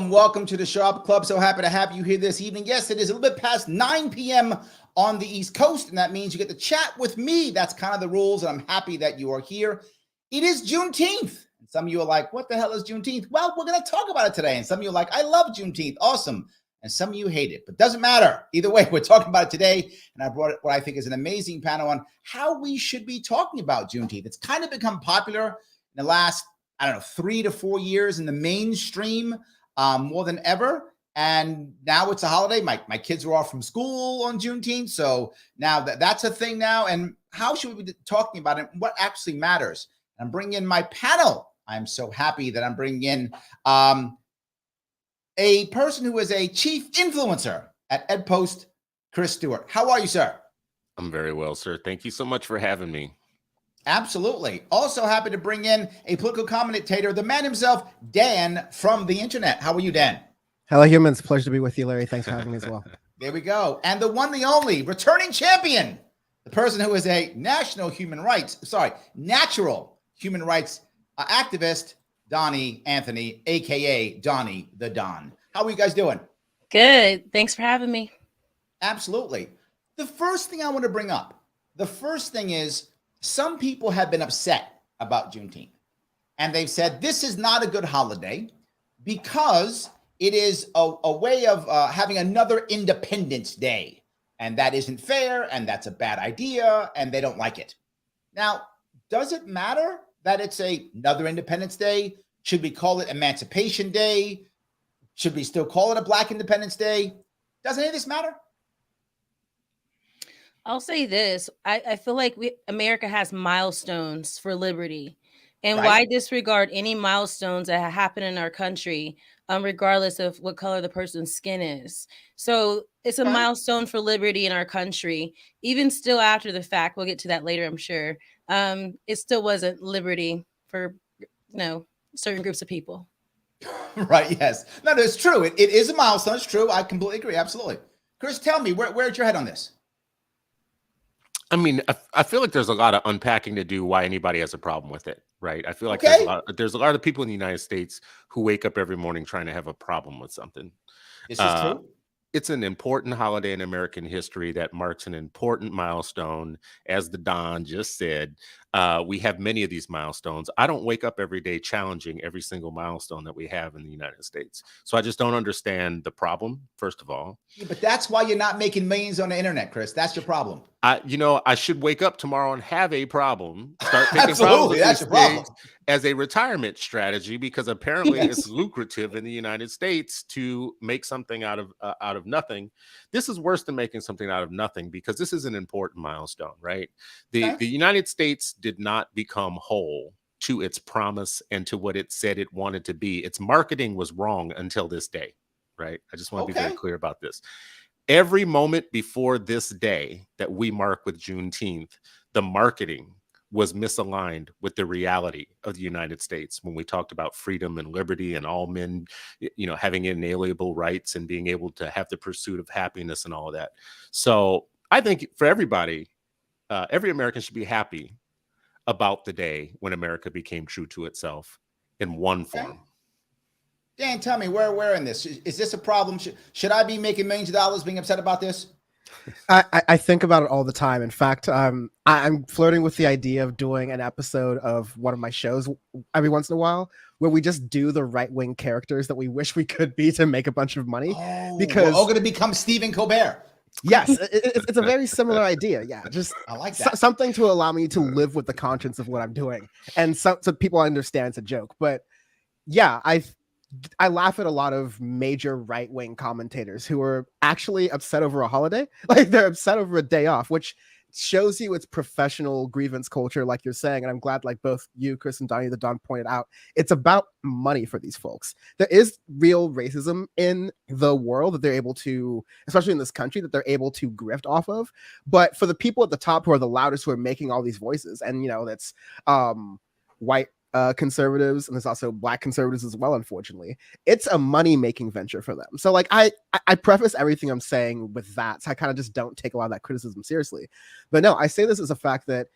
Welcome to the Sharpe Club. So happy to have you here this evening. Yes, it is a little bit past 9 p.m. on the East Coast, and that means you get to chat with me. That's kind of the rules, and I'm happy that you are here. It is Juneteenth. And some of you are like, what the hell is Juneteenth? Well, we're going to talk about it today. And some of you are like, I love Juneteenth. Awesome. And some of you hate it, but doesn't matter. Either way, we're talking about it today, and I brought what I think is an amazing panel on how we should be talking about Juneteenth. It's kind of become popular in the last 3 to 4 years in the mainstream, more than ever. And now it's a holiday. My kids are off from school on Juneteenth. So now that's a thing now. And how should we be talking about it? What actually matters? I'm bringing in my panel. I'm so happy that I'm bringing in a person who is a chief influencer at EdPost, Chris Stewart. How are you, sir? I'm very well, sir. Thank you so much for having me. Absolutely. Also happy to bring in a political commentator, the man himself, Dan from the internet. How are you, Dan? Hello, humans. Pleasure to be with you, Larry. Thanks for having me as well. There we go. And the one, the only, returning champion, the person who is a natural human rights activist, Doni Anthony, a.k.a. Doni the Don. How are you guys doing? Good. Thanks for having me. Absolutely. The first thing I want to bring up, is some people have been upset about Juneteenth, and they've said this is not a good holiday because it is a way of having another Independence Day, and that isn't fair, and that's a bad idea, and they don't like it. Now, does it matter that it's another Independence Day? Should we call it Emancipation Day? Should we still call it a Black Independence Day? Does any of this matter? I'll say this. I feel like America has milestones for liberty. And Right. Why disregard any milestones that happen in our country, regardless of what color the person's skin is? So it's a Right. milestone for liberty in our country. Even still after the fact, we'll get to that later, I'm sure. It still wasn't liberty for certain groups of people. Right, yes. No, it's true. It is a milestone. It's true. I completely agree. Absolutely. Chris, tell me, where's your head on this? I mean, I feel like there's a lot of unpacking to do why anybody has a problem with it, right? I feel like Okay. there's a lot of people in the United States who wake up every morning trying to have a problem with something. This is true. It's an important holiday in American history that marks an important milestone. As the Don just said, we have many of these milestones. I don't wake up every day challenging every single milestone that we have in the United States. So I just don't understand the problem, first of all. Yeah, but that's why you're not making millions on the internet, Chris. That's your problem. I should wake up tomorrow and have a problem. Start taking Absolutely, that's your problem. As a retirement strategy, because apparently it's lucrative in the United States to make something out of nothing. This is worse than making something out of nothing because this is an important milestone, right? The United States did not become whole to its promise and to what it said it wanted to be. Its marketing was wrong until this day, right? I just want to be very clear about this. Every moment before this day that we mark with Juneteenth, the marketing was misaligned with the reality of the United States when we talked about freedom and liberty and all men, having inalienable rights and being able to have the pursuit of happiness and all of that. So I think for everybody, every American should be happy about the day when America became true to itself in one form. Dan, tell me, where in this? Is this a problem? Should I be making millions of dollars being upset about this? I think about it all the time. In fact, I'm flirting with the idea of doing an episode of one of my shows every once in a while where we just do the right-wing characters that we wish we could be to make a bunch of money. Because we're all going to become Stephen Colbert. Yes, it's a very similar idea. Yeah, just I like that. Something to allow me to live with the conscience of what I'm doing. And so people understand it's a joke. But yeah, I laugh at a lot of major right-wing commentators who are actually upset over a holiday. Like they're upset over a day off, which shows you its professional grievance culture, like you're saying. And I'm glad, like both you, Chris, and Donnie, the Don pointed out, it's about money for these folks. There is real racism in the world that they're able to, especially in this country, that they're able to grift off of. But for the people at the top who are the loudest, who are making all these voices, and that's white conservatives, and there's also black conservatives as well, unfortunately, it's a money-making venture for them. So like I preface everything I'm saying with that, so I kind of just don't take a lot of that criticism seriously. But no, I say this as a fact that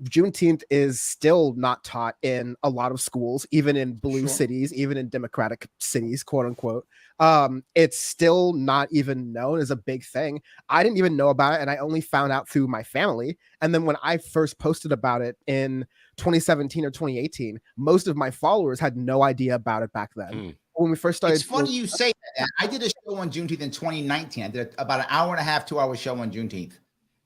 Juneteenth is still not taught in a lot of schools, even in blue cities, even in democratic cities, quote unquote. It's still not even known as a big thing. I didn't even know about it, and I only found out through my family. And then when I first posted about it in 2017 or 2018, most of my followers had no idea about it back then. When we first started, it's funny you say that. I did a show on Juneteenth in 2019. I did about an hour and a half, 2-hour show on Juneteenth.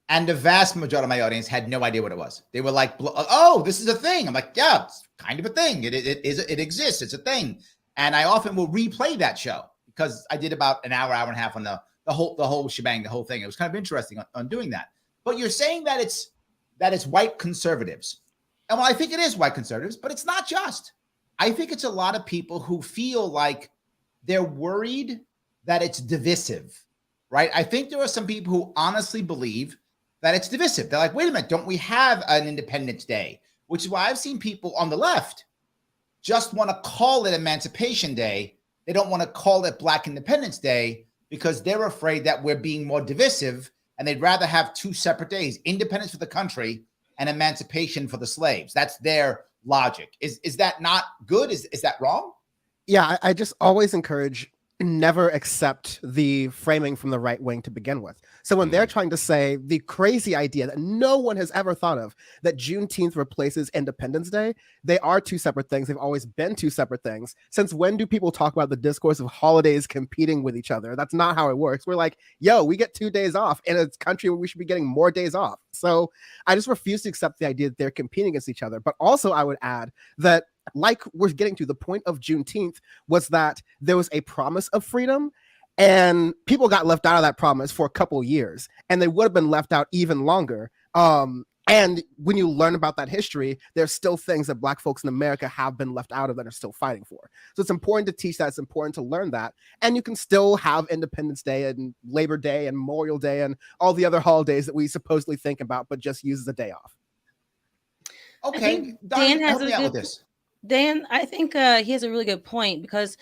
And the vast majority of my audience had no idea what it was. They were like, oh, this is a thing. I'm like, yeah, it's kind of a thing. It exists. It's a thing. And I often will replay that show because I did about an hour and a half on the whole shebang, the whole thing. It was kind of interesting on doing that. But you're saying that it's white conservatives. And well, I think it is white conservatives, but it's not just. I think it's a lot of people who feel like they're worried that it's divisive, right? I think there are some people who honestly believe that it's divisive. They're like, wait a minute, don't we have an Independence Day? Which is why I've seen people on the left just want to call it Emancipation Day. They don't want to call it Black Independence Day because they're afraid that we're being more divisive, and they'd rather have two separate days, independence for the country and emancipation for the slaves. That's their logic. Is that not good? Is that wrong? Yeah, I just always encourage never accept the framing from the right wing to begin with. So when they're trying to say the crazy idea that no one has ever thought of, that Juneteenth replaces Independence Day, they are two separate things. They've always been two separate things. Since when do people talk about the discourse of holidays competing with each other? That's not how it works. We're like, yo, we get 2 days off in a country where we should be getting more days off. So I just refuse to accept the idea that they're competing against each other. But also I would add that, like we're getting to, the point of Juneteenth was that there was a promise of freedom, and people got left out of that promise for a couple of years, and they would have been left out even longer. And when you learn about that history, there's still things that Black folks in America have been left out of that are still fighting for. So it's important to teach that. It's important to learn that. And you can still have Independence Day and Labor Day and Memorial Day and all the other holidays that we supposedly think about, but just use as a day off. Okay, Dan has help me out with this. Dan, I think he has a really good point, because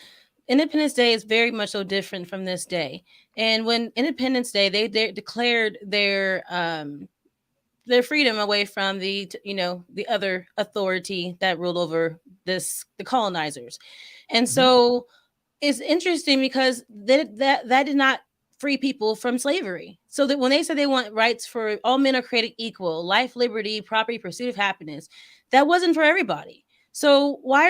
Independence Day is very much so different from this day. And when Independence Day, they declared their freedom away from the other authority that ruled over the colonizers. And so it's interesting because that did not free people from slavery. So that when they said they want rights for all men are created equal, life, liberty, property, pursuit of happiness, that wasn't for everybody. So why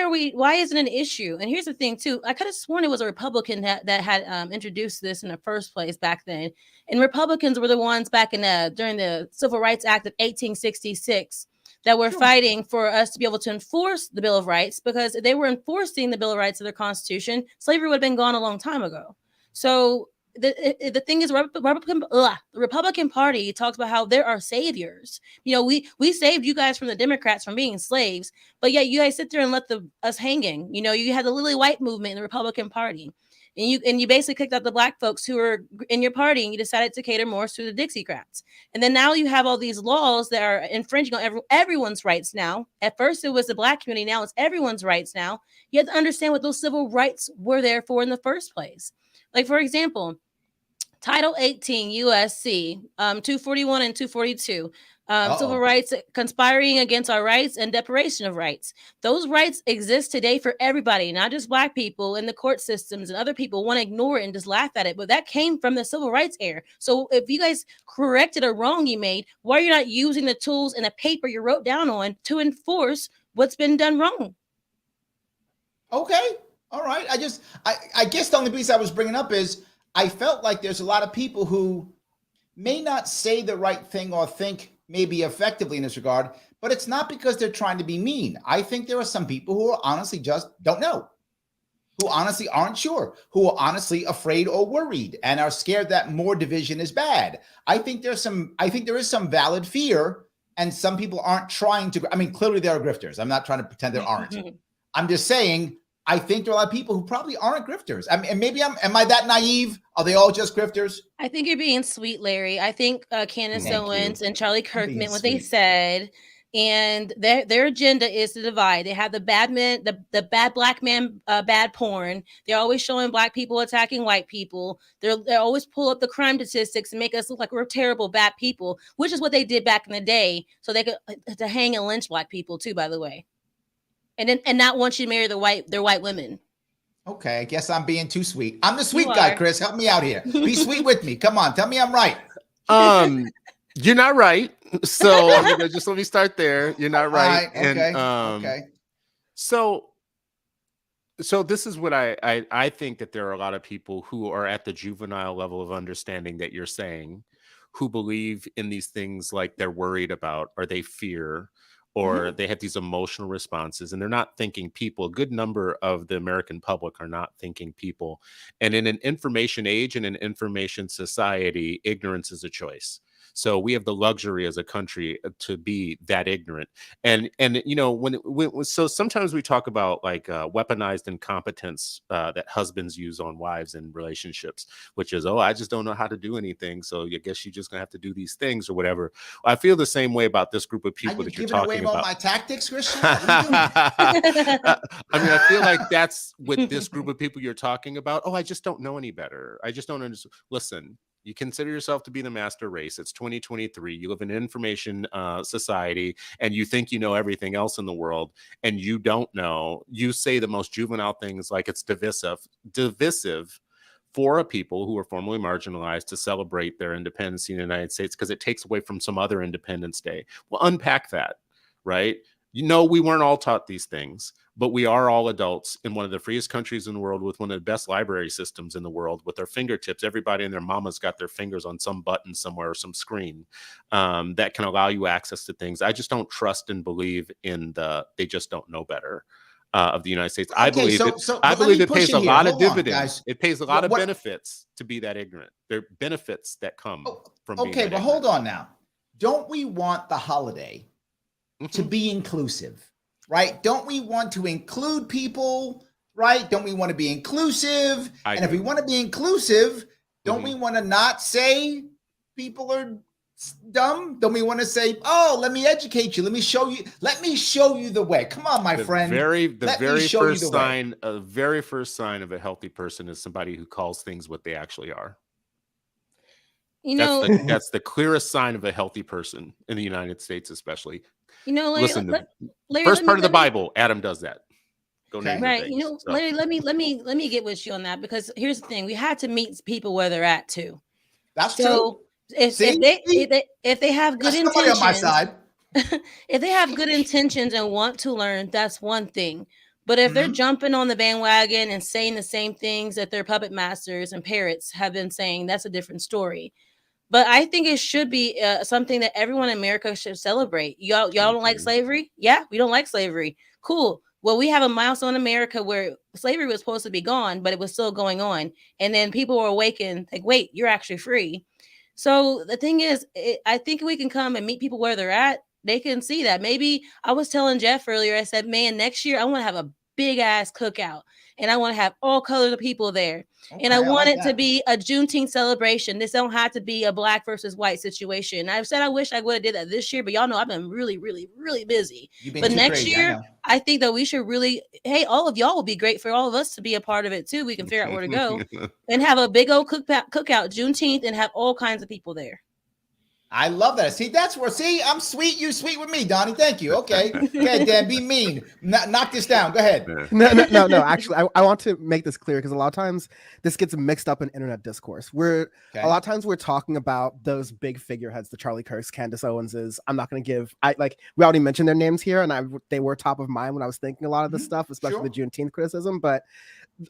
is it an issue? And here's the thing too, I could have sworn it was a Republican that had introduced this in the first place back then. And Republicans were the ones back in during the Civil Rights Act of 1866 that were fighting for us to be able to enforce the Bill of Rights, because if they were enforcing the Bill of Rights of their Constitution, slavery would have been gone a long time ago. So the thing is, the Republican Party talks about how there are saviors. We saved you guys from the Democrats from being slaves, but yet you guys sit there and let us hanging. You had the Lily White movement in the Republican Party, and you basically kicked out the Black folks who were in your party, and you decided to cater more to the Dixiecrats. And then now you have all these laws that are infringing on everyone's rights now. At first it was the Black community, now it's everyone's rights now. You have to understand what those civil rights were there for in the first place. Like, for example, Title 18 USC 241 and 242, civil rights, conspiring against our rights and deprivation of rights. Those rights exist today for everybody, not just Black people, and the court systems and other people want to ignore it and just laugh at it. But that came from the civil rights era. So if you guys corrected a wrong you made, why are you not using the tools and the paper you wrote down on to enforce what's been done wrong? Okay. All right. I guess the only piece I was bringing up is I felt like there's a lot of people who may not say the right thing or think maybe effectively in this regard, but it's not because they're trying to be mean. I think there are some people who are honestly just don't know. who honestly aren't sure, who are honestly afraid or worried and are scared that more division is bad. I think there is some valid fear, and some people aren't trying to. I mean, clearly there are grifters. I'm not trying to pretend there aren't. I'm just saying, I think there are a lot of people who probably aren't grifters. I mean, and maybe am I that naive? Are they all just grifters? I think you're being sweet, Larry. I think Candace Owens and Charlie Kirk meant what they said. And their agenda is to divide. They have the bad men, the bad black man, bad porn. They're always showing black people attacking white people. They always pull up the crime statistics and make us look like we're terrible, bad people, which is what they did back in the day. So they could to hang and lynch black people too, by the way. And not want you to marry their white women. Okay, I guess I'm being too sweet. I'm the sweet guy, Chris. Help me out here. Be sweet with me. Come on, tell me I'm right. You're not right. So just let me start there. You're not right. Okay. And, okay. So this is what I think, that there are a lot of people who are at the juvenile level of understanding that you're saying, who believe in these things like they're worried about, or they fear, or they have these emotional responses, and they're not thinking people. A good number of the American public are not thinking people. And in an information age and an information society, ignorance is a choice. So we have the luxury as a country to be that ignorant. And you know, so sometimes we talk about like weaponized incompetence that husbands use on wives in relationships, which is, oh, I just don't know how to do anything, so I guess you're just gonna have to do these things or whatever. I feel the same way about this group of people that you're talking about. All my tactics, Christian? I mean, I feel like that's what this group of people you're talking about. Oh, I just don't know any better. I just don't understand. Listen. You consider yourself to be the master race. It's 2023. You live in an information society, and you think you know everything else in the world, and you don't know. You say the most juvenile things, like it's divisive for a people who are formerly marginalized to celebrate their independence in the United States because it takes away from some other Independence Day. Well, unpack that, right? You know, we weren't all taught these things, but we are all adults in one of the freest countries in the world, with one of the best library systems in the world, with their fingertips. Everybody and their mama's got their fingers on some button somewhere or some screen that can allow you access to things. I just don't trust and believe in they just don't know better of the United States. I believe it pays a lot of dividends. It pays a lot of benefits to be that ignorant. There are benefits that come from being that ignorant. Hold on now. Don't we want the holiday to be inclusive, right? Don't we want to include people, right? Don't we want to be inclusive? And if we want to be inclusive, don't we want to not say people are dumb? Don't we want to say, oh, let me educate you. Let me show you the way. Come on, my friend. The very first sign of a healthy person is somebody who calls things what they actually are. You know, that's the clearest sign of a healthy person in the United States, especially. You know, Larry, listen, Larry, first part of the Bible, Adam does that. Go name right. Things, you know, so. Larry, let me get with you on that, because here's the thing: we had to meet people where they're at too. That's true. If they have good intentions, on my side. If they have good intentions and want to learn, that's one thing. But if they're jumping on the bandwagon and saying the same things that their puppet masters and parrots have been saying, that's a different story. But I think it should be something that everyone in America should celebrate. Y'all don't like slavery? Yeah, we don't like slavery. Cool. Well, we have a milestone in America where slavery was supposed to be gone, but it was still going on. And then people were awakened, like, wait, you're actually free. So the thing is, I think we can come and meet people where they're at. They can see that. Maybe I was telling Jeff earlier, I said, man, next year I want to have a big ass cookout, and I want to have all colors of people there. Okay, and I want it to be a Juneteenth celebration. This don't have to be a black versus white situation. I've said I wish I would have did that this year, but y'all know I've been really, really, really busy. But next year, I think that we should really, hey, all of y'all will be great for all of us to be a part of it too. We can figure out where to go and have a big old cookout Juneteenth and have all kinds of people there. I love that. See, that's where, I'm sweet. You sweet with me, Donnie. Thank you. Okay. Okay, Dan, be mean. Knock this down. Go ahead. No. Actually, I want to make this clear, because a lot of times this gets mixed up in internet discourse. A lot of times we're talking about those big figureheads, the Charlie Kirks, Candace Owenses. I'm not going to give, we already mentioned their names here, and they were top of mind when I was thinking a lot of this stuff, especially the Juneteenth criticism. But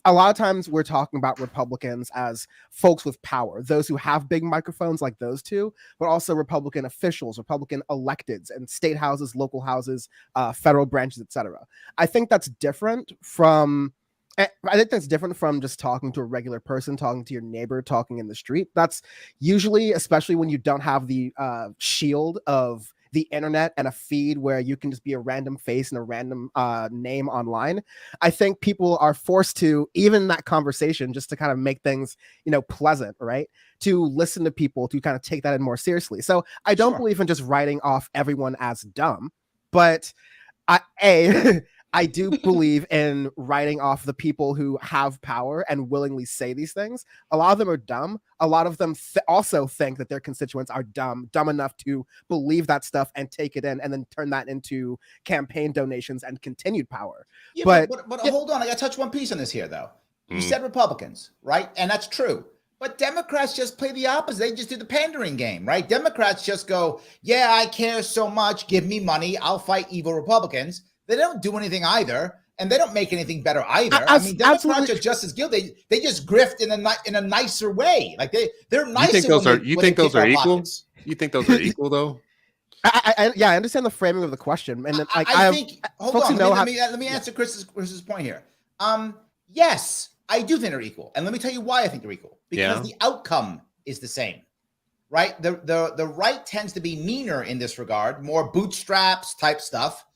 a lot of times we're talking about Republicans as folks with power, those who have big microphones like those two, but also Republican officials, Republican electeds, and state houses, local houses, federal branches, etc. I think that's different from I think that's different from just talking to a regular person, talking to your neighbor, talking in the street. That's usually, especially when you don't have the shield of the internet and a feed where you can just be a random face and a random name online. I think people are forced to, even in that conversation, just to kind of make things, pleasant, right? To listen to people, to kind of take that in more seriously. So I don't believe in just writing off everyone as dumb, but I do believe in writing off the people who have power and willingly say these things. A lot of them are dumb. A lot of them also think that their constituents are dumb enough to believe that stuff and take it in and then turn that into campaign donations and continued power. Yeah, but hold on. I got to touch one piece on this here, though. You said Republicans, right? And that's true. But Democrats just play the opposite. They just do the pandering game, right? Democrats just go, yeah, I care so much. Give me money. I'll fight evil Republicans. They don't do anything either, and they don't make anything better either. Democrats are just as guilty. They just grift in a nicer way. Like they're nicer. You think those are equal? Pockets. You think those are equal though? I understand the framing of the question, and then I think. Hold on. Let me answer Chris's point here. Yes, I do think they're equal, and let me tell you why I think they're equal. Because the outcome is the same, right? The right tends to be meaner in this regard, more bootstraps type stuff.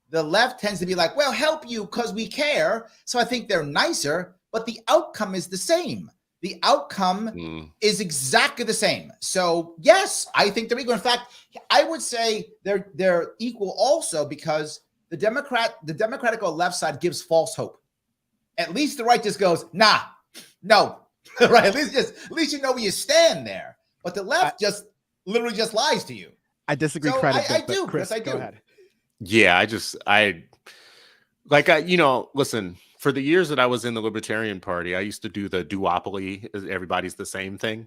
The left tends to be like, well, help you because we care. So I think they're nicer, but the outcome is the same. The outcome is exactly the same. So yes, I think they're equal. In fact, I would say they're equal also because the Democratic left side gives false hope. At least the right just goes, nah, no, right? At least you know where you stand there. But the left just literally just lies to you. I disagree. So I do, Chris. I do. Go ahead. Yeah, listen, for the years that I was in the Libertarian Party, I used to do the duopoly, everybody's the same thing.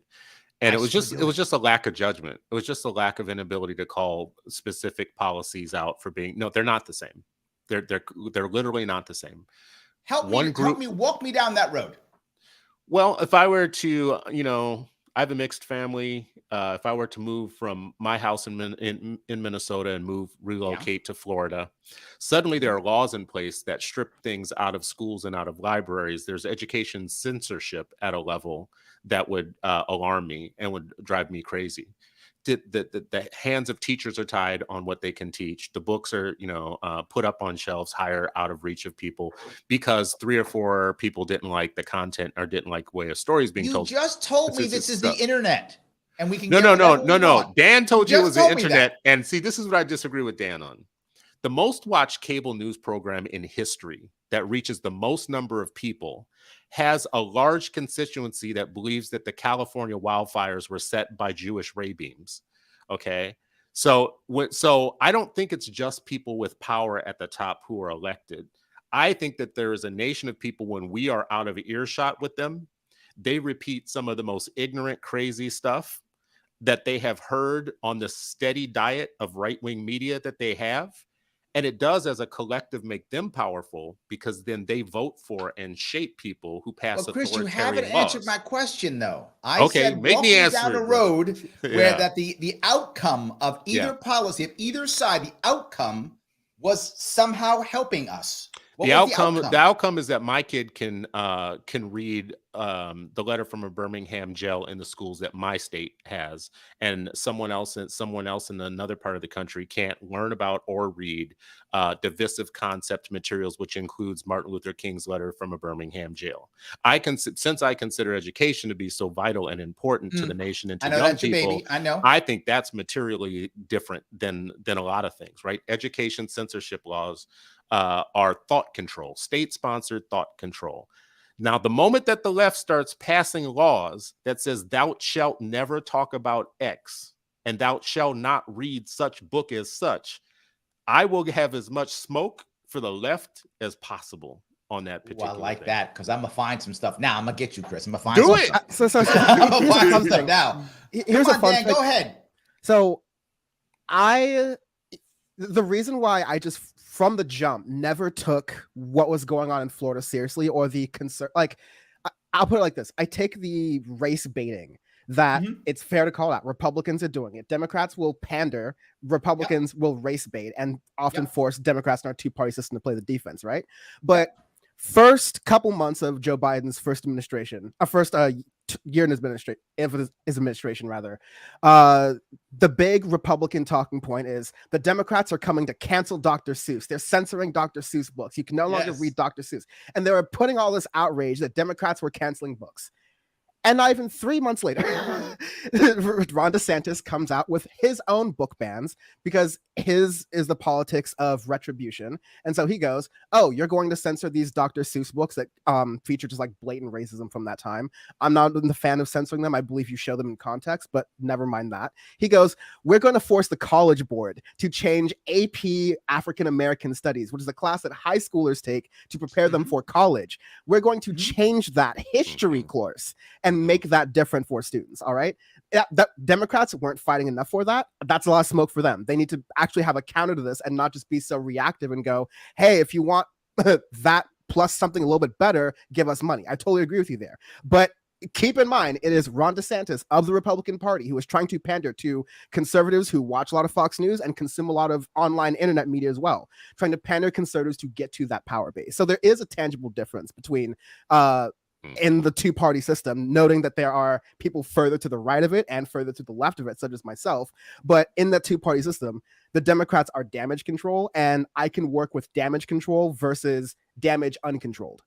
And it was just a lack of judgment. It was just a lack of inability to call specific policies out for being, no, they're not the same. They're literally not the same. Help me walk me down that road. Well, if I were to, I have a mixed family. If I were to move from my house in Minnesota and relocate to Florida, suddenly there are laws in place that strip things out of schools and out of libraries. There's education censorship at a level that would alarm me and would drive me crazy. The hands of teachers are tied on what they can teach. The books are, put up on shelves higher out of reach of people because 3 or 4 people didn't like the content or didn't like the way a story is being told. You just told me this is the internet, and we can. No. Dan told you it was the internet, and see, this is what I disagree with Dan on. The most watched cable news program in history that reaches the most number of people has a large constituency that believes that the California wildfires were set by Jewish ray beams. Okay. So I don't think it's just people with power at the top who are elected. I think that there is a nation of people, when we are out of earshot with them, they repeat some of the most ignorant, crazy stuff that they have heard on the steady diet of right-wing media that they have. And it does, as a collective, make them powerful because then they vote for and shape people who pass authoritarian laws. Chris, you haven't answered my question, though. I said make me answer down a road where that the outcome of either policy, of either side, the outcome was somehow helping us. The outcome is that my kid can read the letter from a Birmingham jail in the schools that my state has, and someone else in another part of the country can't learn about or read divisive concept materials, which includes Martin Luther King's letter from a Birmingham jail. Since I consider education to be so vital and important to the nation and to young people, I think that's materially different than a lot of things, right? Education censorship laws are thought control, state-sponsored thought control. Now, the moment that the left starts passing laws that says thou shalt never talk about X and thou shalt not read such book as such, I will have as much smoke for the left as possible on that particular I like that, because I'm going to find some stuff. Now, I'm going to get you, Chris. I'm going to find some stuff. I'm going to find some stuff now. Here's a fun thing. Go ahead. So, the reason why I just from the jump never took what was going on in Florida seriously, or the concern, like, I'll put it like this. I take the race baiting that it's fair to call out. Republicans are doing it. Democrats will pander. Republicans will race bait and often force Democrats in our two-party system to play the defense, right? But first couple months of Joe Biden's first administration, year in his administration, rather, the big Republican talking point is the Democrats are coming to cancel Dr. Seuss. They're censoring Dr. Seuss books. You can no longer read Dr. Seuss. And they were putting all this outrage that Democrats were canceling books. And not even 3 months later, Ron DeSantis comes out with his own book bans because his is the politics of retribution. And so he goes, oh, you're going to censor these Dr. Seuss books that feature just like blatant racism from that time. I'm not the fan of censoring them. I believe you show them in context, but never mind that. He goes, we're going to force the College Board to change AP African American Studies, which is a class that high schoolers take to prepare them for college. We're going to change that history course and make that different for students. All right. That Democrats weren't fighting enough for that. That's a lot of smoke for them. They need to actually have a counter to this and not just be so reactive and go, hey, if you want that plus something a little bit better, give us money. I totally agree with you there. But keep in mind, it is Ron DeSantis of the Republican Party who is trying to pander to conservatives who watch a lot of Fox News and consume a lot of online internet media as well, trying to pander conservatives to get to that power base. So there is a tangible difference between in the two-party system, noting that there are people further to the right of it and further to the left of it, such as myself. But in that two-party system, the Democrats are damage control, and I can work with damage control versus damage uncontrolled.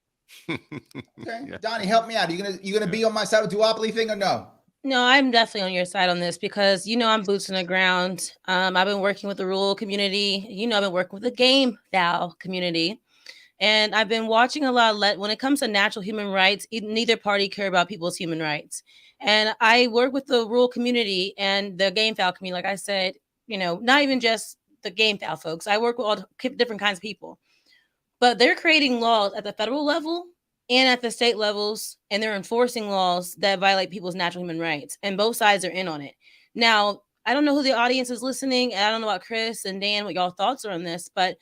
Okay, Doni, help me out. You gonna be on my side with duopoly thing or no? No, I'm definitely on your side on this because, I'm boots on the ground. I've been working with the rural community. I've been working with the game thou community. And I've been watching a lot when it comes to natural human rights, neither party care about people's human rights. And I work with the rural community and the game foul community. Like I said, not even just the game foul folks. I work with all different kinds of people. But they're creating laws at the federal level and at the state levels, and they're enforcing laws that violate people's natural human rights. And both sides are in on it. Now, I don't know who the audience is listening. I don't know about Chris and Dan, what y'all thoughts are on this, but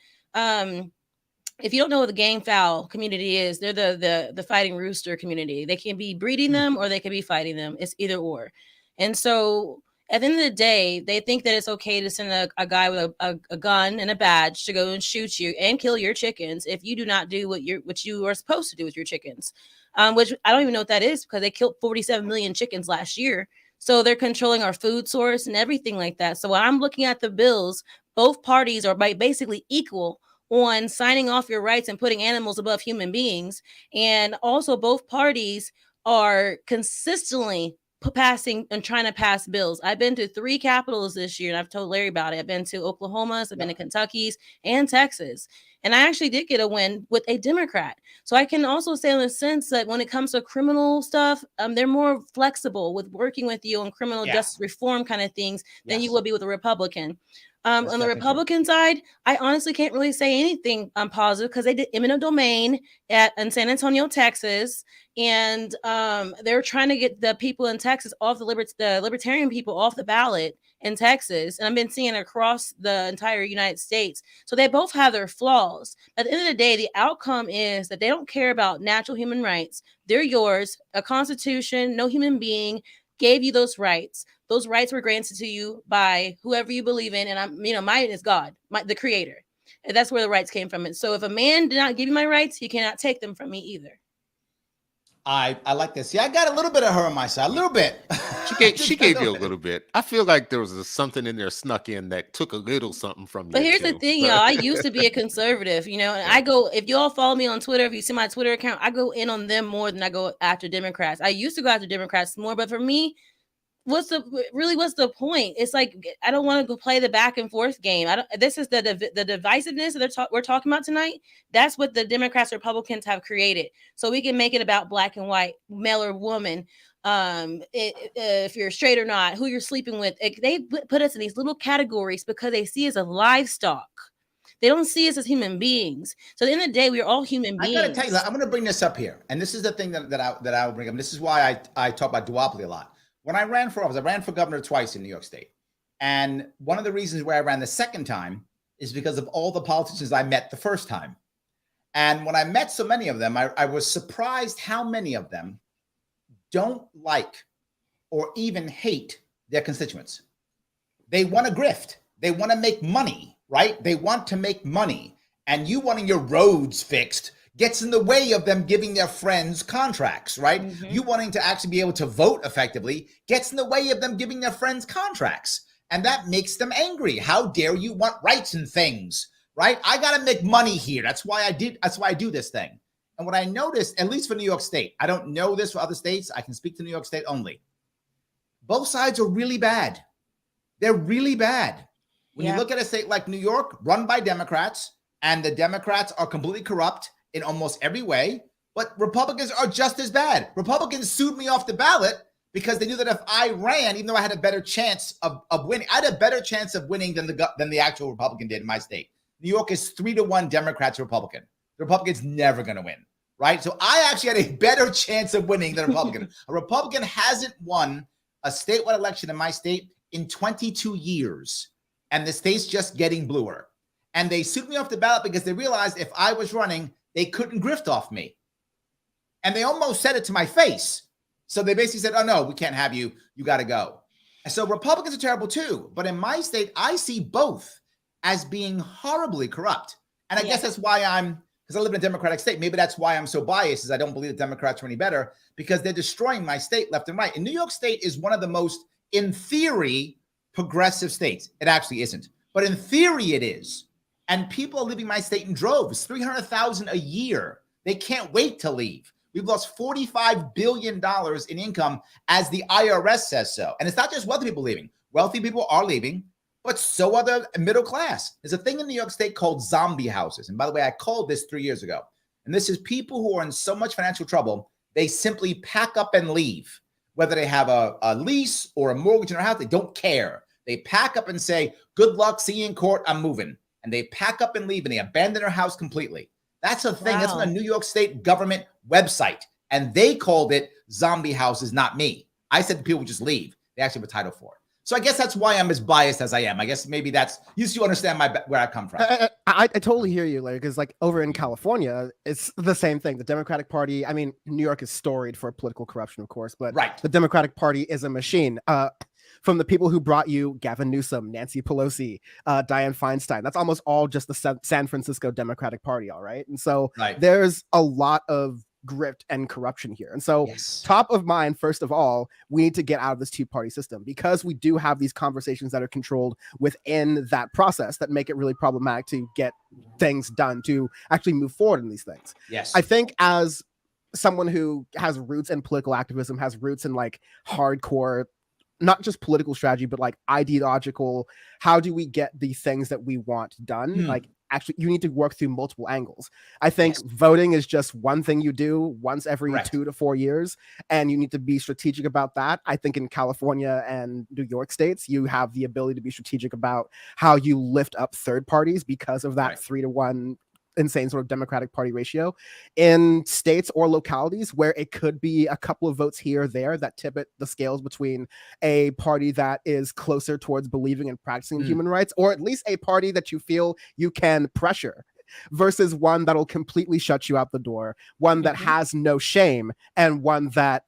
if you don't know what the game foul community is, they're the fighting rooster community. They can be breeding them or they can be fighting them. It's either or. And so at the end of the day, they think that it's okay to send a guy with a gun and a badge to go and shoot you and kill your chickens if you do not do what you are supposed to do with your chickens, which I don't even know what that is because they killed 47 million chickens last year. So they're controlling our food source and everything like that. So when I'm looking at the bills, both parties are basically equal on signing off your rights and putting animals above human beings. And also both parties are consistently passing and trying to pass bills. I've been to 3 capitals this year and I've told Larry about it. I've been to Oklahoma's, I've been to Kentucky's and Texas. And I actually did get a win with a Democrat. So I can also say in the sense that when it comes to criminal stuff, they're more flexible with working with you on criminal justice reform kind of things than you would be with a Republican. On the Republican side, I honestly can't really say anything positive because they did eminent domain in San Antonio, Texas, and they're trying to get the people in Texas off the libertarian people off the ballot in Texas, and I've been seeing it across the entire United States. So they both have their flaws. At the end of the day, the outcome is that they don't care about natural human rights. They're yours. A constitution, no human being gave you those rights. Those rights were granted to you by whoever you believe in. And mine is God, the creator. And that's where the rights came from. And so if a man did not give you my rights, he cannot take them from me either. I like this. See, I got a little bit of her on my side, a little bit. She gave you a little bit. I feel like there was something in there snuck in that took a little something from you. But here's the thing, y'all. I used to be a conservative, and I go, if you all follow me on Twitter, if you see my Twitter account, I go in on them more than I go after Democrats. I used to go after Democrats more, but for me, what's the point? It's like I don't want to go play the back and forth game. This is the divisiveness that we're talking about tonight. That's what the Democrats, Republicans have created, so we can make it about black and white, male or woman, if you're straight or not, who you're sleeping with. They put us in these little categories because they see us as livestock. They don't see us as human beings. So at the end of the day, we are all human beings. I gotta tell you, I'm gonna bring this up here, and this is the thing that I will bring up. This is why I talk about duopoly a lot. When I ran for office, I ran for governor twice in New York State. And one of the reasons where I ran the second time is because of all the politicians I met the first time. And when I met so many of them, I was surprised how many of them don't like or even hate their constituents. They want to grift. They want to make money, right? They want to make money. And you wanting your roads fixed, gets in the way of them giving their friends contracts, right? Mhm. You wanting to actually be able to vote effectively gets in the way of them giving their friends contracts. And that makes them angry. How dare you want rights and things, right? I got to make money here. That's why I do this thing. And what I noticed, at least for New York State, I don't know this for other states. I can speak to New York State only. Both sides are really bad. They're really bad. When you look at a state like New York, run by Democrats, and the Democrats are completely corrupt in almost every way, but Republicans are just as bad. Republicans sued me off the ballot because they knew that if I ran, even though I had a better chance of winning, I had a better chance of winning than the actual Republican did in my state. New York is 3-1 Democrats Republican. The Republican's never going to win, right? So I actually had a better chance of winning than a Republican. A Republican hasn't won a statewide election in my state in 22 years, and the state's just getting bluer. And they sued me off the ballot because they realized if I was running, they couldn't grift off me. And they almost said it to my face. So they basically said, oh, no, we can't have you. You got to go. And so Republicans are terrible too. But in my state, I see both as being horribly corrupt. And I guess that's why because I live in a Democratic state, maybe that's why I'm so biased, is I don't believe the Democrats are any better, because they're destroying my state left and right. And New York State is one of the most, in theory, progressive states. It actually isn't. But in theory, it is. And people are leaving my state in droves, 300,000 a year. They can't wait to leave. We've lost $45 billion in income, as the IRS says so. And it's not just wealthy people leaving. Wealthy people are leaving, but so are the middle class. There's a thing in New York State called zombie houses. And by the way, I called this 3 years ago. And this is people who are in so much financial trouble, they simply pack up and leave. Whether they have a lease or a mortgage in their house, they don't care. They pack up and say, good luck, see you in court, I'm moving. And they pack up and leave, and they abandon their house completely. That's a thing. Wow. That's on the New York State government website. And they called it zombie houses, not me. I said people would just leave. They actually have a title for it. So I guess that's why I'm as biased as I am. I guess maybe that's, you understand where I come from. I totally hear you, Larry, because like over in California, it's the same thing. The Democratic Party, I mean, New York is storied for political corruption, of course, but the Democratic Party is a machine. From the people who brought you Gavin Newsom, Nancy Pelosi, Dianne Feinstein, that's almost all just the San Francisco Democratic Party, all right? And so there's a lot of grift and corruption here. And so top of mind, first of all, we need to get out of this two-party system, because we do have these conversations that are controlled within that process that make it really problematic to get things done, to actually move forward in these things. I think as someone who has roots in political activism, has roots in like hardcore, not just political strategy, but like ideological, how do we get the things that we want done? Like, actually, you need to work through multiple angles. I think voting is just one thing you do once every 2 to 4 years, and you need to be strategic about that. I think in California and New York states, you have the ability to be strategic about how you lift up third parties because of that 3-to-1 insane sort of Democratic Party ratio. In states or localities where it could be a couple of votes here or there that tip the scales between a party that is closer towards believing and practicing human rights, or at least a party that you feel you can pressure, versus one that'll completely shut you out the door, one that has no shame, and one that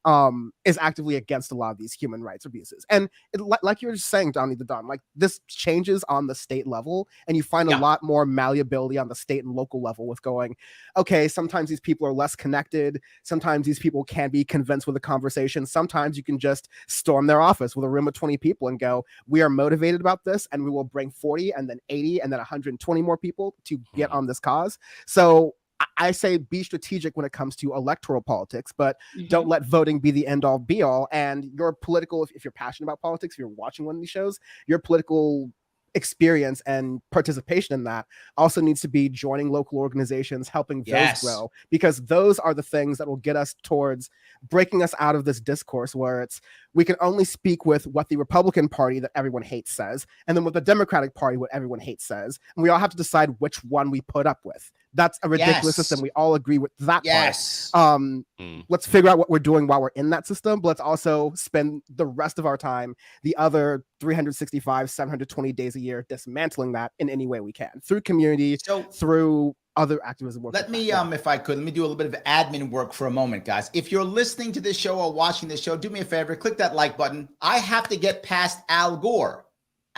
is actively against a lot of these human rights abuses. And like you were just saying, Doni the Don, like this changes on the state level, and you find a lot more malleability on the state and local level with going, okay, sometimes these people are less connected, sometimes these people can be convinced with a conversation, sometimes you can just storm their office with a room of 20 people and go, we are motivated about this, and we will bring 40 and then 80 and then 120 more people to get on this cause. So I say be strategic when it comes to electoral politics, but don't let voting be the end all be all. And your political, if you're passionate about politics, if you're watching one of these shows, your political experience and participation in that also needs to be joining local organizations, helping those grow, because those are the things that will get us towards breaking us out of this discourse where it's we can only speak with what the Republican Party that everyone hates says, and then what the Democratic Party what everyone hates says, and we all have to decide which one we put up with. That's a ridiculous system. We all agree with that part. Let's figure out what we're doing while we're in that system, but let's also spend the rest of our time, the other 365, 720 days a year, dismantling that in any way we can, through community, through other activism work. Let me, if I could, let me do a little bit of admin work for a moment, guys. If you're listening to this show or watching this show, do me a favor, click that like button. I have to get past Al Gore.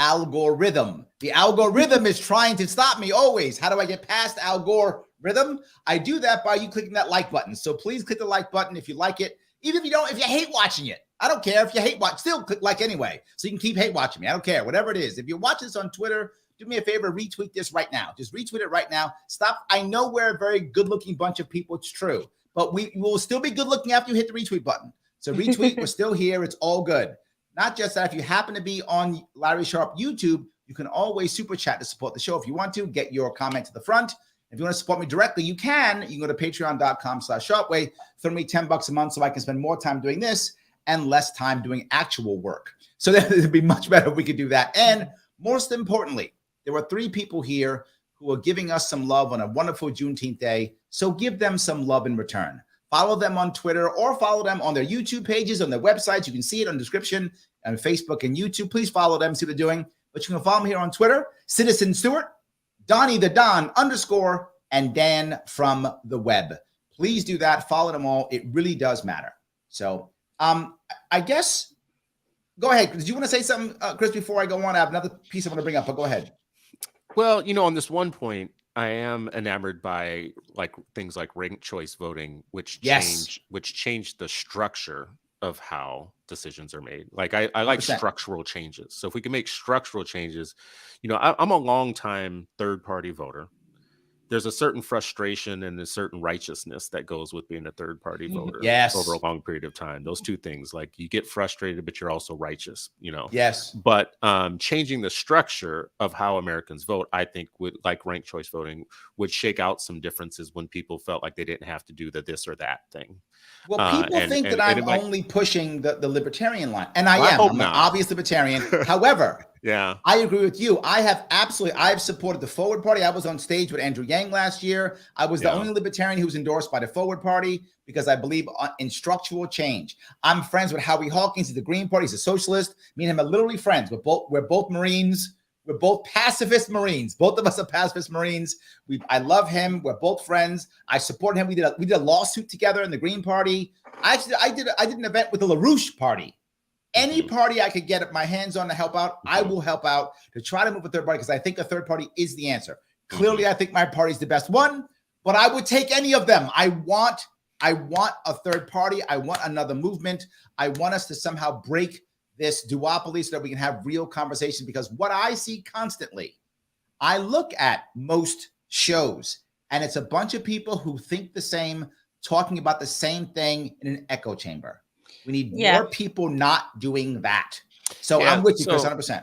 algorithm. The algorithm is trying to stop me always. How do I get past algorithm? I do that by you clicking that like button. So please click the like button if you like it. Even if you don't, if you hate watching it, I don't care. If you hate watch, still click like anyway. So you can keep hate watching me. I don't care. Whatever it is. If you're watching this on Twitter, do me a favor, retweet this right now. Just retweet it right now. Stop. I know we're a very good-looking bunch of people. It's true. But we will still be good-looking after you hit the retweet button. So retweet. We're still here. It's all good. Not just that. If you happen to be on Larry Sharpe YouTube, you can always super chat to support the show. If you want to, get your comment to the front. If you want to support me directly, you can. You can go to patreon.com/Sharpeway. Throw me $10 a month so I can spend more time doing this and less time doing actual work. So that it'd be much better if we could do that. And most importantly, there were 3 people here who are giving us some love on a wonderful Juneteenth day. So give them some love in return. Follow them on Twitter or follow them on their YouTube pages, on their websites. You can see it on the description on Facebook and YouTube. Please follow them, see what they're doing. But you can follow me here on Twitter, Citizen Stewart, Donnie the Don _ and Dan from the web. Please do that. Follow them all. It really does matter. So I guess, go ahead. Did you want to say something, Chris, before I go on? I have another piece I want to bring up, but go ahead. Well, on this one point, I am enamored by things like ranked choice voting, which changed the structure of how decisions are made. I like 100%. structural changes. So if we can make structural changes, I'm a long time third party voter. There's a certain frustration and a certain righteousness that goes with being a third party voter over a long period of time. Those two things, you get frustrated, but you're also righteous, Yes. But changing the structure of how Americans vote, I think would, like ranked choice voting, would shake out some differences when people felt like they didn't have to do the this or that thing. Well, people think that I'm only pushing the libertarian line, and I'm an obvious libertarian. However, yeah, I agree with you. I've supported the Forward Party. I was on stage with Andrew Yang last year. I was the only libertarian who was endorsed by the Forward Party because I believe in structural change. I'm friends with Howie Hawkins. He's the Green Party. He's a socialist. Me and him are literally friends. We're both Marines. We're both pacifist Marines. Both of us are pacifist Marines. I love him. We're both friends. I support him. We did a lawsuit together in the Green Party. I did an event with the LaRouche Party. Any party I could get my hands on to help out, I will help out to try to move a third party because I think a third party is the answer. Clearly, I think my party is the best one, but I would take any of them. I want a third party. I want another movement. I want us to somehow break this duopoly so that we can have real conversation, because what I see constantly, I look at most shows and it's a bunch of people who think the same, talking about the same thing in an echo chamber. We need more people not doing that. So I'm with you, Chris, 100%.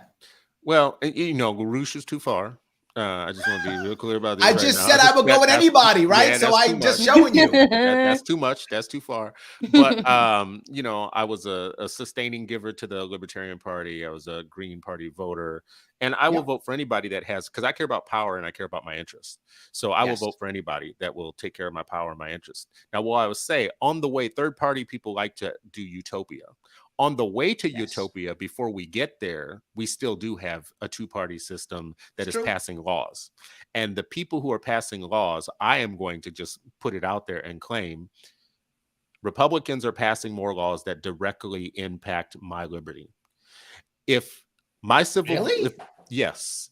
Well, LaRouche is too far. I just want to be real clear about this. I just said I would go with anybody, right? So I'm just showing you. That's too much. That's too far. But, I was a sustaining giver to the Libertarian Party. I was a Green Party voter. And I will vote for anybody that has, because I care about power and I care about my interests. So I will vote for anybody that will take care of my power and my interests. Now, what I would say, on the way, third party people like to do utopia. On the way to utopia, before we get there, we still do have a two-party system that is passing laws. And the people who are passing laws, I am going to just put it out there and claim Republicans are passing more laws that directly impact my liberty. If my civil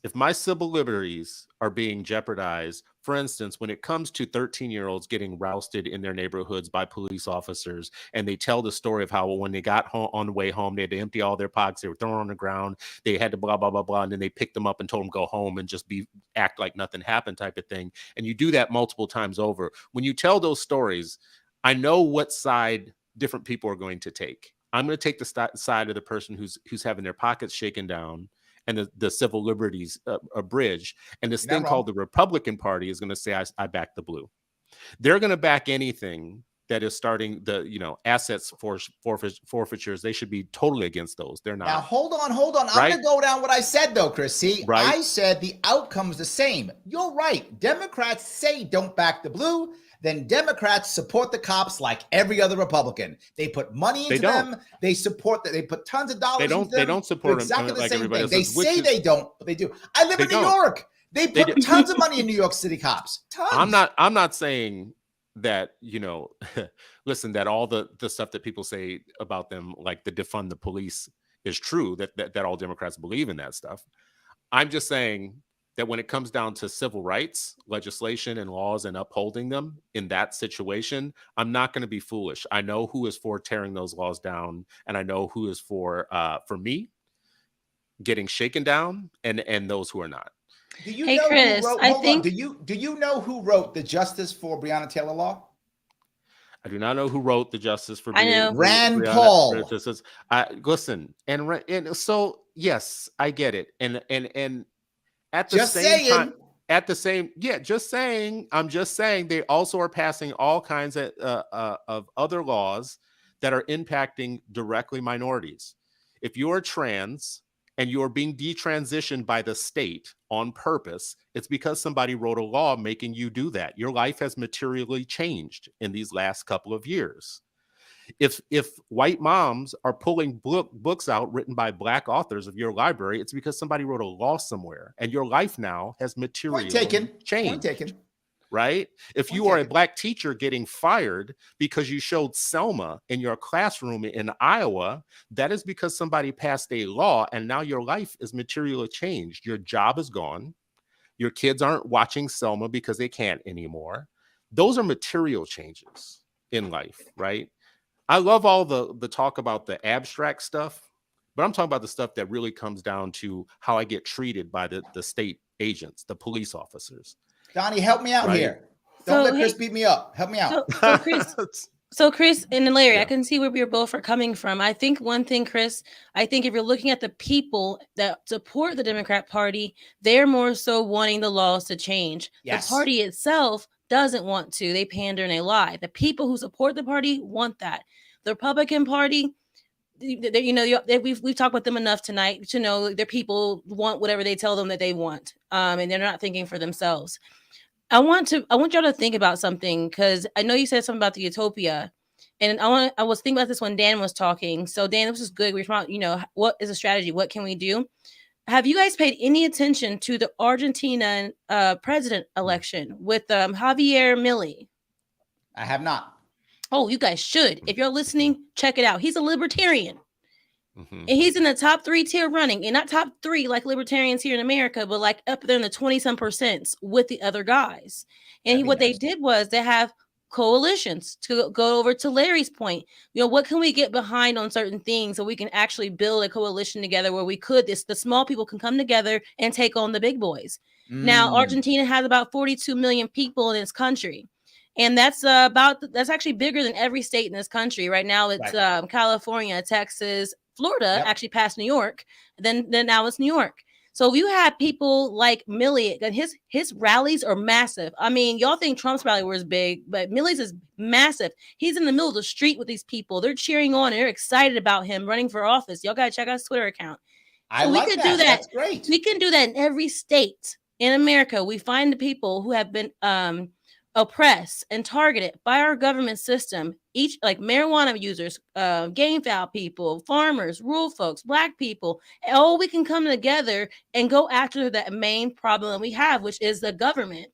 if my civil liberties are being jeopardized, for instance, when it comes to 13-year-olds getting rousted in their neighborhoods by police officers, and they tell the story of how when they got home, on the way home, they had to empty all their pockets, they were thrown on the ground, they had to blah, blah, blah, blah, and then they picked them up and told them go home and just act like nothing happened type of thing. And you do that multiple times over. When you tell those stories, I know what side different people are going to take. I'm going to take the side of the person who's having their pockets shaken down and the civil liberties abridged. And this thing called the Republican Party is going to say, I back the blue. They're going to back anything that is starting the, assets forfeitures. They should be totally against those. They're not. Now, hold on. I'm going to go down what I said, though, Chris. See, I said the outcome's the same. You're right. Democrats say don't back the blue. Then Democrats support the cops like every other Republican. They put money into them. They support that. They put tons of dollars into them. They don't support exactly them the like same everybody thing. else. They say they don't, but they do. I live in New York. They put tons of money in New York City cops. Tons. I'm not saying that, listen, that all the stuff that people say about them, like the defund the police, is true, that all Democrats believe in that stuff. I'm just saying that when it comes down to civil rights legislation and laws and upholding them in that situation, I'm not going to be foolish. I know who is for tearing those laws down, and I know who is for me, getting shaken down, and those who are not. Do you Hey, know Chris, who wrote? I Hold on. think- Do you know who wrote the Justice for Breonna Taylor law? I do not know who wrote the Justice for I know. Rand Paul. Listen, and so yes, I get it, and at the Just same time, saying. just saying. I'm just saying they also are passing all kinds of other laws that are impacting directly minorities. If you are trans and you are being detransitioned by the state on purpose, it's because somebody wrote a law making you do that. Your life has materially changed in these last couple of years. If white moms are pulling books out written by Black authors of your library, it's because somebody wrote a law somewhere, and your life now has materially changed. Point taken. Right? If you are a Black teacher getting fired because you showed Selma in your classroom in Iowa, that is because somebody passed a law, and now your life is materially changed. Your job is gone. Your kids aren't watching Selma because they can't anymore. Those are material changes in life, right? I love all the talk about the abstract stuff, but I'm talking about the stuff that really comes down to how I get treated by the state agents, the police officers. Donnie, help me out here. Don't let Chris beat me up. Help me out. So Chris and Larry, Yeah. I can see where we're both are coming from. I think one thing, Chris, I think if you're looking at the people that support the Democrat Party, they're more so wanting the laws to change. Yes. The party itself doesn't want to. They pander and they lie. The people who support the party want that. The Republican Party, we've talked about them enough tonight to know their people want whatever they tell them that they want, and they're not thinking for themselves. I want y'all to think about something, because I know you said something about the utopia, and I was thinking about this when Dan was talking. So Dan, this is good. We're talking about, what is a strategy? What can we do? Have you guys paid any attention to the Argentina president election with Javier Milei? I have not. Oh, you guys should. If you're listening, check it out. He's a libertarian. Mm-hmm. And he's in the top 3 tier running, and not top 3 like libertarians here in America, but like up there in the 20-some% with the other guys. And what they did was they have coalitions, to go over to Larry's point. What can we get behind on certain things so we can actually build a coalition together where the small people can come together and take on the big boys. Now, Argentina has about 42 million people in its country. And that's actually bigger than every state in this country. Right now, it's California, Texas, Florida actually passed New York. Then now it's New York. So if you have people like Milei, and his rallies are massive. I mean, y'all think Trump's rally was big, but Milley's is massive. He's in the middle of the street with these people. They're cheering on and they're excited about him running for office. Y'all got to check out his Twitter account. So we could do that. That's great. We can do that in every state in America. We find the people who have been oppressed and targeted by our government system, each like marijuana users, game foul people, farmers, rural folks, Black people. Oh, we can come together and go after that main problem that we have, which is the government.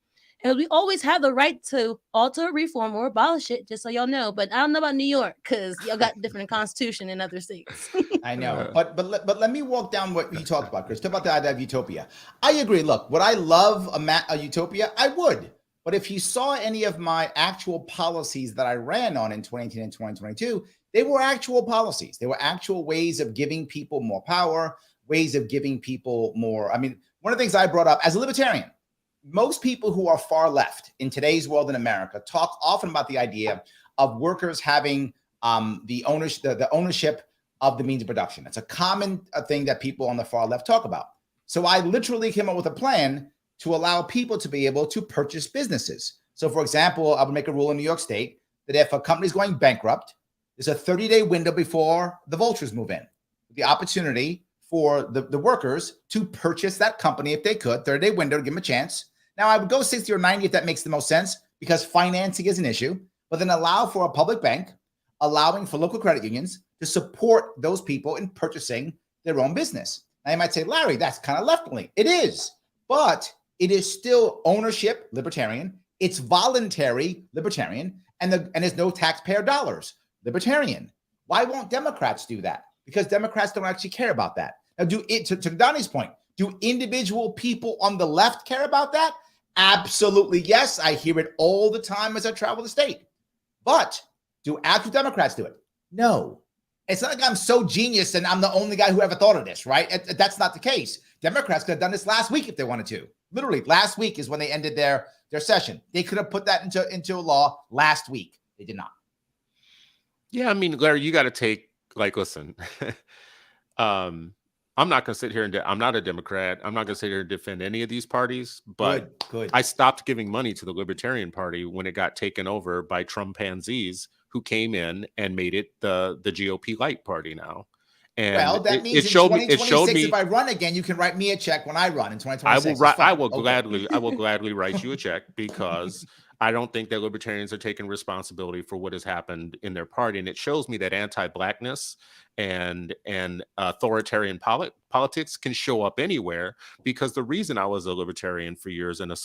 And we always have the right to alter, reform, or abolish it, just so y'all know. But I don't know about New York, because y'all got different constitution in other states. I know, but let me walk down what you talked about, Chris. Talk about the idea of utopia. I agree. Look, would I love a utopia? I would. But if you saw any of my actual policies that I ran on in 2018 and 2022, they were actual policies. They were actual ways of giving people more power, ways of giving people more. I mean, one of the things I brought up as a libertarian, most people who are far left in today's world in America talk often about the idea of workers having the ownership of the means of production. It's a common thing that people on the far left talk about. So I literally came up with a plan to allow people to be able to purchase businesses. So for example, I would make a rule in New York State that if a company's going bankrupt, there's a 30-day window before the vultures move in. The opportunity for the workers to purchase that company if they could, 30-day window to give them a chance. Now I would go 60 or 90 if that makes the most sense, because financing is an issue, but then allow for a public bank, allowing for local credit unions to support those people in purchasing their own business. Now you might say, Larry, that's kind of left-wing. It is, but it is still ownership, libertarian. It's voluntary, libertarian, and there's no taxpayer dollars, libertarian. Why won't Democrats do that? because Democrats don't actually care about that. Now, to Donnie's point, do individual people on the left care about that? Absolutely, yes. I hear it all the time as I travel the state. But do actual Democrats do it? No. It's not like I'm so genius and I'm the only guy who ever thought of this, right? That's not the case. Democrats could have done this last week if they wanted to. Literally, last week is when they ended their session. They could have put that into law last week. They did not. Yeah, I mean, Larry, you got to take, like, listen, I'm not going to sit here and I'm not a Democrat. I'm not going to sit here and defend any of these parties, but Good. I stopped giving money to the Libertarian Party when it got taken over by Trumpanzees who came in and made it the GOP light party now. And well, that means it showed me. If I run again, you can write me a check when I run in 2026. I will gladly write you a check, because I don't think that libertarians are taking responsibility for what has happened in their party. And it shows me that anti-Blackness and authoritarian politics can show up anywhere, because the reason I was a libertarian for years and a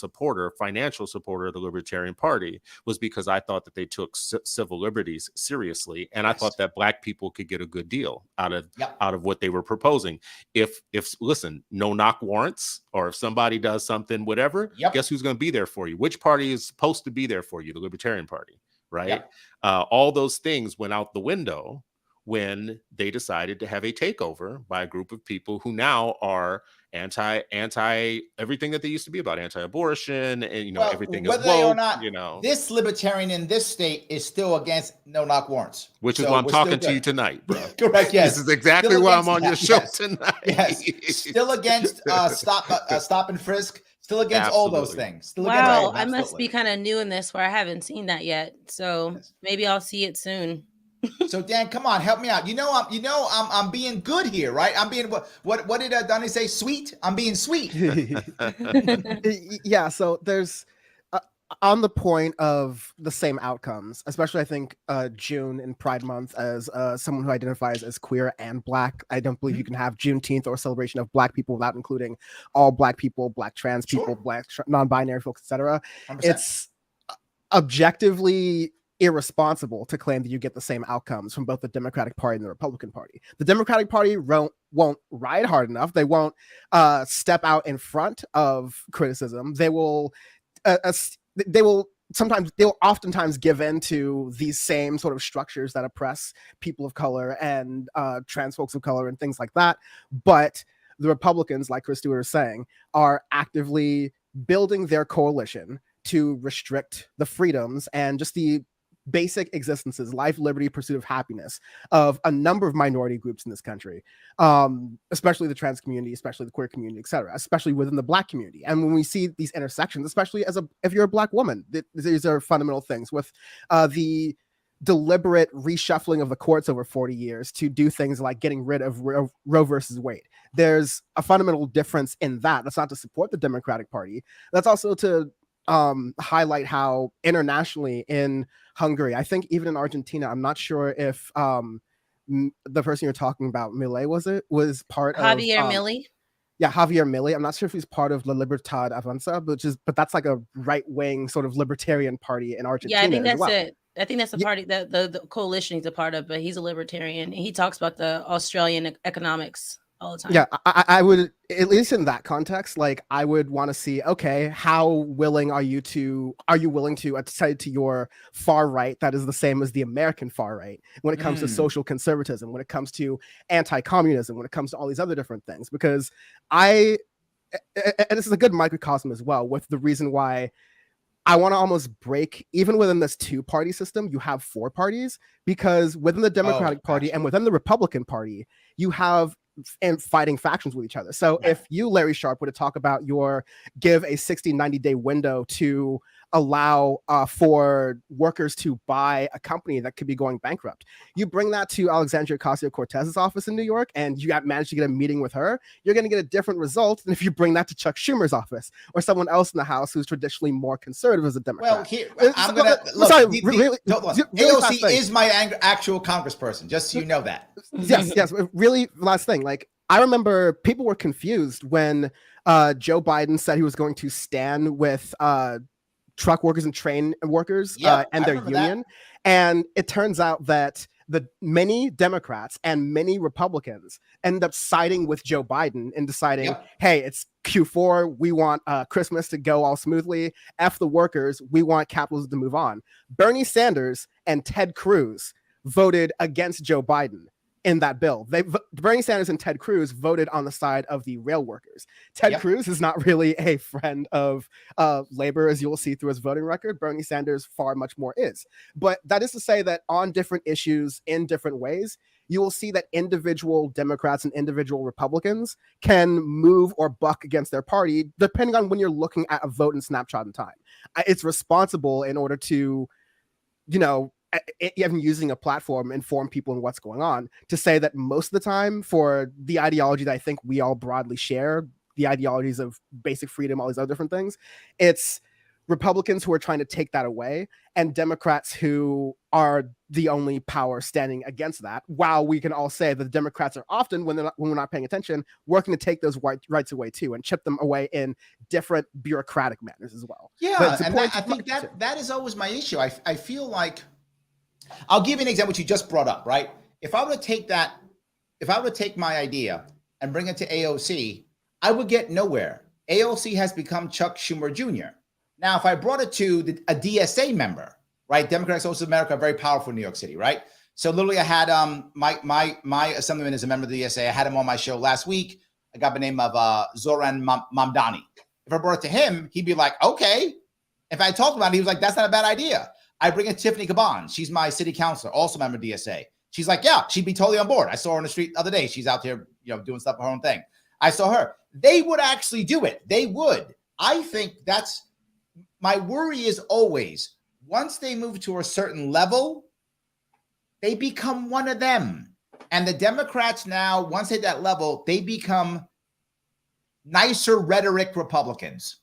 financial supporter of the Libertarian Party was because I thought that they took civil liberties seriously. And I thought that Black people could get a good deal out of what they were proposing. If listen, no knock warrants, or if somebody does something, whatever, guess who's going to be there for you? Which party is supposed to be there for you? The Libertarian Party, right? All those things went out the window when they decided to have a takeover by a group of people who now are anti everything that they used to be about, anti-abortion, and everything is woke, or not, this libertarian in this state is still against no knock warrants, which is why I'm talking to you tonight, bro. Correct. Yes, this is exactly why I'm on your show tonight. Yes, still against stop and frisk. Still against all those things. Wow, I must be kind of new in this, where I haven't seen that yet. So maybe I'll see it soon. So Dan, come on, help me out. I'm being good here, right? I'm being what did Donnie say? Sweet. I'm being sweet. Yeah. So there's on the point of the same outcomes, especially I think June in Pride Month, as someone who identifies as queer and Black, I don't believe you can have Juneteenth or a celebration of Black people without including all Black people, Black trans people, Black non-binary folks, etc. It's objectively irresponsible to claim that you get the same outcomes from both the Democratic Party and the Republican Party. The Democratic Party won't ride hard enough. They won't step out in front of criticism. They'll oftentimes give in to these same sort of structures that oppress people of color and trans folks of color and things like that. But the Republicans, like Chris Stewart is saying, are actively building their coalition to restrict the freedoms and just the basic existences, life, liberty, pursuit of happiness of a number of minority groups in this country, especially the trans community, especially the queer community, etc., especially within the Black community. And when we see these intersections, especially if you're a Black woman, these are fundamental things with the deliberate reshuffling of the courts over 40 years to do things like getting rid of Roe versus Wade. There's a fundamental difference in that. That's not to support the Democratic Party. That's also to highlight how internationally in Hungary, I think even in Argentina, I'm not sure if the person you're talking about, Milei, was part Javier of Milei. Yeah, Javier Milei. I'm not sure if he's part of La Libertad Avanza, but that's like a right-wing sort of libertarian party in Argentina. Yeah, I think that's it. I think that's the party that the coalition he's a part of, but he's a libertarian. He talks about the Australian economics all the time. Yeah, I would, at least in that context, like I would want to see, okay, how willing are you willing to attend to your far right that is the same as the American far right when it comes to social conservatism, when it comes to anti-communism, when it comes to all these other different things? Because and this is a good microcosm as well with the reason why I want to almost break, even within this two-party system, you have four parties, because within the Democratic Party and within the Republican Party, you have fighting factions with each other. So if you, Larry Sharpe, were to talk about give a 60, 90-day window to allow for workers to buy a company that could be going bankrupt, you bring that to Alexandria Ocasio-Cortez's office in New York and you managed to get a meeting with her, you're going to get a different result than if you bring that to Chuck Schumer's office or someone else in the House who's traditionally more conservative as a Democrat. Well, here, I'm going to look. AOC is my actual congressperson, just so you know that. Yes. Really, last thing. Like, I remember people were confused when Joe Biden said he was going to stand with truck workers and train workers and their union. That. And it turns out that the many Democrats and many Republicans end up siding with Joe Biden and deciding, hey, it's Q4, we want Christmas to go all smoothly. F the workers, we want capitalism to move on. Bernie Sanders and Ted Cruz voted against Joe Biden in that bill. Bernie Sanders and Ted Cruz voted on the side of the rail workers. Ted Cruz is not really a friend of labor, as you will see through his voting record. Bernie Sanders far much more is. But that is to say that on different issues in different ways, you will see that individual Democrats and individual Republicans can move or buck against their party, depending on when you're looking at a vote and snapshot in time. It's responsible in order to, even using a platform, inform people in what's going on, to say that most of the time, for the ideology that I think we all broadly share, the ideologies of basic freedom, all these other different things, it's Republicans who are trying to take that away and Democrats who are the only power standing against that. While we can all say that the Democrats are often, when we're not paying attention, working to take those rights away too and chip them away in different bureaucratic manners as well. Yeah, and I think that is always my issue. I feel like, I'll give you an example which you just brought up, right? If I were to take my idea and bring it to AOC, I would get nowhere. AOC has become Chuck Schumer Jr. Now, if I brought it to a DSA member, right? Democratic Socialists of America are very powerful in New York City, right? So literally I had my assemblyman is a member of the DSA. I had him on my show last week. I got the name of Zoran Mamdani. If I brought it to him, he'd be like, okay. If I talked about it, he was like, that's not a bad idea. I bring in Tiffany Caban. She's my city councilor, also member of DSA. She's like, yeah, she'd be totally on board. I saw her on the street the other day. She's out there, doing stuff for her own thing. I saw her. They would actually do it. They would. I think that's my worry is always once they move to a certain level, they become one of them. And the Democrats now, once they hit that level, they become nicer rhetoric Republicans.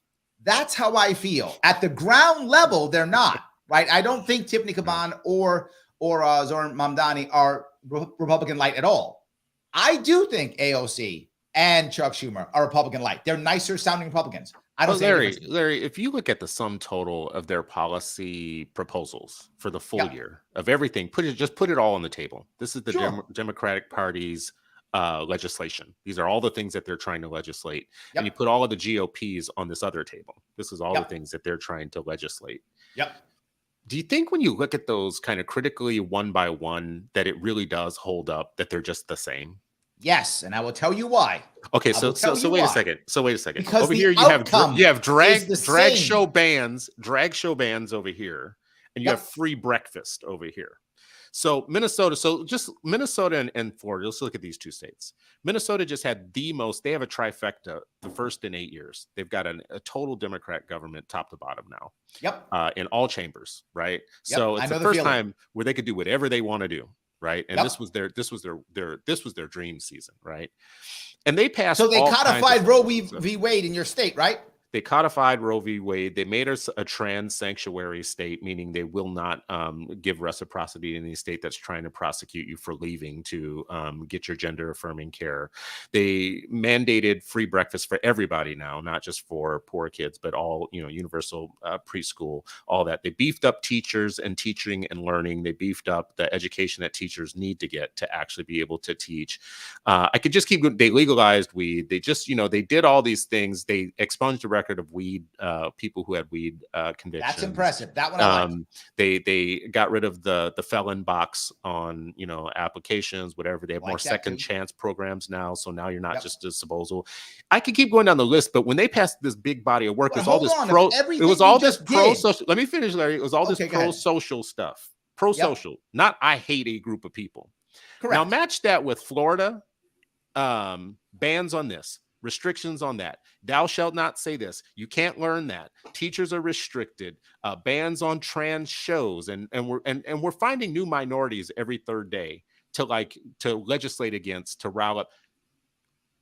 That's how I feel. At the ground level, they're not. Right, I don't think Tiffany Caban or Zoran Mamdani are Republican light at all. I do think AOC and Chuck Schumer are Republican light. They're nicer sounding Republicans. I don't. Larry, if you look at the sum total of their policy proposals for the full year of everything, put it all on the table. This is the Democratic Party's legislation. These are all the things that they're trying to legislate, and you put all of the GOPs on this other table. This is all the things that they're trying to legislate. Do you think when you look at those kind of critically one by one that it really does hold up, that they're just the same? Yes, and I will tell you why. Okay, so wait a second. Because over here you have drag show bands over here, and you have free breakfast over here. So Minnesota, and Florida, let's look at these two states. Minnesota just had they have a trifecta, the first in 8 years. They've got a total Democrat government top to bottom now. In all chambers, right? So it's the first time where they could do whatever they want to do, right? And this was their dream season, right? And they passed. So they codified Roe v. Wade in your state, right? They codified Roe v. Wade. They made us a trans sanctuary state, meaning they will not give reciprocity in any state that's trying to prosecute you for leaving to get your gender affirming care. They mandated free breakfast for everybody now, not just for poor kids, but all, universal preschool, all that. They beefed up teachers and teaching and learning. They beefed up the education that teachers need to get to actually be able to teach. I could just keep going. They legalized weed. They just, they did all these things. They expunged the record of weed, people who had weed convictions. That's impressive. That one I like. They got rid of the felon box on applications, whatever. They have more second chance programs now, so now you're not just disposal. I could keep going down the list, but when they passed this big body of work, it was all this pro-social. Let me finish, Larry. It was all this pro-social stuff. Pro-social, not I hate a group of people. Correct. Now match that with Florida, bans on this. Restrictions on that. Thou shalt not say this. You can't learn that. Teachers are restricted. Bans on trans shows, and we're finding new minorities every third day to legislate against, to rile up.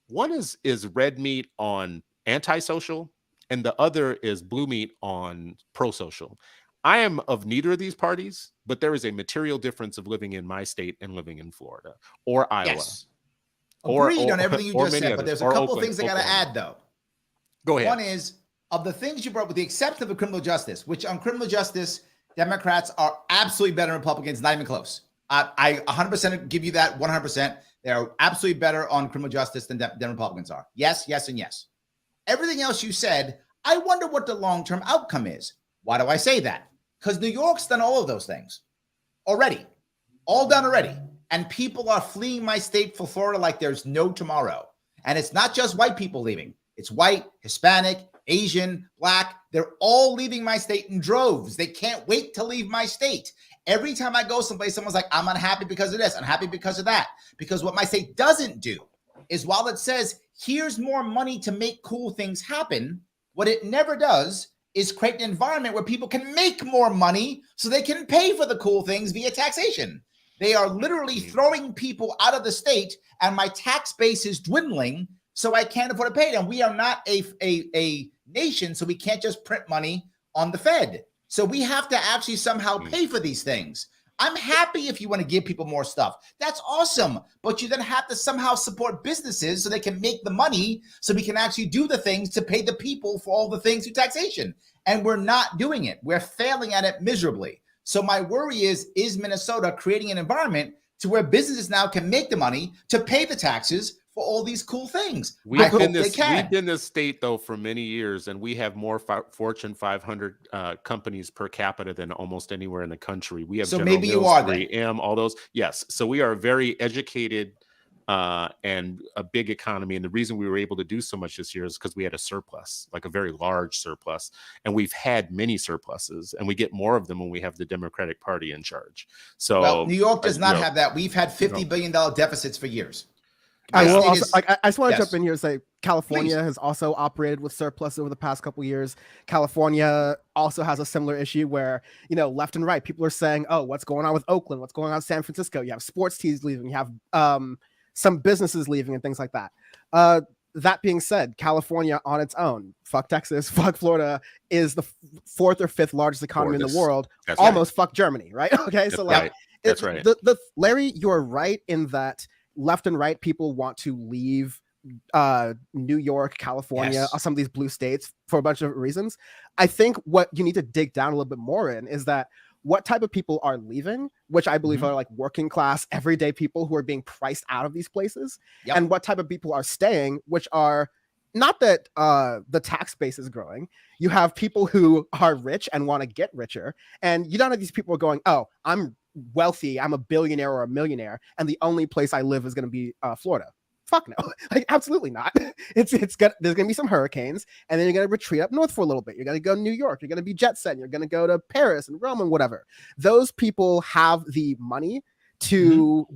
One is red meat on antisocial, and the other is blue meat on pro-social. I am of neither of these parties, but there is a material difference of living in my state and living in Florida or Iowa. Yes. Agreed on everything you just said, but there's a couple things I got to add, though. Go ahead. One is, of the things you brought, with the exception of the criminal justice, which on criminal justice, Democrats are absolutely better than Republicans, not even close. I 100% give you that. 100%. They're absolutely better on criminal justice than Republicans are. Yes, yes, and yes. Everything else you said, I wonder what the long-term outcome is. Why do I say that? Because New York's done all of those things already. All done already. And people are fleeing my state for Florida like there's no tomorrow. And it's not just white people leaving. It's white, Hispanic, Asian, Black. They're all leaving my state in droves. They can't wait to leave my state. Every time I go someplace, someone's like, I'm unhappy because of this, unhappy because of that. Because what my state doesn't do is while it says, here's more money to make cool things happen, what it never does is create an environment where people can make more money so they can pay for the cool things via taxation. They are literally throwing people out of the state, and my tax base is dwindling, so I can't afford to pay them. We are not a nation, so we can't just print money on the Fed. So we have to actually somehow pay for these things. I'm happy if you want to give people more stuff. That's awesome. But you then have to somehow support businesses so they can make the money so we can actually do the things to pay the people for all the things through taxation. And we're not doing it. We're failing at it miserably. So my worry is Minnesota creating an environment to where businesses now can make the money to pay the taxes for all these cool things? We've been this state, though, for many years, and we have more Fortune 500 companies per capita than almost anywhere in the country. We have so General maybe Mills, you are 3M, all those. Yes. So we are a very educated and a big economy. And the reason we were able to do so much this year is because we had a surplus, like a very large surplus. And we've had many surpluses, and we get more of them when we have the Democratic Party in charge. So New York does not have that. We've had $50 billion deficits for years. I will also, I just want to jump in here and say California has also operated with surplus over the past couple of years. California also has a similar issue where, left and right, people are saying, oh, what's going on with Oakland? What's going on with San Francisco? You have sports teams leaving. You have some businesses leaving and things like that. That being said, California on its own, fuck Texas, fuck Florida, is the fourth or fifth largest economy in the world. That's almost fuck Germany, right? Okay, so like, that's right. Larry, you're right in that left and right people want to leave New York, California, some of these blue states for a bunch of reasons. I think what you need to dig down a little bit more in is that what type of people are leaving, which I believe are like working class, everyday people who are being priced out of these places, and what type of people are staying, which are not that the tax base is growing. You have people who are rich and want to get richer, and you don't have these people going, oh, I'm wealthy, I'm a billionaire or a millionaire, and the only place I live is going to be Florida. Fuck no. Like, absolutely not. There's gonna be some hurricanes, and then you're gonna retreat up north for a little bit. You're gonna go to New York, you're gonna be jet set, you're gonna go to Paris and Rome and whatever. Those people have the money to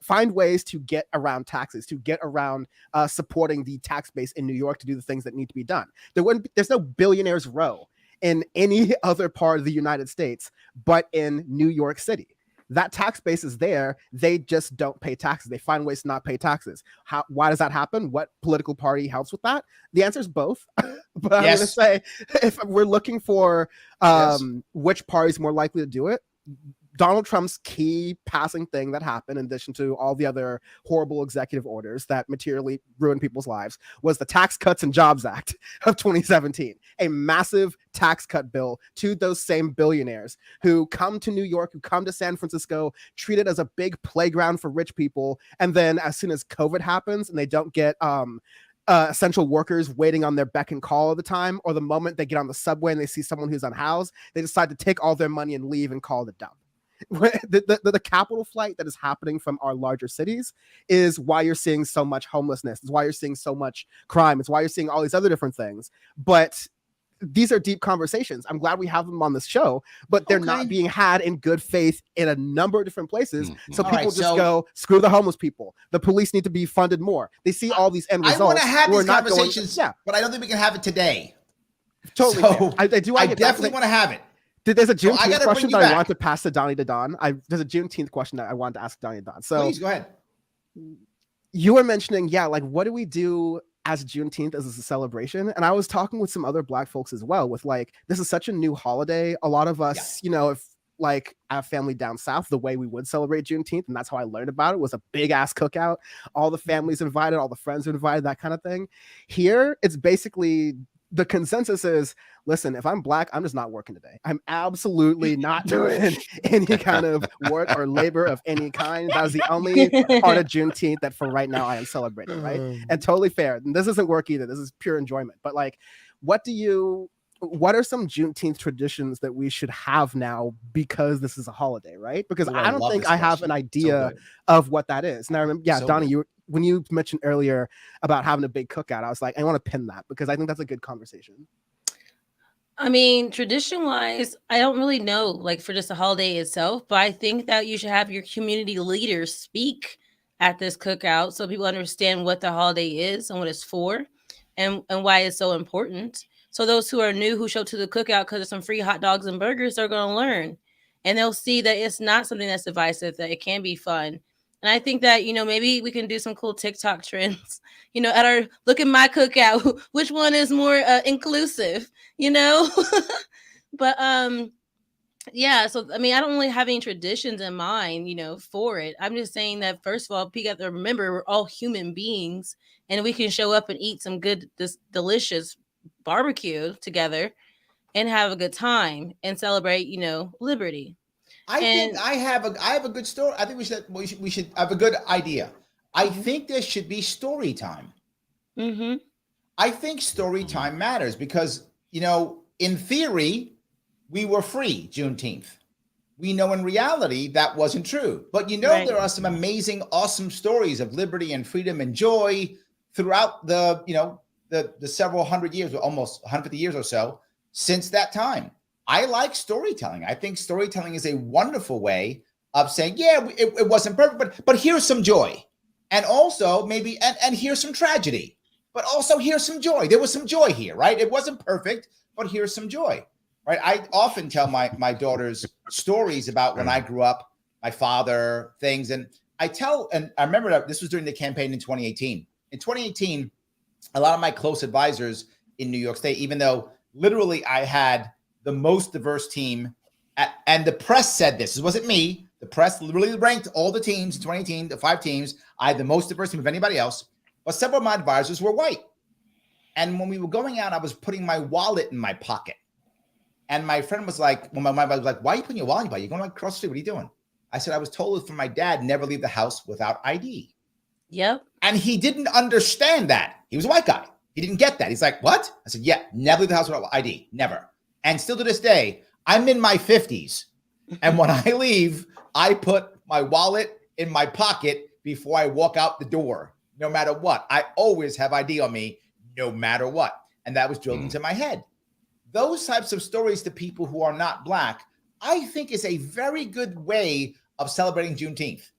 find ways to get around taxes, to get around supporting the tax base in New York to do the things that need to be done. There's no billionaires row in any other part of the United States but in New York City. That tax base is there. They just don't pay taxes. They find ways to not pay taxes. Why does that happen? What political party helps with that? The answer is both. But I'm going to say, if we're looking for which party is more likely to do it, Donald Trump's key passing thing that happened, in addition to all the other horrible executive orders that materially ruined people's lives, was the Tax Cuts and Jobs Act of 2017, a massive tax cut bill to those same billionaires who come to New York, who come to San Francisco, treat it as a big playground for rich people. And then as soon as COVID happens and they don't get essential workers waiting on their beck and call all the time, or the moment they get on the subway and they see someone who's unhoused, they decide to take all their money and leave and call it dump. The capital flight that is happening from our larger cities is why you're seeing so much homelessness. It's why you're seeing so much crime. It's why you're seeing all these other different things. But these are deep conversations. I'm glad we have them on this show, but they're not being had in good faith in a number of different places. So people go, screw the homeless people. The police need to be funded more. They see all these end results. I want to have these conversations, but I don't think we can have it today. Totally. So I definitely want to have it. There's a Juneteenth question that I want to pass to Doni to Don. There's a Juneteenth question that I wanted to ask Doni to Don. So please go ahead. You were mentioning, like, what do we do as Juneteenth as a celebration? And I was talking with some other Black folks as well, with like, this is such a new holiday. A lot of us, if like I have family down south, the way we would celebrate Juneteenth, and that's how I learned about it, was a big ass cookout. All the families invited, all the friends invited, that kind of thing. Here, it's basically the consensus is, listen, if I'm Black, I'm just not working today. I'm absolutely not doing any kind of work or labor of any kind. That was the only part of Juneteenth that for right now I am celebrating, right? And totally fair. And this isn't work either. This is pure enjoyment. But like, what are some Juneteenth traditions that we should have now because this is a holiday, right? Because I don't think I have an idea of what that is. Now, Doni, when you mentioned earlier about having a big cookout, I was like, I want to pin that because I think that's a good conversation. I mean, tradition-wise, I don't really know, like for just the holiday itself, but I think that you should have your community leaders speak at this cookout so people understand what the holiday is and what it's for and why it's so important. So those who are new, who show up to the cookout because of some free hot dogs and burgers, they're going to learn. And they'll see that it's not something that's divisive, that it can be fun. And I think that, maybe we can do some cool TikTok trends, at our look at my cookout, which one is more inclusive, But yeah, so I mean, I don't really have any traditions in mind, for it. I'm just saying that first of all, we got to remember we're all human beings and we can show up and eat some good, this delicious barbecue together and have a good time and celebrate, liberty. I think I have a good story. I think we should have a good idea. I think there should be story time. Mm-hmm. I think story time matters because, in theory, we were free Juneteenth. We know in reality that wasn't true. But right. There are some amazing, awesome stories of liberty and freedom and joy throughout the several hundred years, almost 150 years or so since that time. I like storytelling. I think storytelling is a wonderful way of saying, yeah, it wasn't perfect, but here's some joy. And also maybe, and here's some tragedy, but also here's some joy. There was some joy here, right? It wasn't perfect, but here's some joy, right? I often tell my daughters stories about when I grew up, my father, things. And I remember that this was during the campaign in 2018. In 2018, a lot of my close advisors in New York State, even though literally I had the most diverse team, and the press said this. It wasn't me. The press literally ranked all the teams in 2018, the 5 teams. I had the most diverse team of anybody else, but several of my advisors were white. And when we were going out, I was putting my wallet in my pocket. And my friend was like, my advisor was like, why are you putting your wallet in your pocket? You're going across the street. What are you doing? I said, I was told from my dad, never leave the house without ID. Yep. And he didn't understand that. He was a white guy. He didn't get that. He's like, what? I said, yeah, never leave the house without ID. Never. And still to this day, I'm in my 50s. And when I leave, I put my wallet in my pocket before I walk out the door, no matter what. I always have ID on me, no matter what. And that was drilled into my head. Those types of stories to people who are not Black, I think is a very good way of celebrating Juneteenth.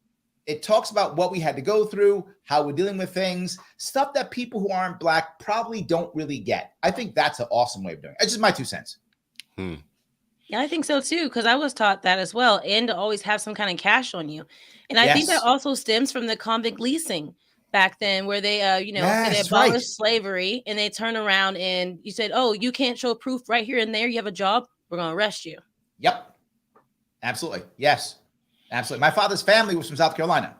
It talks about what we had to go through, how we're dealing with things, stuff that people who aren't Black probably don't really get. I think that's an awesome way of doing it. It's just my 2 cents. Yeah, I think so too, because I was taught that as well, and to always have some kind of cash on you. And I think that also stems from the convict leasing back then, where they, they abolished slavery, and they turn around and you said, oh, you can't show proof right here and there. You have a job. We're going to arrest you. Yep. Absolutely. Yes. Absolutely. My father's family was from South Carolina.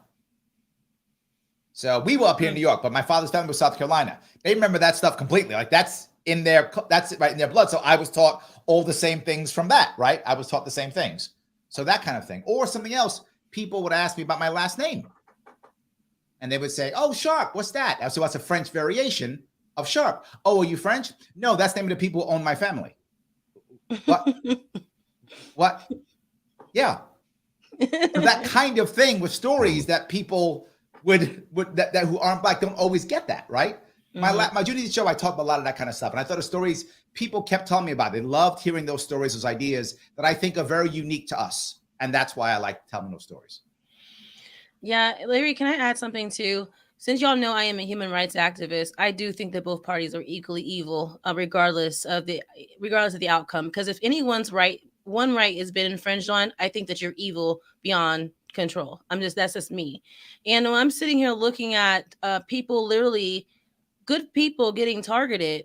So we were up here in New York, but my father's family was South Carolina. They remember that stuff completely. Like that's right in their blood. So I was taught all the same things from that, right? I was taught the same things. So that kind of thing. Or something else, people would ask me about my last name. And they would say, oh, Sharpe, what's that? So that's a French variation of Sharpe. Oh, are you French? No, that's the name of the people who own my family. What? What? Yeah. So that kind of thing with stories that people would that who aren't Black don't always get that, right? My Juneteenth show, I talked about a lot of that kind of stuff. And I thought of stories people kept telling me about. They loved hearing those stories, those ideas that I think are very unique to us. And that's why I like telling those stories. Yeah, Larry, can I add something too? Since y'all know I am a human rights activist, I do think that both parties are equally evil, regardless of the outcome. Because if one right has been infringed on, I think that you're evil beyond control. That's just me. And when I'm sitting here looking at people, literally good people getting targeted,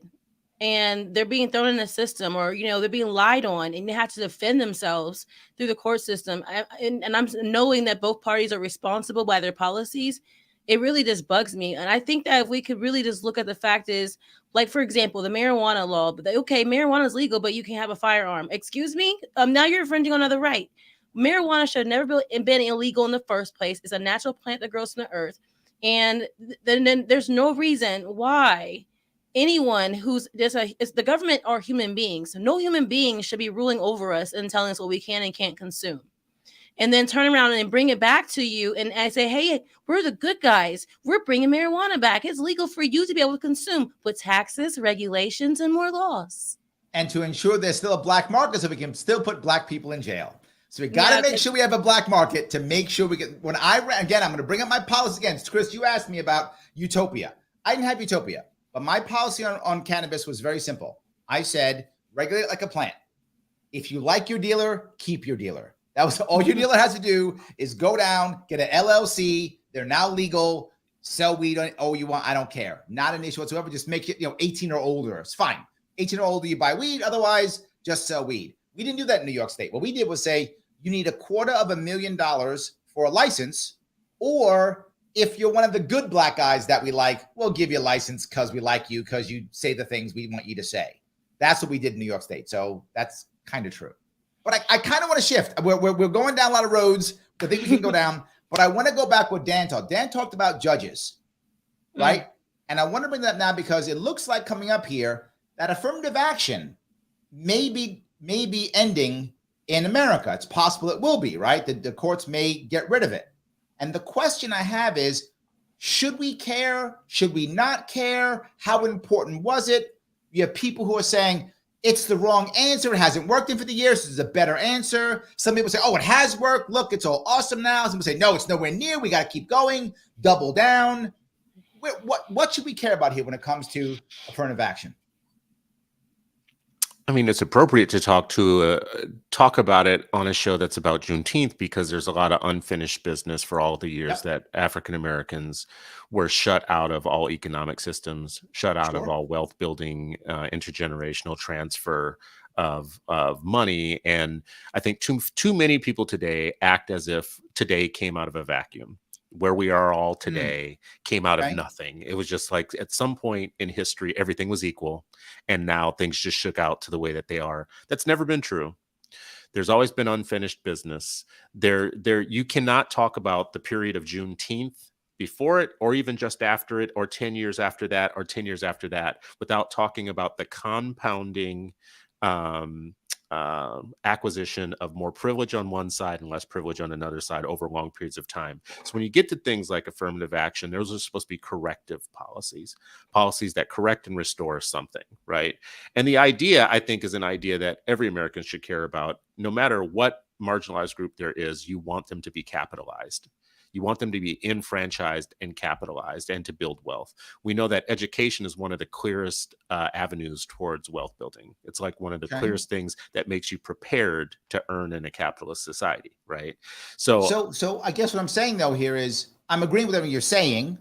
and they're being thrown in the system, or they're being lied on, and they have to defend themselves through the court system. And I'm knowing that both parties are responsible by their policies. it really just bugs me. And I think that if we could really just look at the fact is, like, for example, the marijuana law, but okay, marijuana is legal, but you can have a firearm. Excuse me? Now you're infringing on another right. Marijuana should have never been illegal in the first place. It's a natural plant that grows from the earth. And then there's no reason why anyone who's it's the government are human beings. So no human being should be ruling over us and telling us what we can and can't consume. And then turn around and bring it back to you and I say, hey, we're the good guys. We're bringing marijuana back. It's legal for you to be able to consume with taxes, regulations, and more laws. And to ensure there's still a black market so we can still put black people in jail. So we got to make sure we have a black market to make sure we get, again, I'm going to bring up my policy again. Chris, you asked me about utopia. I didn't have utopia, but my policy on cannabis was very simple. I said, regulate it like a plant. If you like your dealer, keep your dealer. That was all your dealer has to do is go down, get an LLC. They're now legal. Sell weed all you want. I don't care. Not an issue whatsoever. Just make it, 18 or older. It's fine. 18 or older, you buy weed. Otherwise, just sell weed. We didn't do that in New York State. What we did was say, you need $250,000 for a license, or if you're one of the good black guys that we like, we'll give you a license because we like you, because you say the things we want you to say. That's what we did in New York State. So that's kind of true. But I kind of want to shift. We're going down a lot of roads. I think we can go down. But I want to go back with Dan talked. Dan talked about judges, right? And I want to bring that now because it looks like coming up here that affirmative action may be ending in America. It's possible it will be, right? The courts may get rid of it. And the question I have is, should we care? Should we not care? How important was it? You have people who are saying, it's the wrong answer. It hasn't worked in 50 years. This is a better answer. Some people say, oh, it has worked. Look, it's all awesome now. Some people say, no, it's nowhere near. We got to keep going. Double down. What should we care about here when it comes to affirmative action? I mean, it's appropriate to talk about it on a show that's about Juneteenth because there's a lot of unfinished business for all the years that African Americans were shut out of all economic systems, shut out of all wealth building, intergenerational transfer of money. And I think too many people today act as if today came out of a vacuum. Where we are all today came out of nothing. It was just like at some point in history, everything was equal. And now things just shook out to the way that they are. That's never been true. There's always been unfinished business. You cannot talk about the period of Juneteenth before it, or even just after it, or 10 years after that, or 10 years after that, without talking about the compounding acquisition of more privilege on one side and less privilege on another side over long periods of time. So when you get to things like affirmative action, those are supposed to be corrective policies that correct and restore something, right? And the idea, I think, is an idea that every American should care about. No matter what marginalized group there is, you want them to be capitalized. You want them to be enfranchised and capitalized and to build wealth. We know that education is one of the clearest avenues towards wealth building. It's like one of the clearest things that makes you prepared to earn in a capitalist society, right? So I guess what I'm saying though here is I'm agreeing with everything you're saying.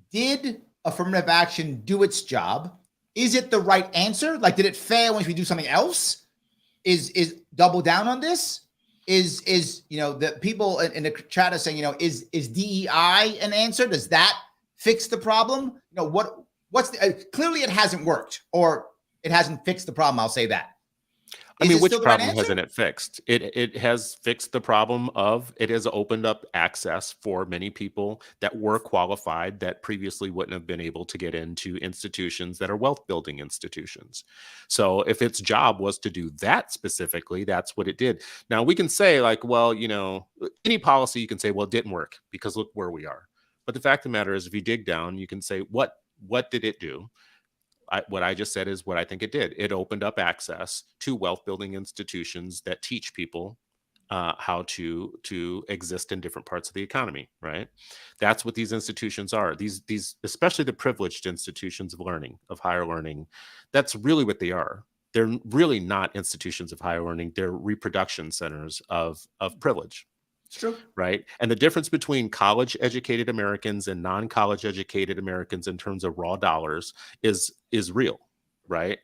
Did affirmative action do its job? Is it the right answer? Like, did it fail when we do something else? Is double down on this? Is the people in the chat are saying, is DEI an answer? Does that fix the problem? What's clearly it hasn't worked, or it hasn't fixed the problem. I'll say that. I mean, which problem hasn't it fixed? It has fixed the problem of it has opened up access for many people that were qualified that previously wouldn't have been able to get into institutions that are wealth building institutions. So if its job was to do that specifically, that's what it did. Now we can say like, well, any policy you can say, well, it didn't work because look where we are. But the fact of the matter is, if you dig down, you can say, what did it do? What I just said is what I think it did. It opened up access to wealth building institutions that teach people how to exist in different parts of the economy, right? That's what these institutions are. These especially the privileged institutions of learning, of higher learning. That's really what they are. They're really not institutions of higher learning. They're reproduction centers of privilege. It's true. Right. And the difference between college educated Americans and non-college educated Americans in terms of raw dollars is real. Right.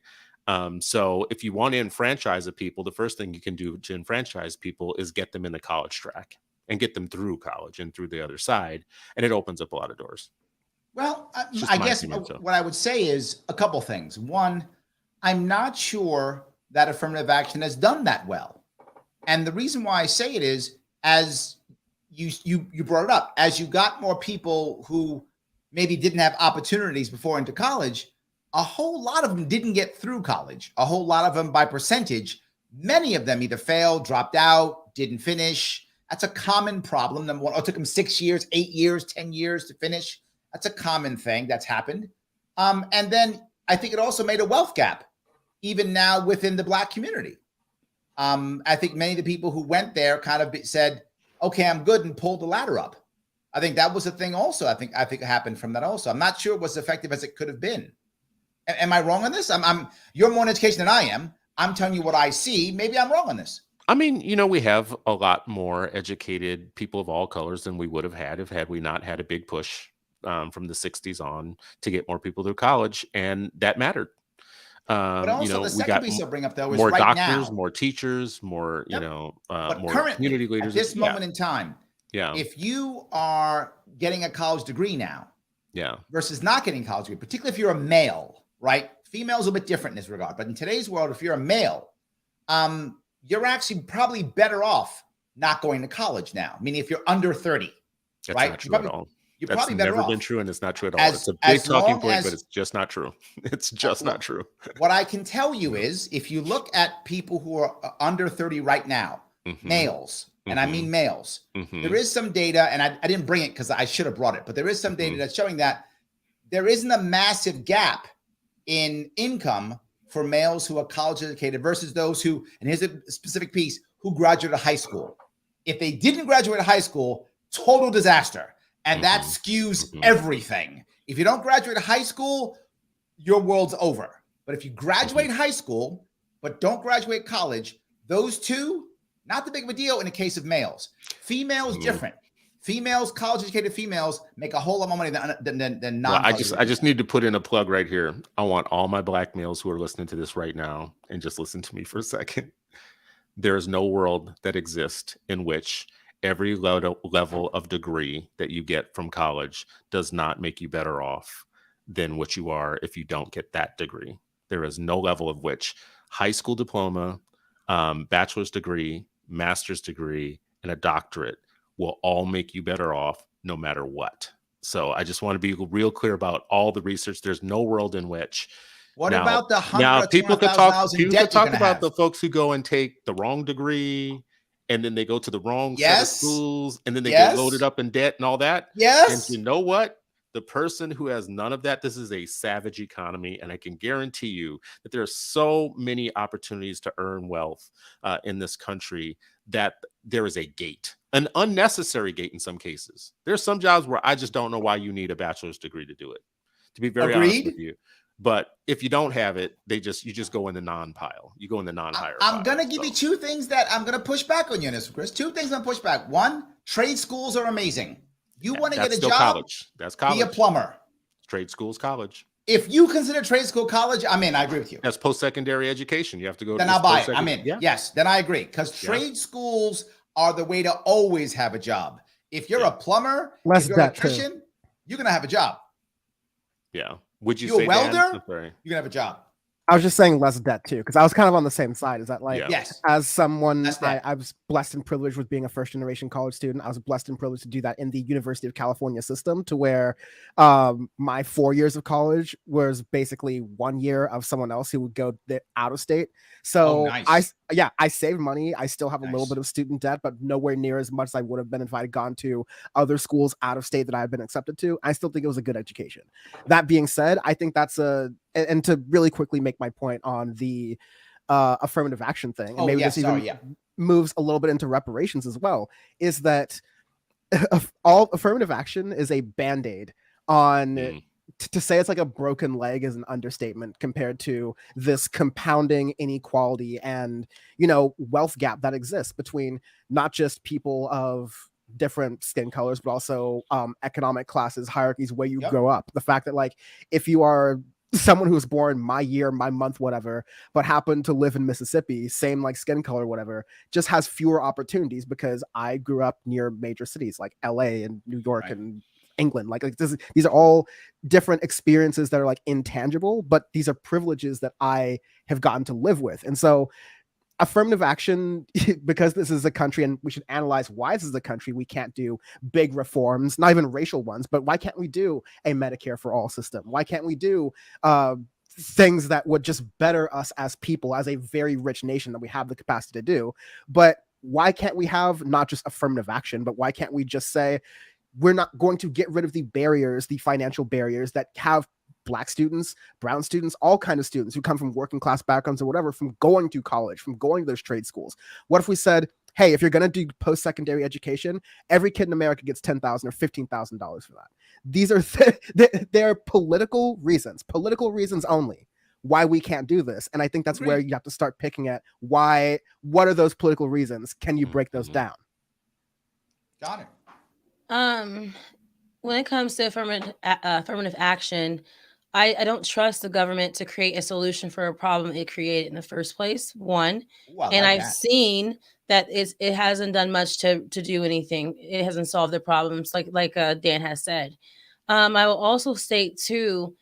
So if you want to enfranchise a people, the first thing you can do to enfranchise people is get them in the college track and get them through college and through the other side. And it opens up a lot of doors. Well, I guess what I would say is a couple things. One, I'm not sure that affirmative action has done that well. And the reason why I say it is, as you brought it up, as you got more people who maybe didn't have opportunities before into college, a whole lot of them didn't get through college. A whole lot of them, by percentage, many of them either failed, dropped out, didn't finish. That's a common problem. Number one, it took them 6 years, 8 years, 10 years to finish. That's a common thing that's happened. And then I think it also made a wealth gap, even now within the Black community. I think many of the people who went there kind of said, okay, I'm good, and pulled the ladder up. I think that was a thing also. I think it happened from that also. I'm not sure it was as effective as it could have been. Am I wrong on this? You're more in education than I am. I'm telling you what I see. Maybe I'm wrong on this. I mean, we have a lot more educated people of all colors than we would have had we not had a big push from the 60s on to get more people through college, and that mattered. But also, the second piece I'll bring up, though, is more right doctors, now, more teachers, more But more currently, community leaders. at this moment in time, Yeah. if you are getting a college degree now, versus not getting a college degree, particularly if you're a male, right? Females are a bit different in this regard, but in today's world, if you're a male, you're actually probably better off not going to college now. Meaning, if you're under 30, That's right? not true at all. You're That's probably better never off. been true, and it's not true at all. It's a big talking point, but it's just not true. It's just not true. What I can tell you is, if you look at people who are under 30 right now, males, and I mean males, there is some data, and I didn't bring it because I should have brought it, but there is some data that's showing that there isn't a massive gap in income for males who are college educated versus those who, and here's a specific piece, who graduated high school. If they didn't graduate high school, total disaster. And that skews everything. If you don't graduate high school, your world's over. But if you graduate high school, but don't graduate college, those two, not the big of a deal in the case of males. Females, different. Females, college-educated females, make a whole lot more money than non. I just need to put in a plug right here. I want all my Black males who are listening to this right now, and just listen to me for a second. There is no world that exists in which every level of degree that you get from college does not make you better off than what you are if you don't get that degree. There is no level of which high school diploma, bachelor's degree, master's degree, and a doctorate will all make you better off no matter what. So I just want to be real clear about all the research. There's no world in which. What about the now people could talk about have? The folks who go and take the wrong degree, and then they go to the wrong set of schools, and then they get loaded up in debt and all that. And you know what? The person who has none of that, this is a savage economy, and I can guarantee you that there are so many opportunities to earn wealth in this country that there is a gate, an unnecessary gate in some cases. There's some jobs where I just don't know why you need a bachelor's degree to do it, to be very honest with you. But if you don't have it, you just go in the non-pile. You go in the non-hire pile. I'm going to give you two things that I'm going to push back on you on this, Chris. Two things I'm going to push back. One, trade schools are amazing. You want to get a job? College. That's college. Be a plumber. Trade school's college. If you consider trade school college, I'm in. I agree with you. That's post-secondary education. You have to go. Then I'll buy it. I'm in. Yeah. Yes. Then I agree, because trade schools are the way to always have a job. If you're a plumber, if you're an electrician, you're going to have a job. Yeah. Would you say a welder? You're going to have a job. I was just saying less debt too, because I was kind of on the same side. Is that like, as someone, I was blessed and privileged with being a first generation college student. I was blessed and privileged to do that in the University of California system, to where my 4 years of college was basically 1 year of someone else who would go out of state. So I saved money. I still have a little bit of student debt, but nowhere near as much as I would have been if I had gone to other schools out of state that I had been accepted to. I still think it was a good education. That being said, I think that's and to really quickly make my point on the affirmative action thing, and maybe this even moves a little bit into reparations as well, is that all affirmative action is a band-aid on to say it's like a broken leg is an understatement compared to this compounding inequality and, wealth gap that exists between not just people of different skin colors, but also economic classes, hierarchies, where you grow up. The fact that, like, if you are someone who was born my year, my month, whatever, but happened to live in Mississippi, same like skin color, whatever, just has fewer opportunities because I grew up near major cities like LA and New York Right. and England. Like these are all different experiences that are like intangible, but these are privileges that I have gotten to live with. And so affirmative action, because this is a country and we should analyze why this is a country, we can't do big reforms, not even racial ones, but why can't we do a Medicare for all system? Why can't we do things that would just better us as people, as a very rich nation that we have the capacity to do? But why can't we have not just affirmative action, but why can't we just say, we're not going to get rid of the barriers, the financial barriers that have Black students, brown students, all kinds of students who come from working class backgrounds or whatever, from going to college, from going to those trade schools? What if we said, hey, if you're going to do post-secondary education, every kid in America gets $10,000 or $15,000 for that? These are they're political reasons only why we can't do this. And I think that's where you have to start picking at what are those political reasons? Can you break those down? Got it. When it comes to affirmative action, I don't trust the government to create a solution for a problem it created in the first place. One, and I've seen that it hasn't done much to do anything. It hasn't solved the problems, like Dan has said. I will also state too,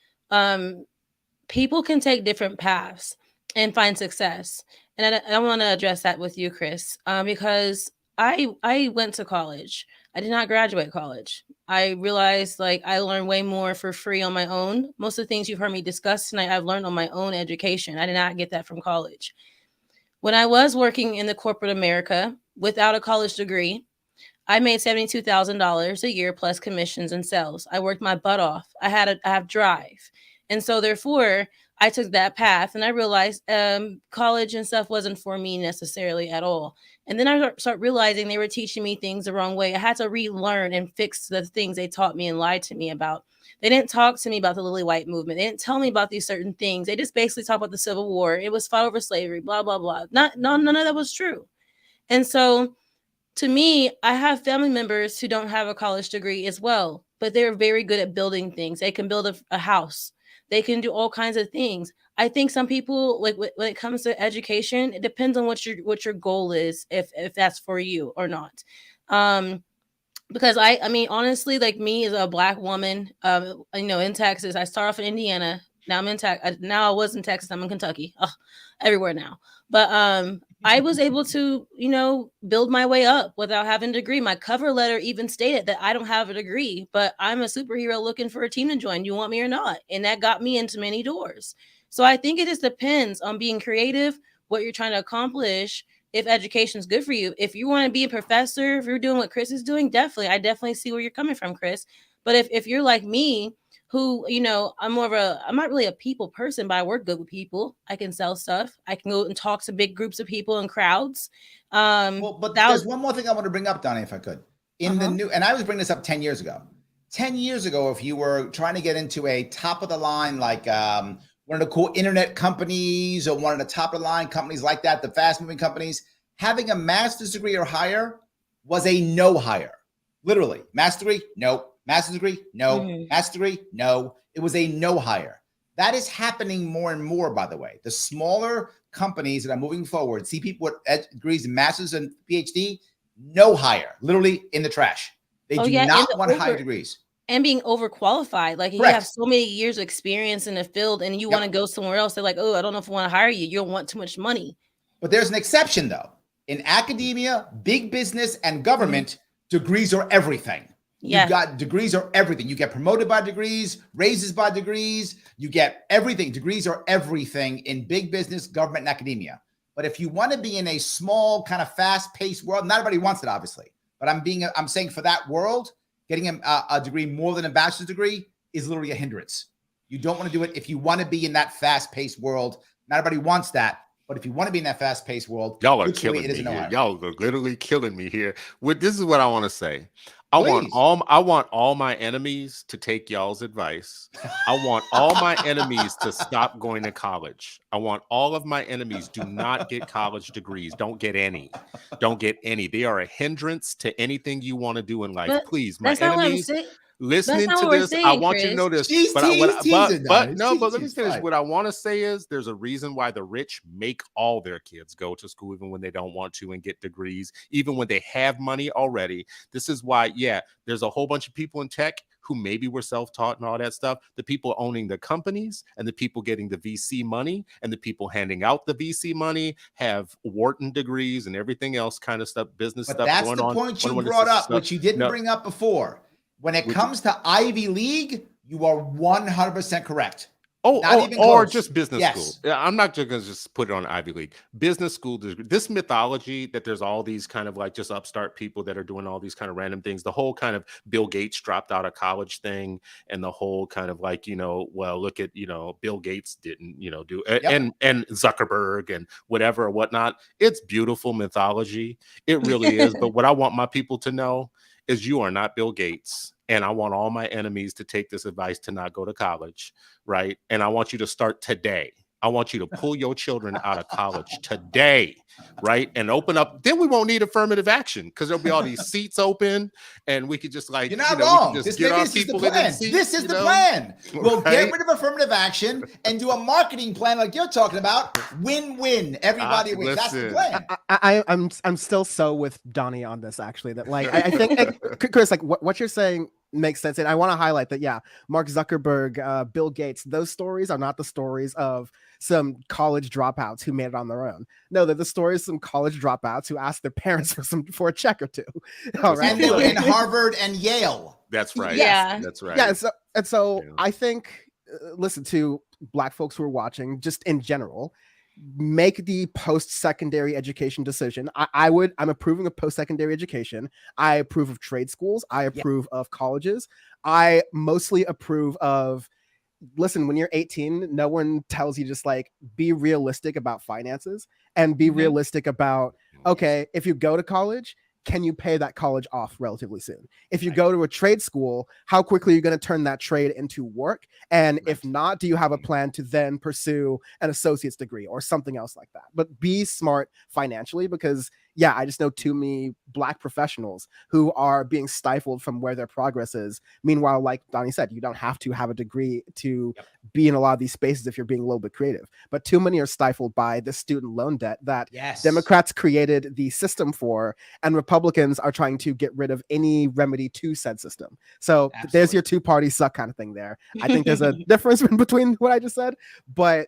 people can take different paths and find success, and I want to address that with you, Chris, because I went to college. I did not graduate college. I realized like I learned way more for free on my own. Most of the things you've heard me discuss tonight, I've learned on my own education. I did not get that from college. When I was working in the corporate America without a college degree, I made $72,000 a year plus commissions and sales. I worked my butt off. I have drive. And so therefore I took that path and I realized college and stuff wasn't for me necessarily at all. And then I start realizing they were teaching me things the wrong way. I had to relearn and fix the things they taught me and lied to me about. They didn't talk to me about the Lily White movement. They didn't tell me about these certain things. They just basically talked about the Civil War. It was fought over slavery, blah, blah, blah. None of that was true. And so to me, I have family members who don't have a college degree as well, but they're very good at building things. They can build a house. They can do all kinds of things. I think some people, like when it comes to education, it depends on what your goal is, if that's for you or not. Because I mean, honestly, like me as a Black woman, in Texas, I start off in Indiana. Now I'm in Texas. Now I was in Texas. I'm in Kentucky. Everywhere now. But I was able to, build my way up without having a degree. My cover letter even stated that I don't have a degree, but I'm a superhero looking for a team to join. You want me or not? And that got me into many doors. So I think it just depends on being creative, what you're trying to accomplish, if education is good for you. If you want to be a professor, if you're doing what Chris is doing, I definitely see where you're coming from, Chris. But if you're like me, who, I'm not really a people person, but I work good with people. I can sell stuff. I can go and talk to big groups of people and crowds. But there's one more thing I want to bring up, Doni, if I could. And I was bringing this up 10 years ago. 10 years ago, if you were trying to get into a top of the line, like one of the cool internet companies or one of the top of the line companies like that, the fast moving companies, having a master's degree or higher was a no hire. Literally, master's degree, no. Master's degree, no. Master's degree, no. It was a no hire. That is happening more and more, by the way. The smaller companies that are moving forward see people with degrees in master's and PhD, no hire, literally in the trash. They do not want higher degrees. And being overqualified. Like, you have so many years of experience in the field and you want to go somewhere else. They're like, oh, I don't know if I want to hire you. You don't want too much money. But there's an exception, though. In academia, big business, and government, degrees are everything. You've got degrees are everything. You get promoted by degrees, raises by degrees. You get everything. Degrees are everything in big business, government, and academia. But if you want to be in a small, kind of fast-paced world, not everybody wants it, obviously. But I'm saying for that world, getting a degree more than a bachelor's degree is literally a hindrance. You don't want to do it if you want to be in that fast-paced world. Not everybody wants that. But if you want to be in that fast-paced world, y'all are killing me here. Y'all are literally killing me here. This is what I want to say. I want all my enemies to take y'all's advice. I want all my enemies to stop going to college. I want all of my enemies do not get college degrees. Don't get any. Don't get any. They are a hindrance to anything you want to do in life. But please, my enemies. listening not to what we're this, I saying, want you to Chris. know this. He's But teasing, let Donnie. me finish. What I want to say is there's a reason why the rich make all their kids go to school even when they don't want to and get degrees, even when they have money already. This is why, yeah, there's a whole bunch of people in tech who maybe were self-taught and all that stuff. The people owning the companies and the people getting the VC money and the people handing out the VC money have Wharton degrees and everything else kind of stuff, business But stuff that's going the on. point you When brought up, stuff- which you didn't no, bring up before. When it Which- comes to Ivy League, you are 100% correct. Oh, Not even or close. just business Yes. school. Yeah, I'm not just going to just put it on Ivy League. Business school, this mythology that there's all these kind of like just upstart people that are doing all these kind of random things. The whole kind of Bill Gates dropped out of college thing, and the whole kind of like, well, look at, Bill Gates didn't, do and Zuckerberg and whatever or whatnot. It's beautiful mythology. It really is. But what I want my people to know is you are not Bill Gates. And I want all my enemies to take this advice to not go to college, right? And I want you to start today. I want you to pull your children out of college today, right? And open up. Then we won't need affirmative action because there'll be all these seats open, and we could just like, you're not wrong. We could just This get our is the people in plan. seats, This is the plan. We'll Right? get rid of affirmative action and do a marketing plan like you're talking about. Win-win. Everybody wins. That's the Listen. plan. I'm still so with Doni on this, actually, that like I think Chris, like what you're saying makes sense. And I want to highlight that, yeah, Mark Zuckerberg, Bill Gates, those stories are not the stories of some college dropouts who made it on their own. No, they're the stories of some college dropouts who asked their parents for a check or two. All right. And they were in Harvard and Yale. That's right. Yeah. That's right. Yeah. And so Yeah. I think, listen, to Black folks who are watching, just in general, make the post-secondary education decision. I'm approving of post-secondary education. I approve of trade schools. I approve of colleges. I mostly approve of, listen, when you're 18, no one tells you just like be realistic about finances and be realistic about, okay, if you go to college, can you pay that college off relatively soon? If you go to a trade school, how quickly are you going to turn that trade into work? And if not, do you have a plan to then pursue an associate's degree or something else like that? But be smart financially, because yeah, I just know too many Black professionals who are being stifled from where their progress is. Meanwhile, like Doni said, you don't have to have a degree to be in a lot of these spaces if you're being a little bit creative. But too many are stifled by the student loan debt that Democrats created the system for, and Republicans are trying to get rid of any remedy to said system. So there's your two parties suck kind of thing there. I think there's a difference between what I just said, but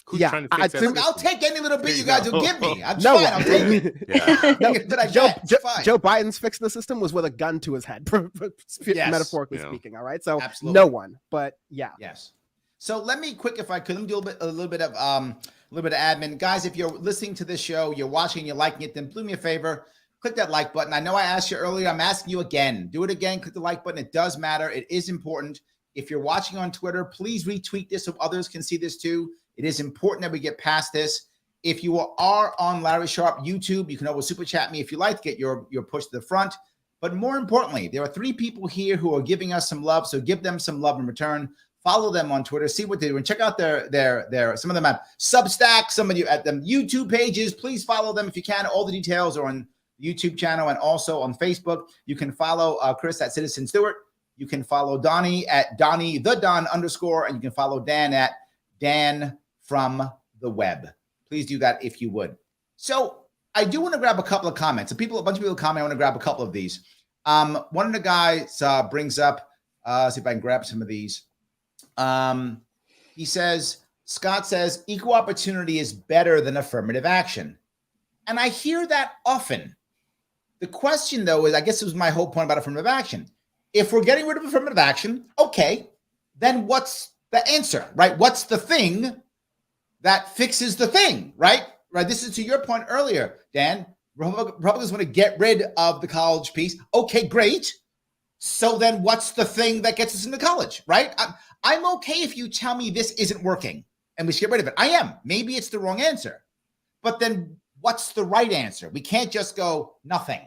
Who's yeah, trying to fix that Look, I'll take any little bit you guys will give me. I'm no fine. I'll take it. Yeah. No, But I get, it's fine. Joe Biden's fixing the system was with a gun to his head, metaphorically speaking. All right, so no one, but yeah. Yes. So let me quick, if I could, let me do a little bit of admin, guys. If you're listening to this show, you're watching, you're liking it, then do me a favor, click that like button. I know I asked you earlier. I'm asking you again. Do it again. Click the like button. It does matter. It is important. If you're watching on Twitter, please retweet this so others can see this too. It is important that we get past this. If you are on Larry Sharpe YouTube, you can always super chat me if you like to get your push to the front. But more importantly, there are 3 people here who are giving us some love, so give them some love in return. Follow them on Twitter, see what they do, and check out their some of them have Substack, some of you at them YouTube pages. Please follow them if you can. All the details are on the YouTube channel and also on Facebook. You can follow Chris at Citizen Stewart. You can follow Doni at Doni the Don _, and you can follow Dan at Dan from the web. Please do that if you would. So I do want to grab a couple of comments. A bunch of people comment. I want to grab a couple of these. One of the guys brings up, see if I can grab some of these. He says, Scott says, equal opportunity is better than affirmative action. And I hear that often. The question, though, is, I guess it was my whole point about affirmative action. If we're getting rid of affirmative action, okay, then what's the answer, right? What's the thing that fixes the thing, right? Right. This is to your point earlier, Dan. Republicans want to get rid of the college piece. Okay, great. So then what's the thing that gets us into college, right? I'm okay if you tell me this isn't working and we should get rid of it. I am. Maybe it's the wrong answer. But then what's the right answer? We can't just go nothing.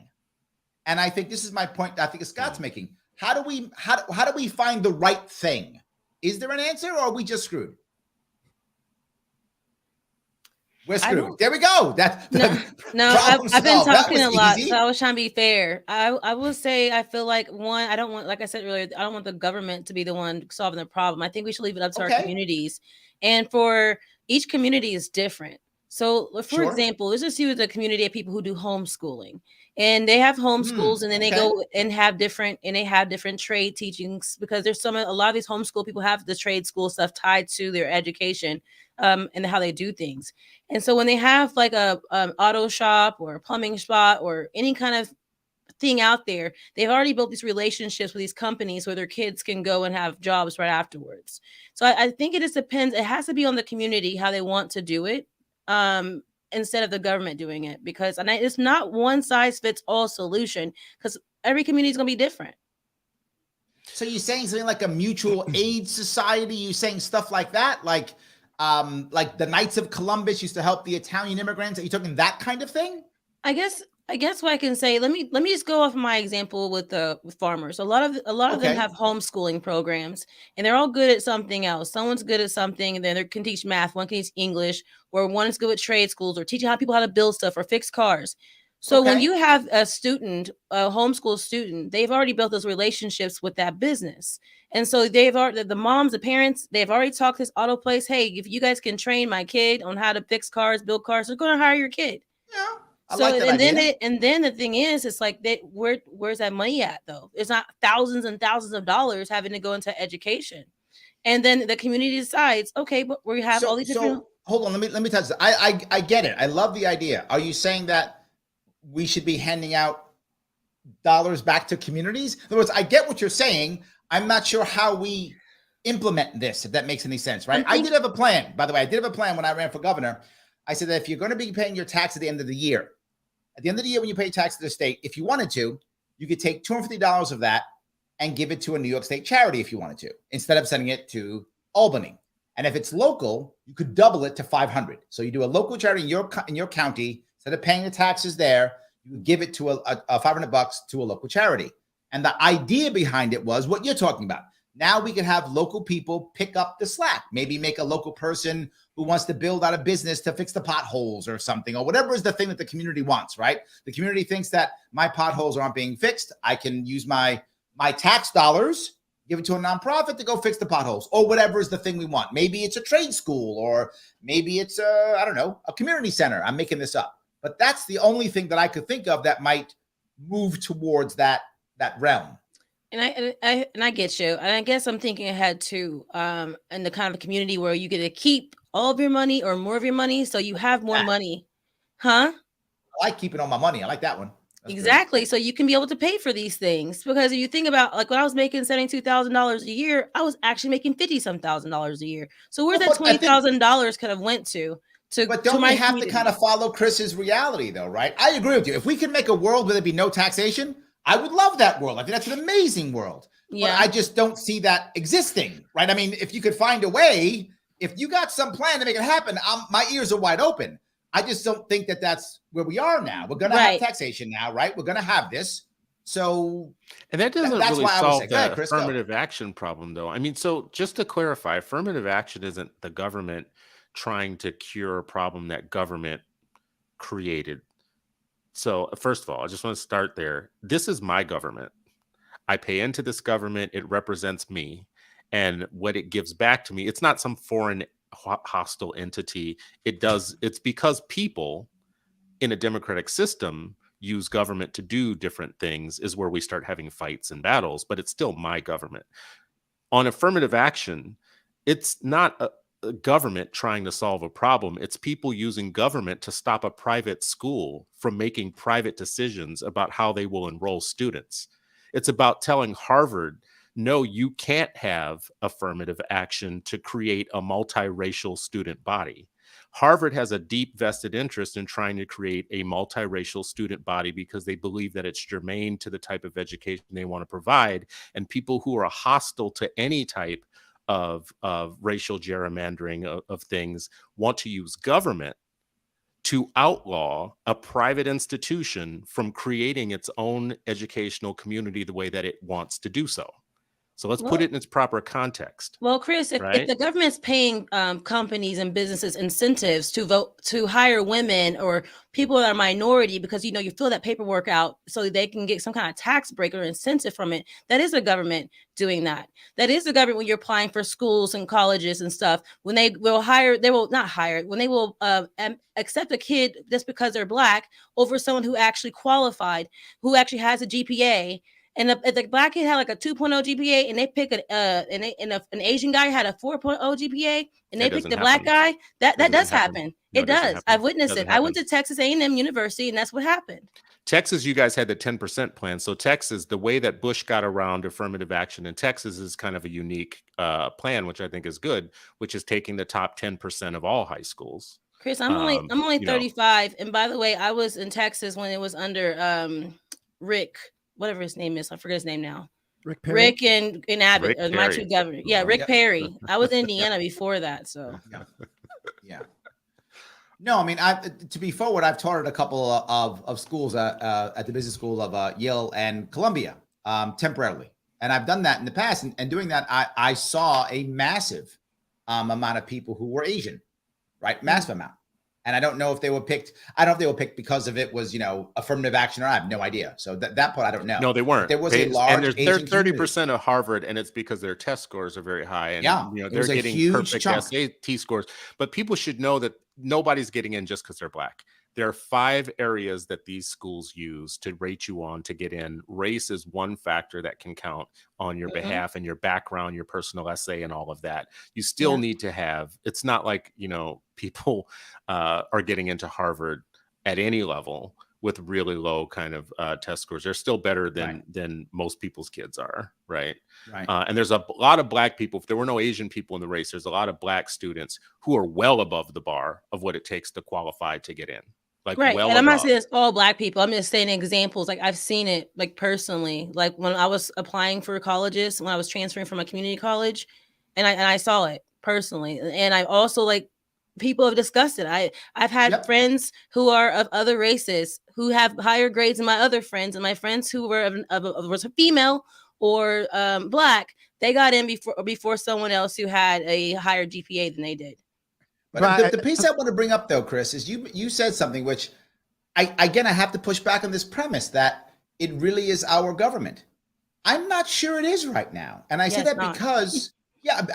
And I think this is my point I think Scott's making. How do we find the right thing? Is there an answer or are we just screwed? We're I screwed. don't. There we go. No. Problem I've been solved. That talking was a lot, easy. so I was trying to be fair. I will say I feel like one, I don't want, like I said earlier, I don't want the government to be the one solving the problem. I think we should leave it up to our Okay. communities, and for each community is different. So, for Sure. example, let's just use a community of people who do homeschooling, and they have homeschools, and then they Okay. go and have different trade teachings, because there's a lot of these homeschool people have the trade school stuff tied to their education, and how they do things. And so when they have like a auto shop or a plumbing spot or any kind of thing out there, they've already built these relationships with these companies where their kids can go and have jobs right afterwards. So I think it just depends. It has to be on the community how they want to do it, instead of the government doing it, because it's not one size fits all solution, because every community is going to be different. So you're saying something like a mutual aid society? You saying stuff like that, like the Knights of Columbus used to help the Italian immigrants? Are you talking that kind of thing? I guess what I can say. Let me just go off my example with farmers. A lot of them have homeschooling programs, and they're all good at something else. Someone's good at something, and then they can teach math. One can teach English, or one is good with trade schools, or teaching how people how to build stuff or fix cars. So when you have a homeschool student, they've already built those relationships with that business. And so the moms, the parents, they've already talked to this auto place. Hey, if you guys can train my kid on how to fix cars, build cars, they're going to hire your kid. Yeah. Then the thing is, it's like where's that money at though? It's not thousands and thousands of dollars having to go into education. And then the community decides, okay, but we have all these different. Hold on, let me touch this. I get it. I love the idea. Are you saying that we should be handing out dollars back to communities? In other words, I get what you're saying. I'm not sure how we implement this, if that makes any sense, right? I did have a plan. By the way, I did have a plan when I ran for governor. I said that if you're going to be paying your tax at the end of the year, when you pay tax to the state, if you wanted to, you could take $250 of that and give it to a New York State charity if you wanted to, instead of sending it to Albany. And if it's local, you could double it to $500. So you do a local charity in your county. Instead of paying the taxes there, you give it to a $500 to a local charity. And the idea behind it was what you're talking about. Now we can have local people pick up the slack. Maybe make a local person who wants to build out a business to fix the potholes or something, or whatever is the thing that the community wants, right? The community thinks that my potholes aren't being fixed. I can use my tax dollars, give it to a nonprofit to go fix the potholes, or whatever is the thing we want. Maybe it's a trade school, or maybe it's a community center. I'm making this up. But that's the only thing that I could think of that might move towards that realm. And I get you. And I guess I'm thinking ahead too, in the kind of community where you get to keep all of your money or more of your money, so you have more money. Huh? I like keeping all my money. I like that one. That's exactly. Great. So you can be able to pay for these things, because if you think about, like, when I was making $72,000 a year, I was actually making $50,000 a year. So where's that $20,000 kind of went to? But don't we have to kind of follow Chris's reality though, right? I agree with you. If we could make a world where there'd be no taxation, I would love that world. I think that's an amazing world. Yeah. But I just don't see that existing, right? I mean, if you could find a way, if you got some plan to make it happen, my ears are wide open. I just don't think that that's where we are now. We're going to have taxation now, right? We're going to have this. So, and that doesn't really solve the affirmative action problem, though. I mean, so just to clarify, affirmative action isn't the government trying to cure a problem that government created. So first of all, I just want to start there. This is my government. I pay into this government. It represents me. And what it gives back to me, it's not some foreign hostile entity. It's because people in a democratic system use government to do different things is where we start having fights and battles, but it's still my government. On affirmative action, it's not a government trying to solve a problem. It's people using government to stop a private school from making private decisions about how they will enroll students. It's about telling Harvard, no, you can't have affirmative action to create a multiracial student body. Harvard has a deep vested interest in trying to create a multiracial student body because they believe that it's germane to the type of education they want to provide. And people who are hostile to any type of racial gerrymandering of things want to use government to outlaw a private institution from creating its own educational community the way that it wants to do so. So let's put it in its proper context. Well, Chris, if the government's paying companies and businesses incentives to hire women or people that are minority because, you fill that paperwork out so that they can get some kind of tax break or incentive from it, that is the government doing that. That is the government when you're applying for schools and colleges and stuff. When they will accept a kid just because they're Black over someone who actually qualified, who actually has a GPA. And if the Black kid had like a 2.0 GPA and they pick an Asian guy had a 4.0 GPA and they pick the Black guy, that does happen. No, it does. I've witnessed it. I went to Texas A&M University and that's what happened. Texas, you guys had the 10% plan. So Texas, the way that Bush got around affirmative action in Texas is kind of a unique plan, which I think is good, which is taking the top 10% of all high schools. Chris, I'm only 35. And by the way, I was in Texas when it was under Rick, whatever his name is. I forget his name now. Rick Perry? Rick and Abbott, my two governors. Yeah, Rick Perry. I was in Indiana before that. So yeah. No, I mean, to be forward, I've taught at a couple of schools at the business school of Yale and Columbia temporarily. And I've done that in the past. And doing that, I saw a massive amount of people who were Asian, right? Massive amount. And I don't know if they were picked. I don't know if they were picked because of it was, affirmative action, or I have no idea. So that part I don't know. No, they weren't. There was a large. And they're 30% of Harvard, and it's because their test scores are very high, and they're getting perfect SAT scores. But people should know that nobody's getting in just because they're Black. There are 5 areas that these schools use to rate you on to get in. Race is one factor that can count on your behalf, and your background, your personal essay, and all of that. You still need to have, it's not like, people are getting into Harvard at any level with really low kind of test scores. They're still better than most people's kids are, right? And there's a lot of Black people. If there were no Asian people in the race, there's a lot of Black students who are well above the bar of what it takes to qualify to get in. And I'm not saying it's all Black people. I'm just saying examples. Like I've seen it personally, like when I was applying for colleges, when I was transferring from a community college, and I saw it personally. And I also people have discussed it. I've had friends who are of other races who have higher grades than my other friends, and my friends who were was female or Black, they got in before someone else who had a higher GPA than they did. But the piece I want to bring up, though, Chris, is you said something which I have to push back on this premise that it really is our government. I'm not sure it is right now. And I say that because,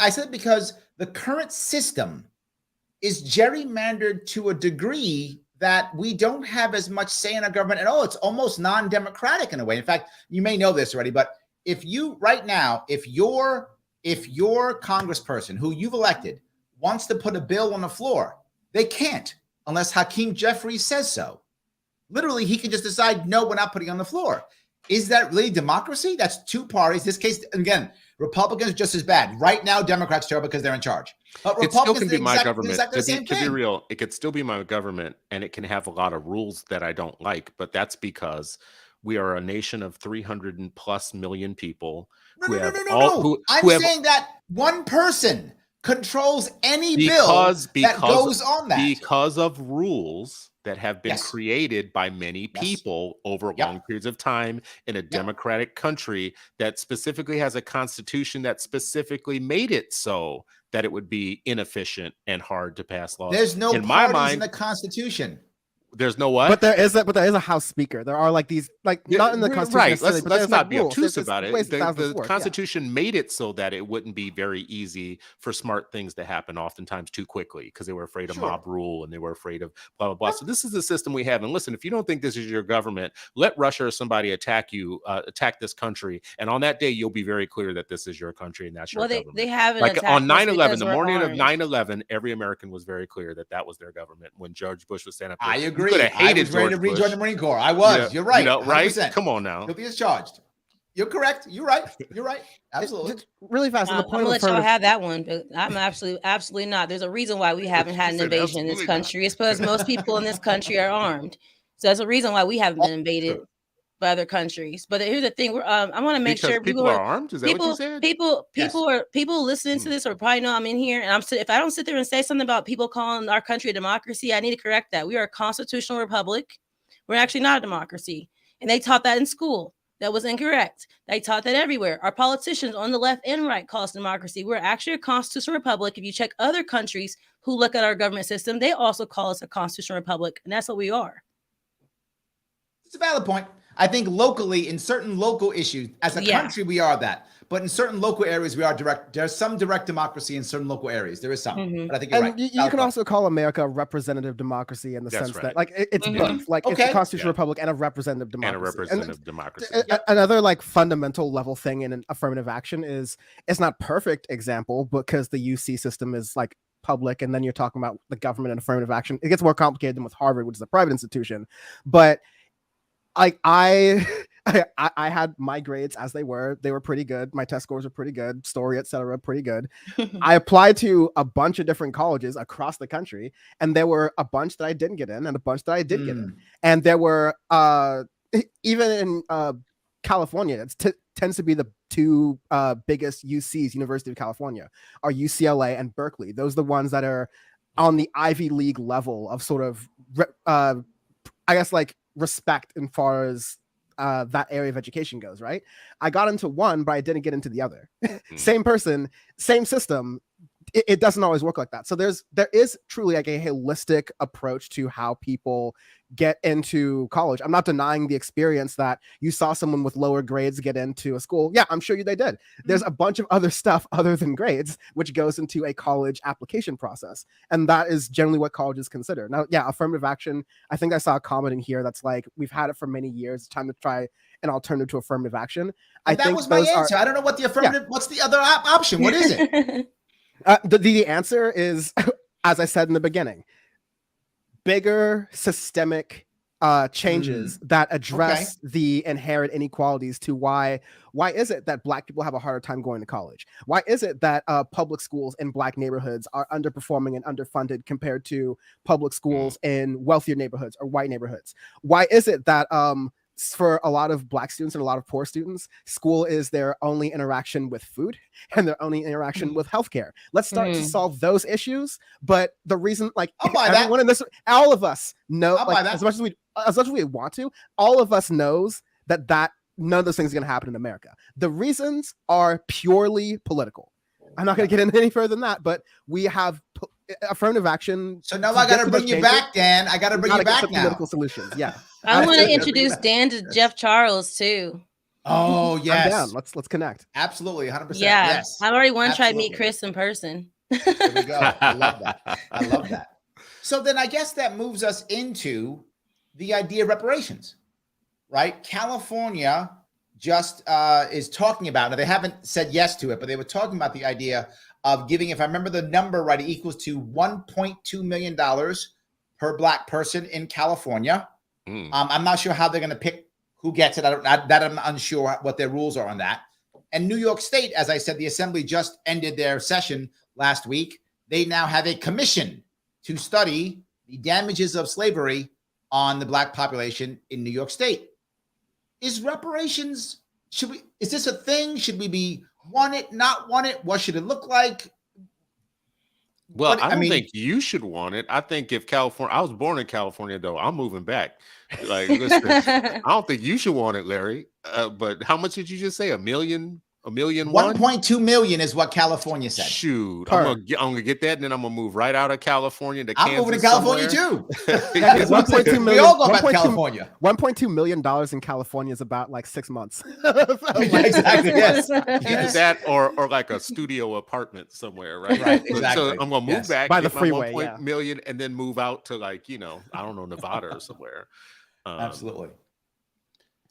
I said it because the current system is gerrymandered to a degree that we don't have as much say in our government at all. It's almost non-democratic in a way. In fact, you may know this already, but if your congressperson who you've elected wants to put a bill on the floor, they can't unless Hakeem Jeffries says so. Literally, he can just decide, no, we're not putting it on the floor. Is that really democracy? That's two parties. This case, again, Republicans just as bad. Right now, Democrats terrible because they're in charge. But it still can be my government. To be real, it could still be my government, and it can have a lot of rules that I don't like. But that's because we are a nation of 300+ million people. I'm saying that one person controls any bill that goes on that. Because of rules that have been created by many people over long periods of time in a democratic country that specifically has a constitution that specifically made it so that it would be inefficient and hard to pass laws. There's no parties in the Constitution. There's no what? But there is a House Speaker. There are these not in the Constitution. Right. Let's not be obtuse about it. The Constitution made it so that it wouldn't be very easy for smart things to happen, oftentimes too quickly, because they were afraid of mob rule and they were afraid of blah, blah, blah. So this is the system we have. And listen, if you don't think this is your government, let Russia or somebody attack this country. And on that day, you'll be very clear that this is your country and that's your government. They haven't on 9/11, the morning of 9/11, every American was very clear that was their government. When George Bush was standing up there, I agree. I was ready to rejoin the Marine Corps. I was. You're right. Right? Come on now. Guilty as charged. You're correct. You're right. Absolutely. Really fast. I'm gonna let y'all have that one, but I'm absolutely not. There's a reason why we haven't had an invasion in this country. It's because most people in this country are armed. So that's a reason why we haven't been invaded by other countries. But here's the thing: I want to make sure people are armed. Is that what you said? People listening to this or probably know I'm in here, and if I don't sit there and say something about people calling our country a democracy, I need to correct that. We are a constitutional republic. We're actually not a democracy, and they taught that in school. That was incorrect. They taught that everywhere. Our politicians on the left and right call us democracy. We're actually a constitutional republic. If you check other countries who look at our government system, they also call us a constitutional republic, and that's what we are. It's a valid point. I think locally, in certain local issues, as a country, we are that. But in certain local areas, we are direct. There's some direct democracy in certain local areas. There is some. But I think you're right. You can also call America a representative democracy in the sense that, like, it's both. Like, it's a constitutional republic and a representative democracy. Another, like, fundamental level thing in affirmative action is it's not perfect example because the UC system is, like, public, and then you're talking about the government and affirmative action. It gets more complicated than with Harvard, which is a private institution. But like I had my grades as they were pretty good. My test scores were pretty good, story, etc., pretty good. I applied to a bunch of different colleges across the country, and there were a bunch that I didn't get in and a bunch that I did get in. And there were even in California, it tends to be the two biggest UCs, University of California, are UCLA and Berkeley. Those are the ones that are on the Ivy League level of sort of I guess, like, respect as far as that area of education goes, right? I got into one, but I didn't get into the other. Same person, same system. It doesn't always work like that. So there is truly like a holistic approach to how people get into college. I'm not denying the experience that you saw someone with lower grades get into a school. Yeah, I'm sure they did. There's a bunch of other stuff other than grades, which goes into a college application process. And that is generally what colleges consider. Now, yeah, affirmative action. I think I saw a comment in here that's like, we've had it for many years. It's time to try an alternative to affirmative action. That was my answer. I don't know what the affirmative, what's the other option? What is it? The answer is, as I said in the beginning, bigger systemic changes that address the inherent inequalities to why is it that Black people have a harder time going to college? Why is it that public schools in Black neighborhoods are underperforming and underfunded compared to public schools in wealthier neighborhoods or white neighborhoods? Why is it that for a lot of Black students and a lot of poor students, school is their only interaction with food and their only interaction with healthcare? Let's start to solve those issues. But the reason, like, everyone in this, all of us know, like, as much as we want to, all of us knows that none of those things are going to happen in America. The reasons are purely political. I'm not going to get into any further than that, but we have affirmative action. So now I got to bring you back, Dan. I got to bring you back now. Political solutions, yeah. I want to introduce Dan to Jeff Charles too. Oh yes, I'm down. Let's connect. Absolutely, 100%. Yeah, yes. I've already tried to meet Chris in person. There we go. I love that. I love that. So then I guess that moves us into the idea of reparations, right? California just is talking about, now they haven't said yes to it, but they were talking about the idea of giving, if I remember the number right, it equals to $1.2 million per Black person in California. I'm not sure how they're going to pick who gets it. I'm unsure what their rules are on that. And New York State, as I said, the assembly just ended their session last week. They now have a commission to study the damages of slavery on the Black population in New York State. Is reparations, is this a thing? Should we want it, not want it? What should it look like? Well, I don't think you should want it. I think if California, I was born in California, though, I'm moving back. Like, listen, I don't think you should want it, Larry. But how much did you just say? $1 million? 1.2 million is what California said. Shoot, I'm gonna get that, and then I'm gonna move right out of California to Kansas. I'm moving to California too. 1.2 million. We all go back to California. $1.2 million in California is about like 6 months. Exactly. Yes. Either that or like a studio apartment somewhere, right? Right. Exactly. So I'm gonna move back by the freeway, million, and then move out to, like, I don't know, Nevada or somewhere. Absolutely.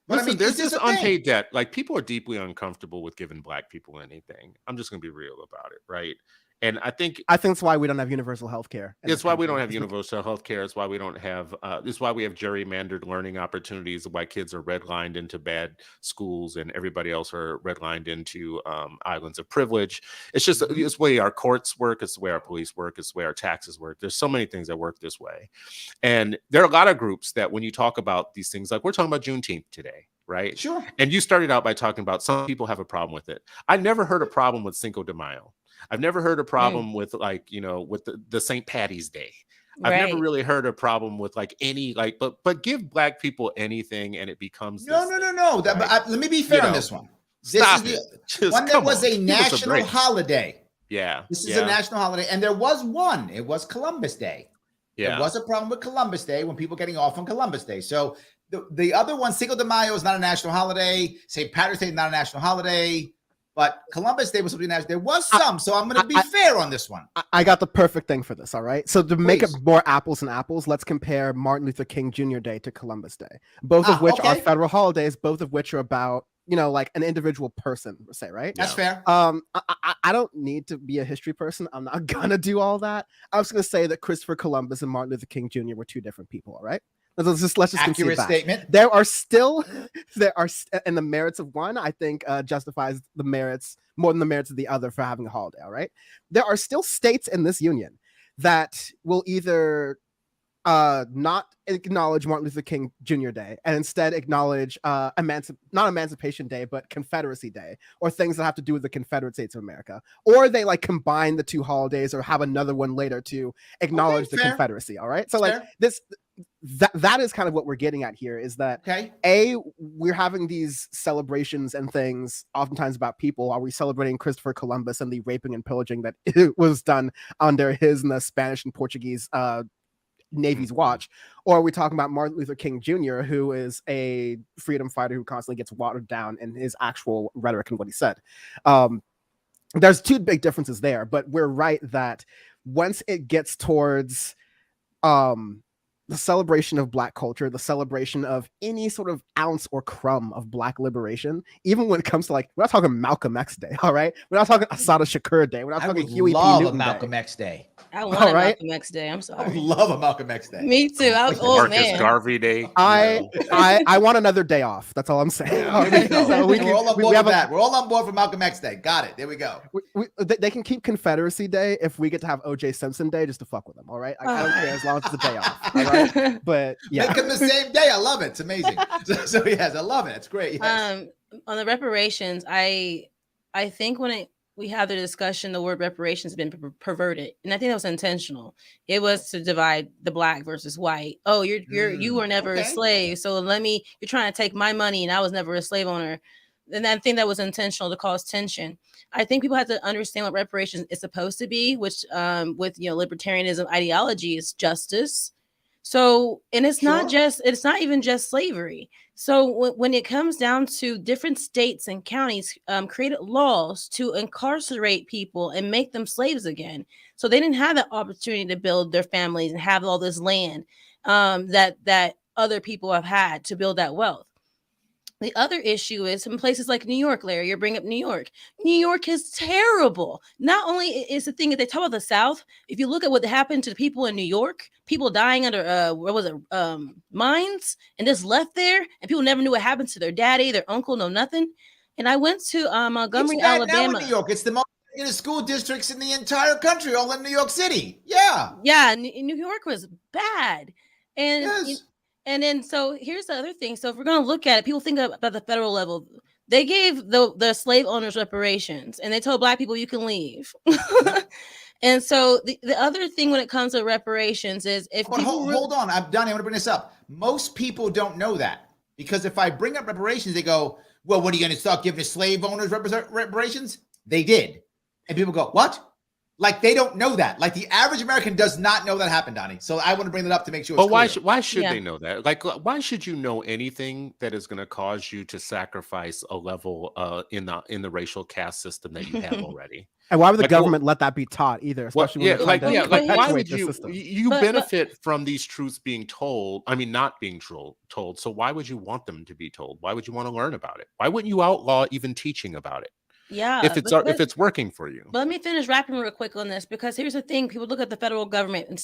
Listen, there's this unpaid debt. Like, people are deeply uncomfortable with giving Black people anything. I'm just going to be real about it, right? And I think it's why we don't have universal health care. It's why we don't have universal health care. It's why we don't have, it's why we have gerrymandered learning opportunities, why kids are redlined into bad schools and everybody else are redlined into islands of privilege. It's just, it's the way our courts work. It's the way our police work. It's the way our taxes work. There's so many things that work this way. And there are a lot of groups that when you talk about these things, like we're talking about Juneteenth today, right? Sure. And you started out by talking about some people have a problem with it. I never heard a problem with Cinco de Mayo. I've never heard a problem with, like, with the St. Patty's Day. I've never Right. really heard a problem with like any like, but give Black people anything and it becomes No, this no, no, thing, no. right? Let me be fair on this one. This is Stop the it. Just one that come was on, a give us a national break. holiday. Yeah, This is a national holiday, and there was one. It was Columbus Day. There was a problem with Columbus Day when people getting off on Columbus Day. So the other one, Cinco de Mayo, is not a national holiday. St. Patrick's Day is not a national holiday. But Columbus Day was something national. There was some, so I'm going to be fair on this one. I got the perfect thing for this. All right. So to make it more apples and apples, let's compare Martin Luther King Jr. Day to Columbus Day, both of which are federal holidays, both of which are about, you know, like an individual person, say, right? That's fair. I don't need to be a history person. I'm not gonna do all that. I'm just gonna say that Christopher Columbus and Martin Luther King Jr. were two different people. All right. Let's just accurate statement. There are and the merits of one, I think, justifies the merits more than the merits of the other for having a holiday. All right. There are still states in this union that will either not acknowledge Martin Luther King Jr. Day and instead acknowledge not Emancipation Day, but Confederacy Day, or things that have to do with the Confederate States of America, or they like combine the two holidays or have another one later to acknowledge the Confederacy. All right. So like that is kind of what we're getting at here, is that we're having these celebrations and things oftentimes about people. Are we celebrating Christopher Columbus and the raping and pillaging that was done under his and the Spanish and Portuguese Navy's watch, or are we talking about Martin Luther King Jr., who is a freedom fighter who constantly gets watered down in his actual rhetoric and what he said? There's two big differences there, but we're right that once it gets towards the celebration of Black culture, the celebration of any sort of ounce or crumb of Black liberation, even when it comes to, like, we're not talking Malcolm X Day, all right? We're not talking Assata Shakur Day. We're not talking Huey P. Newton Day. Malcolm X Day. I want a Malcolm X Day. I'm sorry. I would love a Malcolm X Day. Me too. Marcus Garvey Day. I want another day off. That's all I'm saying. So we're all on board with that. We're all on board for Malcolm X Day. Got it. There we go. They can keep Confederacy Day if we get to have O.J. Simpson Day just to fuck with them. All right. I don't care as long as it's a day off. All right? But yeah, make them the same day. I love it. It's amazing. So yes, I love it. It's great. Yes. On the reparations, I think when we have the discussion, the word reparations has been perverted, and I think that was intentional. It was to divide the Black versus white. Oh, you were never a slave, so you're trying to take my money, and I was never a slave owner. And I think that was intentional to cause tension. I think people have to understand what reparations is supposed to be, which with libertarianism ideology is justice. So, and it's not even just slavery. So when it comes down to different states and counties created laws to incarcerate people and make them slaves again. So they didn't have the opportunity to build their families and have all this land that other people have had to build that wealth. The other issue is in places like New York, Larry, you bring up New York. New York is terrible. Not only is the thing that they talk about the South, if you look at what happened to the people in New York, people dying under, mines and just left there, and people never knew what happened to their daddy, their uncle, no nothing. And I went to Montgomery, Alabama. Now in New York, it's the most school districts in the entire country, all in New York City. Yeah. Yeah, New York was bad. And And then, so here's the other thing. So if we're going to look at it, people think about the federal level. They gave the slave owners reparations, and they told Black people you can leave. And so the other thing when it comes to reparations is if hold on, Donnie, I want to bring this up. Most people don't know that, because if I bring up reparations, they go, well, what are you going to start giving slave owners reparations? They did. And people go, what? Like, they don't know that. Like, the average American does not know that happened, Donnie. So I want to bring that up to make sure it's clear. Why should they know that? Like, why should you know anything that is going to cause you to sacrifice a level in the racial caste system that you have already? And why would the government let that be taught either? Especially why would you benefit from these truths being told? I mean, not being told. So why would you want them to be told? Why would you want to learn about it? Why wouldn't you outlaw even teaching about it? Yeah, if it's working for you. But let me finish rapping real quick on this, because here's the thing: people look at the federal government and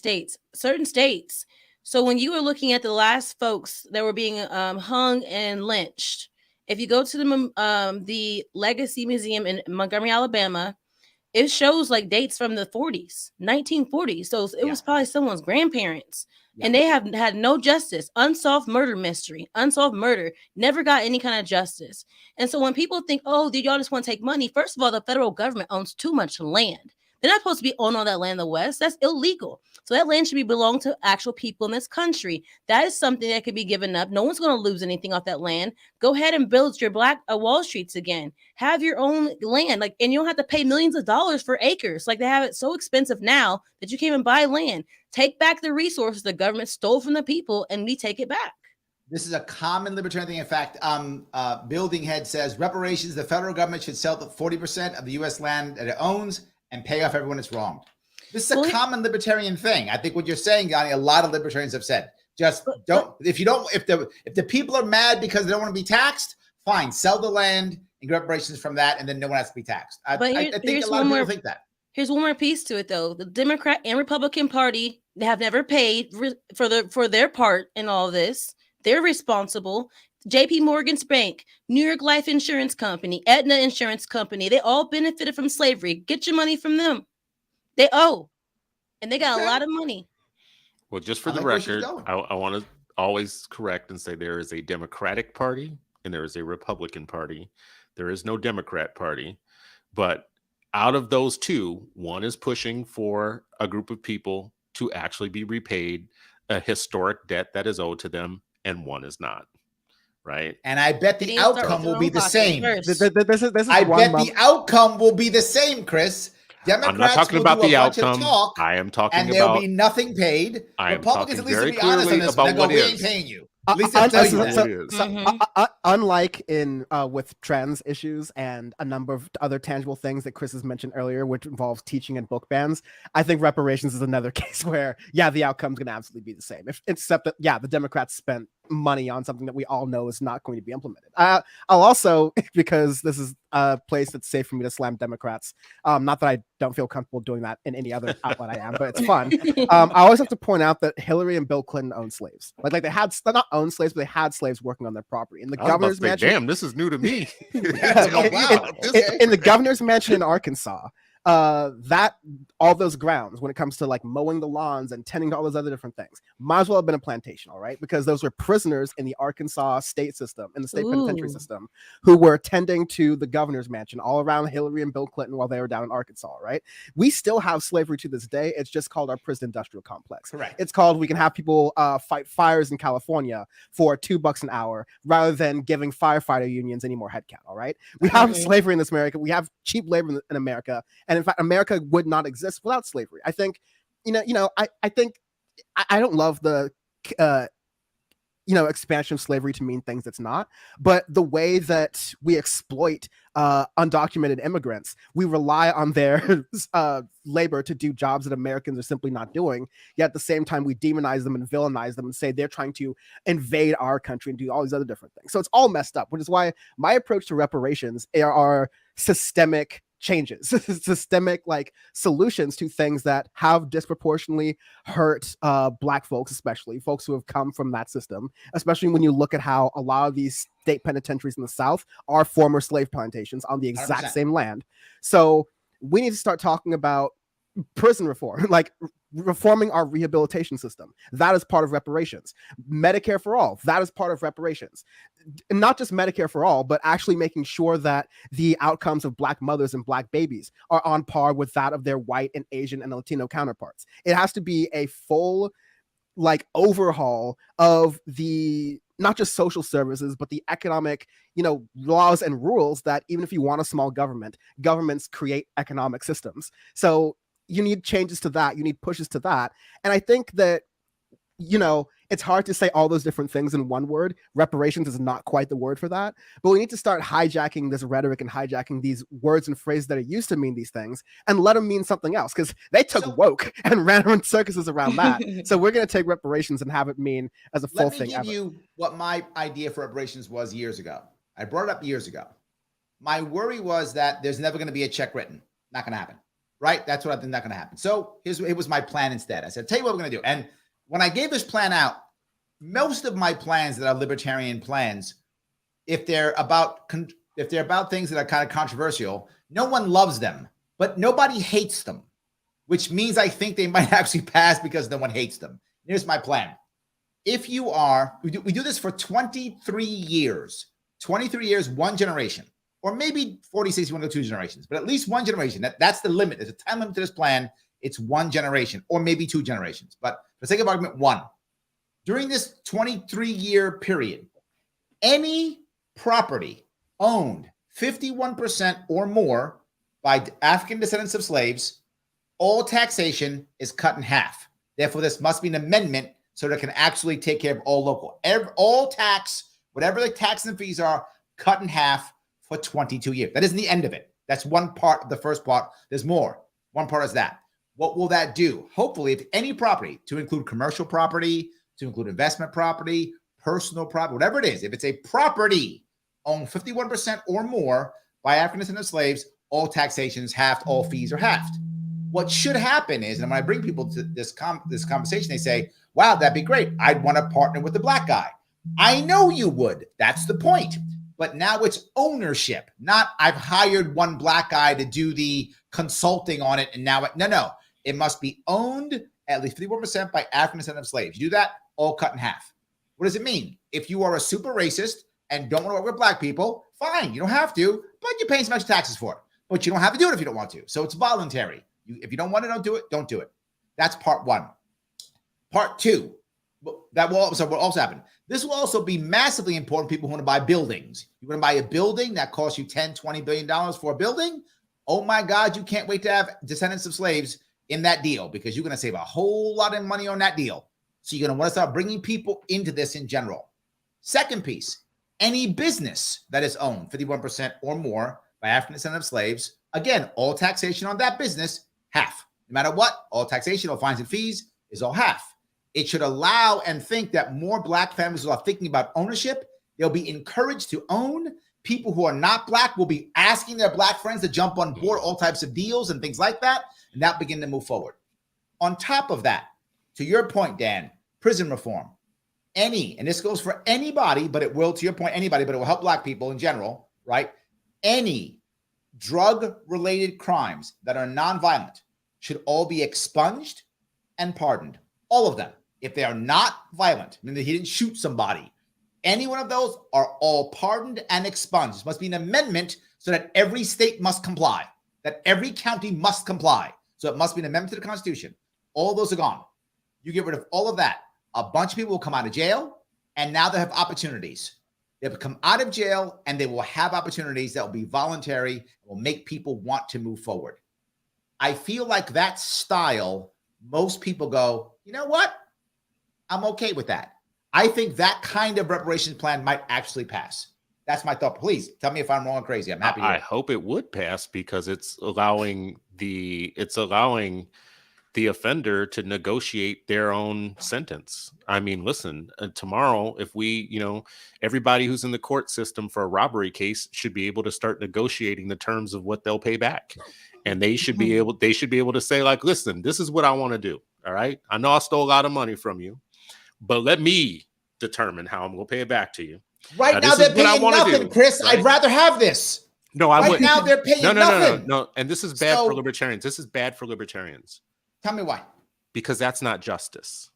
certain states. So when you were looking at the last folks that were being hung and lynched, if you go to the Legacy Museum in Montgomery, Alabama, it shows like dates from the 40s, 1940s. So it was probably someone's grandparents. And they have had no justice. Unsolved murder mystery, unsolved murder, never got any kind of justice. And so when people think, oh, did y'all just want to take money? First of all, the federal government owns too much land. They're not supposed to be on all that land in the West. That's illegal. So that land should belong to actual people in this country. That is something that could be given up. No one's going to lose anything off that land. Go ahead and build your Black Wall Streets again. Have your own land, like, and you don't have to pay millions of dollars for acres. Like, they have it so expensive now that you can't even buy land. Take back the resources the government stole from the people, and we take it back. This is a common libertarian thing. In fact, Building Head says reparations, the federal government should sell 40% of the U.S. land that it owns and pay off everyone it's wronged. This is a common libertarian thing. I think what you're saying, Doni, a lot of libertarians have said, just don't, if the people are mad because they don't want to be taxed, fine, sell the land and get reparations from that, and then no one has to be taxed. I think a lot of people think that. Here's one more piece to it, though. The Democrat and Republican Party, they have never paid for their part in all this. They're responsible. JP Morgan's bank, New York Life Insurance Company, Aetna Insurance Company, they all benefited from slavery. Get your money from them. They owe. And they got a lot of money. Well, just for the record, I want to always correct and say there is a Democratic Party and there is a Republican Party. There is no Democrat Party. But out of those two, one is pushing for a group of people to actually be repaid a historic debt that is owed to them, and one is not. Right. And I bet the outcome will be the same. I bet the outcome will be the same, Chris. Democrats I'm not talking about the outcome. I am talking and about, there'll be nothing paid. Republicans, at least, to be honest on this, they go, we ain't paying you. At least they'll tell you that. Unlike in with trans issues and a number of other tangible things that Chris has mentioned earlier, which involves teaching and book bans, I think reparations is another case where, the outcome's going to absolutely be the same. Except that, the Democrats spent money on something that we all know is not going to be implemented. I'll also, because this is a place that's safe for me to slam Democrats, not that I don't feel comfortable doing that in any other outlet I am, but it's fun. I always have to point out that Hillary and Bill Clinton owned slaves. Like they had, not owned slaves, but they had slaves working on their property. In the governor's mansion. Damn, this is new to me. In the governor's mansion in Arkansas, that all those grounds, when it comes to like mowing the lawns and tending to all those other different things, might as well have been a plantation, all right? Because those were prisoners in the Arkansas state system, in the state penitentiary system, who were tending to the governor's mansion all around Hillary and Bill Clinton while they were down in Arkansas, right? We still have slavery to this day. It's just called our prison industrial complex. Correct. It's called, we can have people fight fires in California for $2 an hour rather than giving firefighter unions any more headcount, all right? We have slavery in this America. We have cheap labor in America. And in fact, America would not exist without slavery. I think, I think I don't love the, expansion of slavery to mean things it's not, but the way that we exploit undocumented immigrants, we rely on their labor to do jobs that Americans are simply not doing. Yet at the same time, we demonize them and villainize them and say they're trying to invade our country and do all these other different things. So it's all messed up, which is why my approach to reparations are systemic changes, systemic like solutions to things that have disproportionately hurt Black folks, especially folks who have come from that system, especially when you look at how a lot of these state penitentiaries in the South are former slave plantations on the exact 100%. same land. So we need to start talking about prison reform, like reforming our rehabilitation system. That is part of reparations. Medicare for all, that is part of reparations. And not just Medicare for all, but actually making sure that the outcomes of Black mothers and Black babies are on par with that of their white and Asian and Latino counterparts. It has to be a full overhaul of the not just social services, but the economic, laws and rules that even if you want a small government, governments create economic systems. So you need changes to that. You need pushes to that. And I think that, it's hard to say all those different things in one word. Reparations is not quite the word for that. But we need to start hijacking this rhetoric and hijacking these words and phrases that are used to mean these things and let them mean something else. Because they took woke and ran around circuses around that. So we're going to take reparations and have it mean as a full thing. Let me give you what my idea for reparations was years ago. I brought it up years ago. My worry was that there's never going to be a check written. Not going to happen. Right? That's what I think not going to happen. So it was my plan instead. I said, tell you what we're going to do. And when I gave this plan out, most of my plans that are libertarian plans, if they're about things that are kind of controversial, no one loves them, but nobody hates them, which means I think they might actually pass because no one hates them. Here's my plan. If you are, we do this for 23 years, one generation. or maybe 46, you want to go 2 generations, but at least 1 generation. That's the limit. There's a time limit to this plan. It's 1 generation or maybe 2 generations. But for the sake of argument, 1. During this 23-year period, any property owned 51% or more by African descendants of slaves, all taxation is cut in half. Therefore, this must be an amendment so that it can actually take care of all local. All tax, whatever the tax and fees are, cut in half for 22 years. That isn't the end of it. That's one part of the first part. There's more. One part is that. What will that do? Hopefully, if any property, to include commercial property, to include investment property, personal property, whatever it is, if it's a property owned 51% or more by African descendant slaves, all taxation is halved, all fees are halved. What should happen is, and when I bring people to this conversation, they say, wow, that'd be great. I'd want to partner with the black guy. I know you would. That's the point. But now it's ownership, not I've hired one black guy to do the consulting on it. And now, no. It must be owned at least 51% by African descendant slaves. You do that, all cut in half. What does it mean? If you are a super racist and don't want to work with black people, fine, you don't have to, but you're paying some extra taxes for it. But you don't have to do it if you don't want to. So it's voluntary. If you don't want to, don't do it. That's part 1. Part 2, that will also happen. This will also be massively important for people who want to buy buildings. You want to buy a building that costs you $10, $20 billion for a building? Oh my God, you can't wait to have descendants of slaves in that deal because you're going to save a whole lot of money on that deal. So you're going to want to start bringing people into this in general. Second piece, any business that is owned 51% or more by African descendant slaves, again, all taxation on that business, half. No matter what, all taxation, all fines and fees is all half. It should allow and think that more black families are thinking about ownership. They'll be encouraged to own. People who are not black will be asking their black friends to jump on board all types of deals and things like that, and that begin to move forward. On top of that, to your point, Dan, prison reform. And this goes for anybody, but it will, to your point, anybody, but it will help black people in general, right? Any drug-related crimes that are nonviolent should all be expunged and pardoned. All of them. If they are not violent, meaning that he didn't shoot somebody, any one of those are all pardoned and expunged. This must be an amendment so that every state must comply, that every county must comply. So it must be an amendment to the Constitution. All those are gone. You get rid of all of that. A bunch of people will come out of jail, and now they have opportunities. They'll come out of jail, and they will have opportunities that will be voluntary, will make people want to move forward. I feel like that style, most people go, you know what? I'm okay with that. I think that kind of reparations plan might actually pass. That's my thought. Please tell me if I'm wrong or crazy. I'm happy. I hope it would pass because it's allowing the offender to negotiate their own sentence. I mean, listen, tomorrow, if everybody who's in the court system for a robbery case should be able to start negotiating the terms of what they'll pay back. And they should be able to say, like, listen, this is what I want to do. All right. I know I stole a lot of money from you, but let me determine how I'm going to pay it back to you. Right now they're paying nothing, Chris. Right? I'd rather have this. No, I wouldn't. Now they're paying nothing. No. And this is bad for libertarians. This is bad for libertarians. Tell me why. Because that's not justice.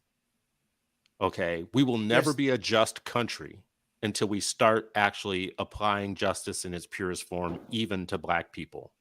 Okay. We will never be a just country until we start actually applying justice in its purest form, even to black people.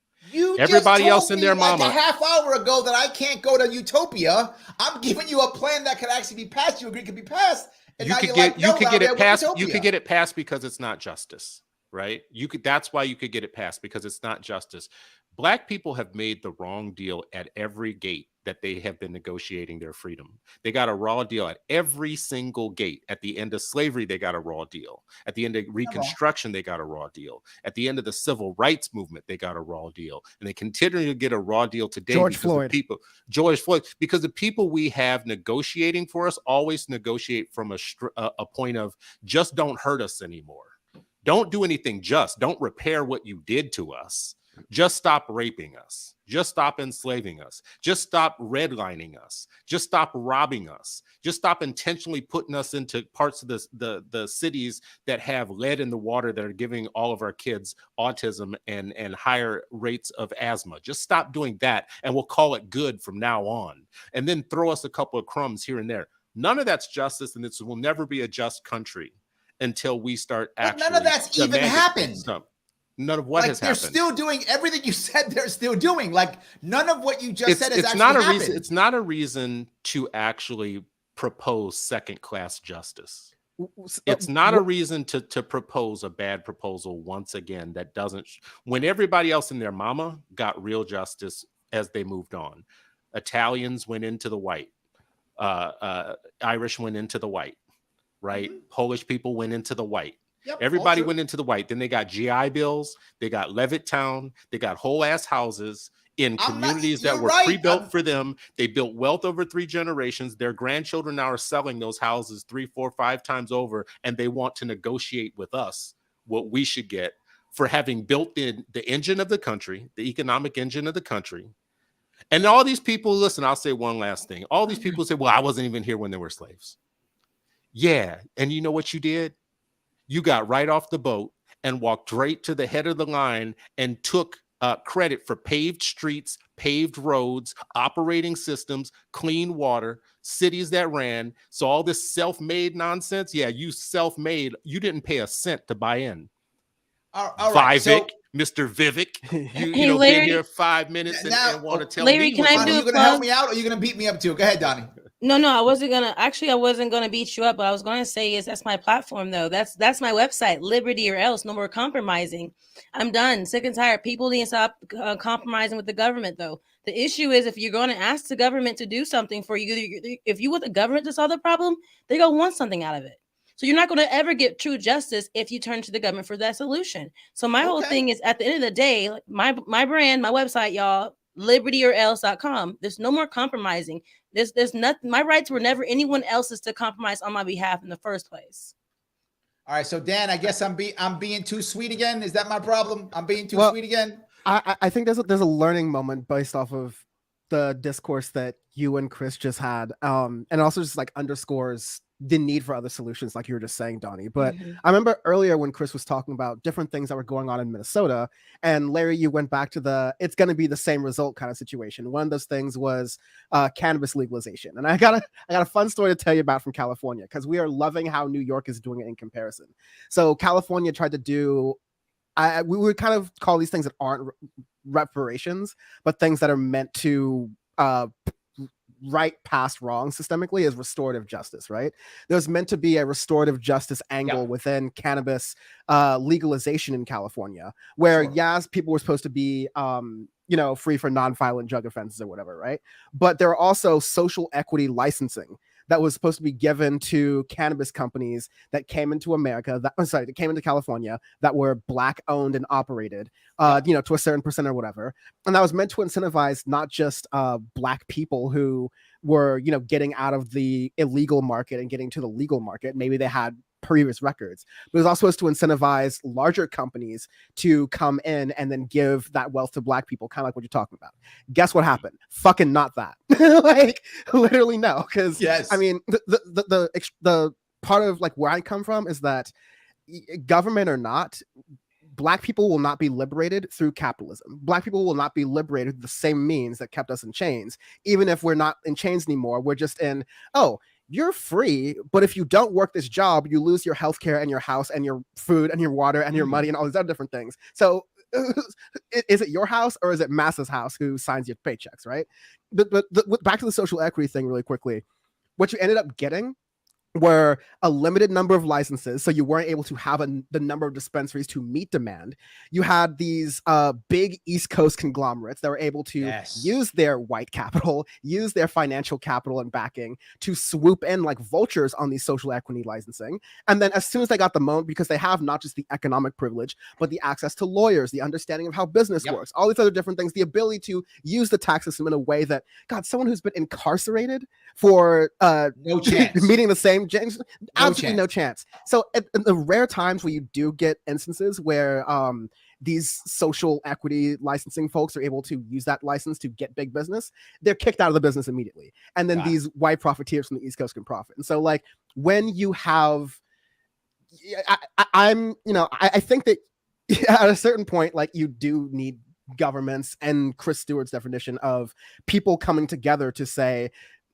Everybody else and their mama. Like a half hour ago that I can't go to Utopia. I'm giving you a plan that could actually be passed. You agree it could be passed. And you could get it passed. You could get it passed because it's not justice, right? That's why you could get it passed, because it's not justice. Black people have made the wrong deal at every gate that they have been negotiating their freedom. They got a raw deal at every single gate. At the end of slavery, they got a raw deal. At the end of Reconstruction, they got a raw deal. At the end of the civil rights movement, they got a raw deal. And they continue to get a raw deal today. George Floyd, because the people we have negotiating for us always negotiate from a point of just don't hurt us anymore. Don't do anything don't repair what you did to us. Just stop raping us. Just stop enslaving us. Just stop redlining us. Just stop robbing us. Just stop intentionally putting us into parts of the cities that have lead in the water that are giving all of our kids autism and higher rates of asthma. Just stop doing that, and we'll call it good from now on. And then throw us a couple of crumbs here and there. None of that's justice, and this will never be a just country until we start actually. But none of that's even happened. None of what like has they're happened. still doing everything you said they're still doing. Like none of what you just said has It's actually not a happened. reason. It's not a reason to actually propose second-class justice. It's not a reason to propose a bad proposal once again that doesn't. When everybody else and their mama got real justice as they moved on, Italians went into the white, Irish went into the white, right? Polish people went into the white. Yep, Everybody went into the white. Then they got GI Bills. They got Levittown. They got whole ass houses in communities that were pre-built for them. They built wealth over 3 generations. Their grandchildren now are selling those houses 3, 4, 5 times over, and they want to negotiate with us what we should get for having built the engine of the country, the economic engine of the country. And all these people, listen, I'll say one last thing. All these people say, well, I wasn't even here when they were slaves. Yeah, and you know what you did? You got right off the boat and walked right to the head of the line and took credit for paved streets, paved roads, operating systems, clean water, cities that ran. So all this self-made nonsense, yeah, you self-made. You didn't pay a cent to buy in. All right, Vivek, Mr. Vivek, you know, Larry, been here 5 minutes and want to tell Larry, me. can I do are you going to help me out, or are you going to beat me up too? Go ahead, Doni. No, I wasn't gonna beat you up. What I was gonna say is that's my platform, though. That's my website, Liberty or Else. No more compromising. I'm done. Sick and tired. People need to stop compromising with the government, though. The issue is if you're going to ask the government to do something for you, if you want the government to solve the problem, they're gonna want something out of it. So you're not going to ever get true justice if you turn to the government for that solution. So my whole thing is, at the end of the day, my brand, my website, y'all, libertyorelse.com. There's no more compromising. There's nothing. My rights were never anyone else's to compromise on my behalf in the first place. All right, so Dan, I guess I'm being too sweet again. Is that my problem? I'm being too sweet again. I think there's a learning moment based off of the discourse that you and Chris just had, and also just like underscores the need for other solutions, like you were just saying, Doni. But I remember earlier when Chris was talking about different things that were going on in Minnesota, and Larry, you went back to the it's going to be the same result kind of situation. One of those things was cannabis legalization, and I got a fun story to tell you about from California, because we are loving how New York is doing it in comparison. So California tried to do, we would kind of call these things that aren't reparations, but things that are meant to right past wrong systemically, is restorative justice, right? There's meant to be a restorative justice angle within cannabis legalization in California, where yes, people were supposed to be free for non-violent drug offenses or whatever, right? But there are also social equity licensing that was supposed to be given to cannabis companies that came into that came into California, that were Black owned and operated, to a certain percent or whatever. And that was meant to incentivize not just Black people who were, getting out of the illegal market and getting to the legal market. Maybe they had previous records, but it was also supposed to incentivize larger companies to come in and then give that wealth to Black people, kind of like what you're talking about. Guess what happened? Fucking not that. Like literally no, because I mean the part of like where I come from is that government or not, Black people will not be liberated through capitalism. Black people will not be liberated through the same means that kept us in chains. Even if we're not in chains anymore, we're just in, you're free, but if you don't work this job, you lose your healthcare and your house and your food and your water and your money and all these other different things. So is it your house or is it Massa's house who signs your paychecks, right? But back to the social equity thing really quickly. What you ended up getting were a limited number of licenses, so you weren't able to have the number of dispensaries to meet demand. You had these big East Coast conglomerates that were able to use their white capital, use their financial capital and backing to swoop in like vultures on these social equity licensing. And then as soon as they got the moment, because they have not just the economic privilege, but the access to lawyers, the understanding of how business works, all these other different things, the ability to use the tax system in a way that, God, someone who's been incarcerated for no chance meeting the same absolutely no chance. So in the rare times where you do get instances where these social equity licensing folks are able to use that license to get big business, they're kicked out of the business immediately, and then these white profiteers from the East Coast can profit. And so like when you have I think that at a certain point, like, you do need governments and Chris Stewart's definition of people coming together to say,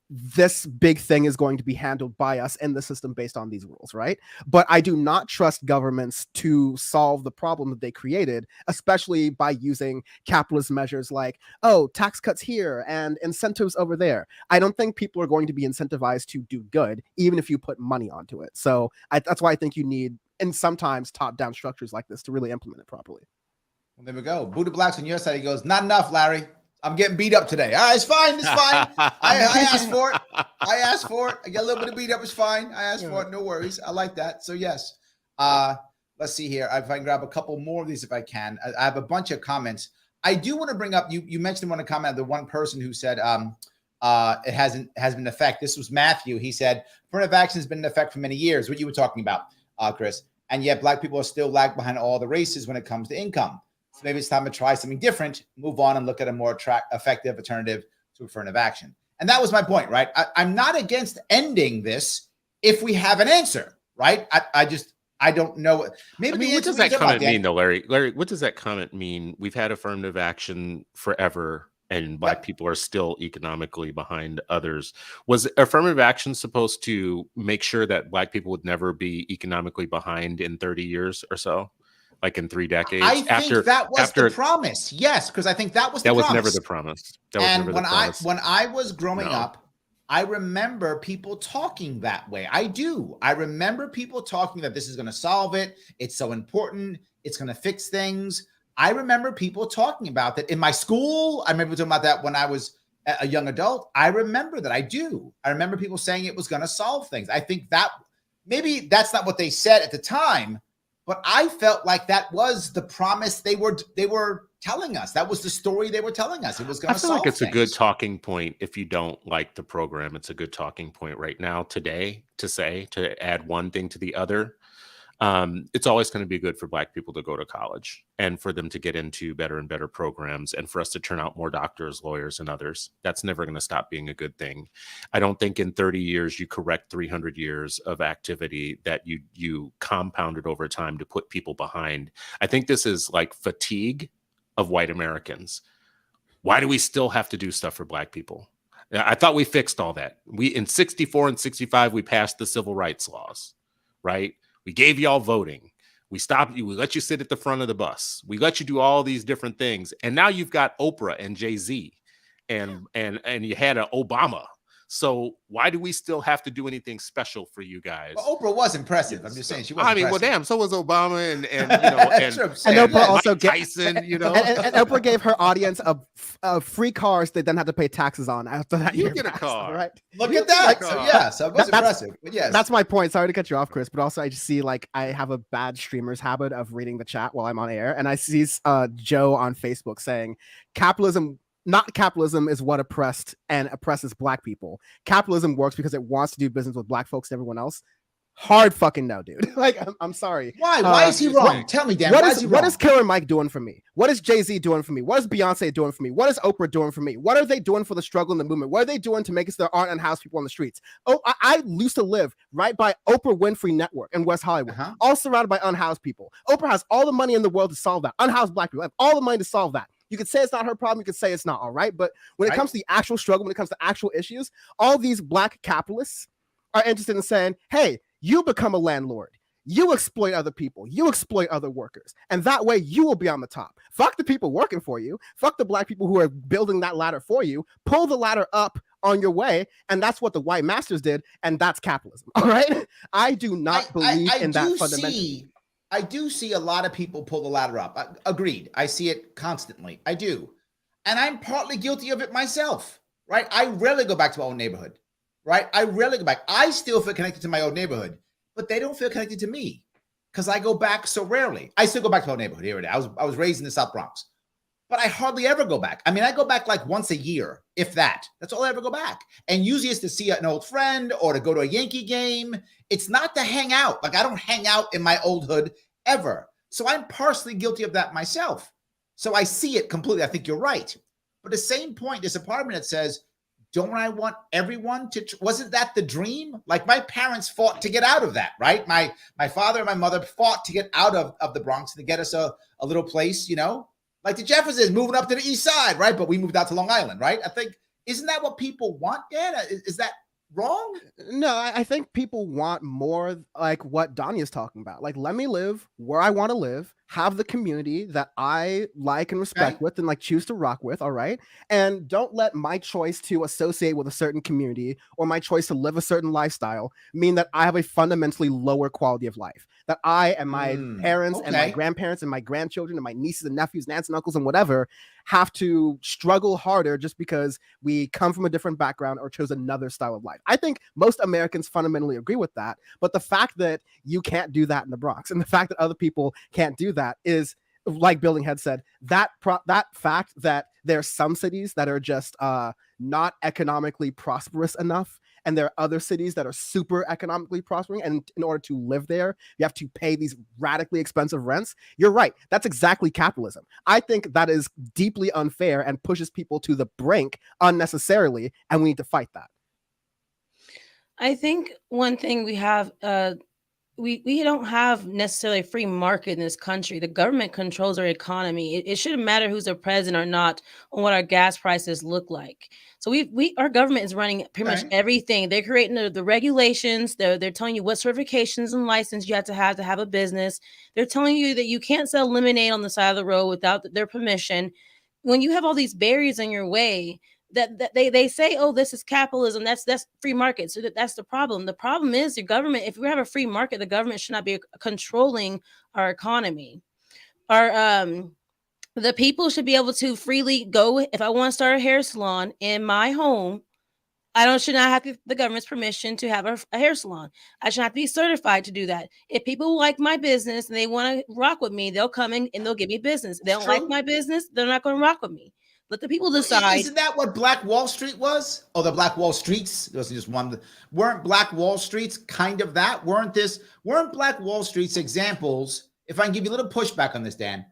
this big thing is going to be handled by us in the system based on these rules, right? But I do not trust governments to solve the problem that they created, especially by using capitalist measures like, oh, tax cuts here and incentives over there. I don't think people are going to be incentivized to do good, even if you put money onto it. So that's why I think you need, and sometimes top-down structures like this to really implement it properly. Well, there we go. Buddha Black's on your side. He goes, not enough, Larry. I'm getting beat up today. All right, it's fine. It's fine. I asked for it. I asked for it. I get a little bit of beat up. It's fine. I asked for it. No worries. I like that. So yes. Let's see here. If I can grab a couple more of these, if I can. I have a bunch of comments. I do want to bring up. You mentioned one comment. The one person who said it hasn't been in effect. This was Matthew. He said affirmative action has been in effect for many years. What you were talking about, Chris. And yet Black people are still lag behind all the races when it comes to income. So maybe it's time to try something different, move on and look at a more effective alternative to affirmative action. And that was my point, right? I'm not against ending this if we have an answer, right? I don't know. Maybe what does that comment mean, though, Larry? Larry, what does that comment mean? We've had affirmative action forever, and Black people are still economically behind others. Was affirmative action supposed to make sure that Black people would never be economically behind in 30 years or so? Like in 3 decades? I think that was the promise. Yes, because I think that was the promise. That was never the promise. When I was growing up, I remember people talking that way. I do. I remember people talking that this is going to solve it. It's so important. It's going to fix things. I remember people talking about that in my school. I remember talking about that when I was a young adult. I remember that. I do. I remember people saying it was going to solve things. I think that maybe that's not what they said at the time, but I felt like that was the promise they were telling us. That was the story they were telling us. It was going to solve things. I feel like it's a good talking point if you don't like the program. It's a good talking point right now, today, to add one thing to the other. It's always going to be good for Black people to go to college and for them to get into better and better programs and for us to turn out more doctors, lawyers, and others. That's never going to stop being a good thing. I don't think in 30 years you correct 300 years of activity that you compounded over time to put people behind. I think this is like fatigue of white Americans. Why do we still have to do stuff for Black people? I thought we fixed all that. In 64 and 65, we passed the civil rights laws, right? We gave y'all voting. We stopped you. We let you sit at the front of the bus. We let you do all these different things. And now you've got Oprah and Jay-Z and you had an Obama. So why do we still have to do anything special for you guys? Well, Oprah was impressive. I'm just saying she was. Well, damn. So was Obama and Oprah also Tyson. And Oprah gave her audience free cars they then had to pay taxes on after that. You get a car, right? Look at that. So yes, that was impressive. But yes, that's my point. Sorry to cut you off, Chris, but also I just see like I have a bad streamer's habit of reading the chat while I'm on air, and I see Joe on Facebook saying not capitalism is what oppresses Black people. Capitalism works because it wants to do business with Black folks and everyone else. Hard fucking no, dude. Like, I'm sorry. Why? Why is he wrong? Tell me, Dan. What is Killer Mike doing for me? What is Jay-Z doing for me? What is Beyonce doing for me? What is Oprah doing for me? What are they doing for the struggle in the movement? What are they doing to make it so there aren't unhoused people on the streets? Oh, I used to live right by Oprah Winfrey Network in West Hollywood, all surrounded by unhoused people. Oprah has all the money in the world to solve that. Unhoused Black people have all the money to solve that. You could say it's not her problem. You could say it's not, all right? But when it comes to the actual struggle, when it comes to actual issues, all these Black capitalists are interested in saying, hey, you become a landlord. You exploit other people. You exploit other workers. And that way you will be on the top. Fuck the people working for you. Fuck the Black people who are building that ladder for you. Pull the ladder up on your way. And that's what the white masters did. And that's capitalism, all right? I do not believe in that fundamentally. I do see a lot of people pull the ladder up. Agreed. I see it constantly. I do. And I'm partly guilty of it myself, right? I rarely go back to my own neighborhood, right? I rarely go back. I still feel connected to my own neighborhood, but they don't feel connected to me because I go back so rarely. I still go back to my own neighborhood here. I was raised in the South Bronx, but I hardly ever go back. I mean, I go back like once a year, if that. That's all I ever go back. And usually it's to see an old friend or to go to a Yankee game. It's not to hang out. Like I don't hang out in my old hood ever. So I'm partially guilty of that myself. So I see it completely. I think you're right. But the same point, there's a part of me that says, don't I want everyone to, wasn't that the dream? Like my parents fought to get out of that, right? My father and my mother fought to get out of the Bronx and to get us a little place, like the Jeffersons moving up to the east side, right? But we moved out to Long Island, right? I think Isn't that what people want, Dan? Is that wrong? No, I think people want more like what Doni is talking about. Like, let me live where I want to live, have the community that I like and respect with and like choose to rock with. All right. And don't let my choice to associate with a certain community or my choice to live a certain lifestyle mean that I have a fundamentally lower quality of life. That I and my parents and my grandparents and my grandchildren and my nieces and nephews and aunts and uncles and whatever have to struggle harder just because we come from a different background or chose another style of life. I think most Americans fundamentally agree with that. But the fact that you can't do that in the Bronx and the fact that other people can't do that is, like Building Head said, that fact that there are some cities that are just not economically prosperous enough, and there are other cities that are super economically prospering, and in order to live there, you have to pay these radically expensive rents. You're right. That's exactly capitalism. I think that is deeply unfair and pushes people to the brink unnecessarily, and we need to fight that. I think one thing we have, we don't have necessarily a free market in this country. The government controls our economy. It shouldn't matter who's the president or not on what our gas prices look like. So our government is running pretty much everything. They're creating the regulations. They're telling you what certifications and license you have to have a business. They're telling you that you can't sell lemonade on the side of the road without their permission. When you have all these barriers in your way, that they say, oh, this is capitalism, that's free market. So that's the problem. The problem is your government. If we have a free market, the government should not be controlling our economy. The people should be able to freely go. If I want to start a hair salon in my home, should not have the government's permission to have a hair salon. I should not be certified to do that. If people like my business and they want to rock with me, they'll come in and they'll give me business. If they don't like my business, they're not going to rock with me. Let the people decide. Isn't that what Black Wall Street was? Oh, the Black Wall Streets. It wasn't just one. Weren't Black Wall Streets kind of that? Weren't Black Wall Streets examples? If I can give you a little pushback on this, Dan,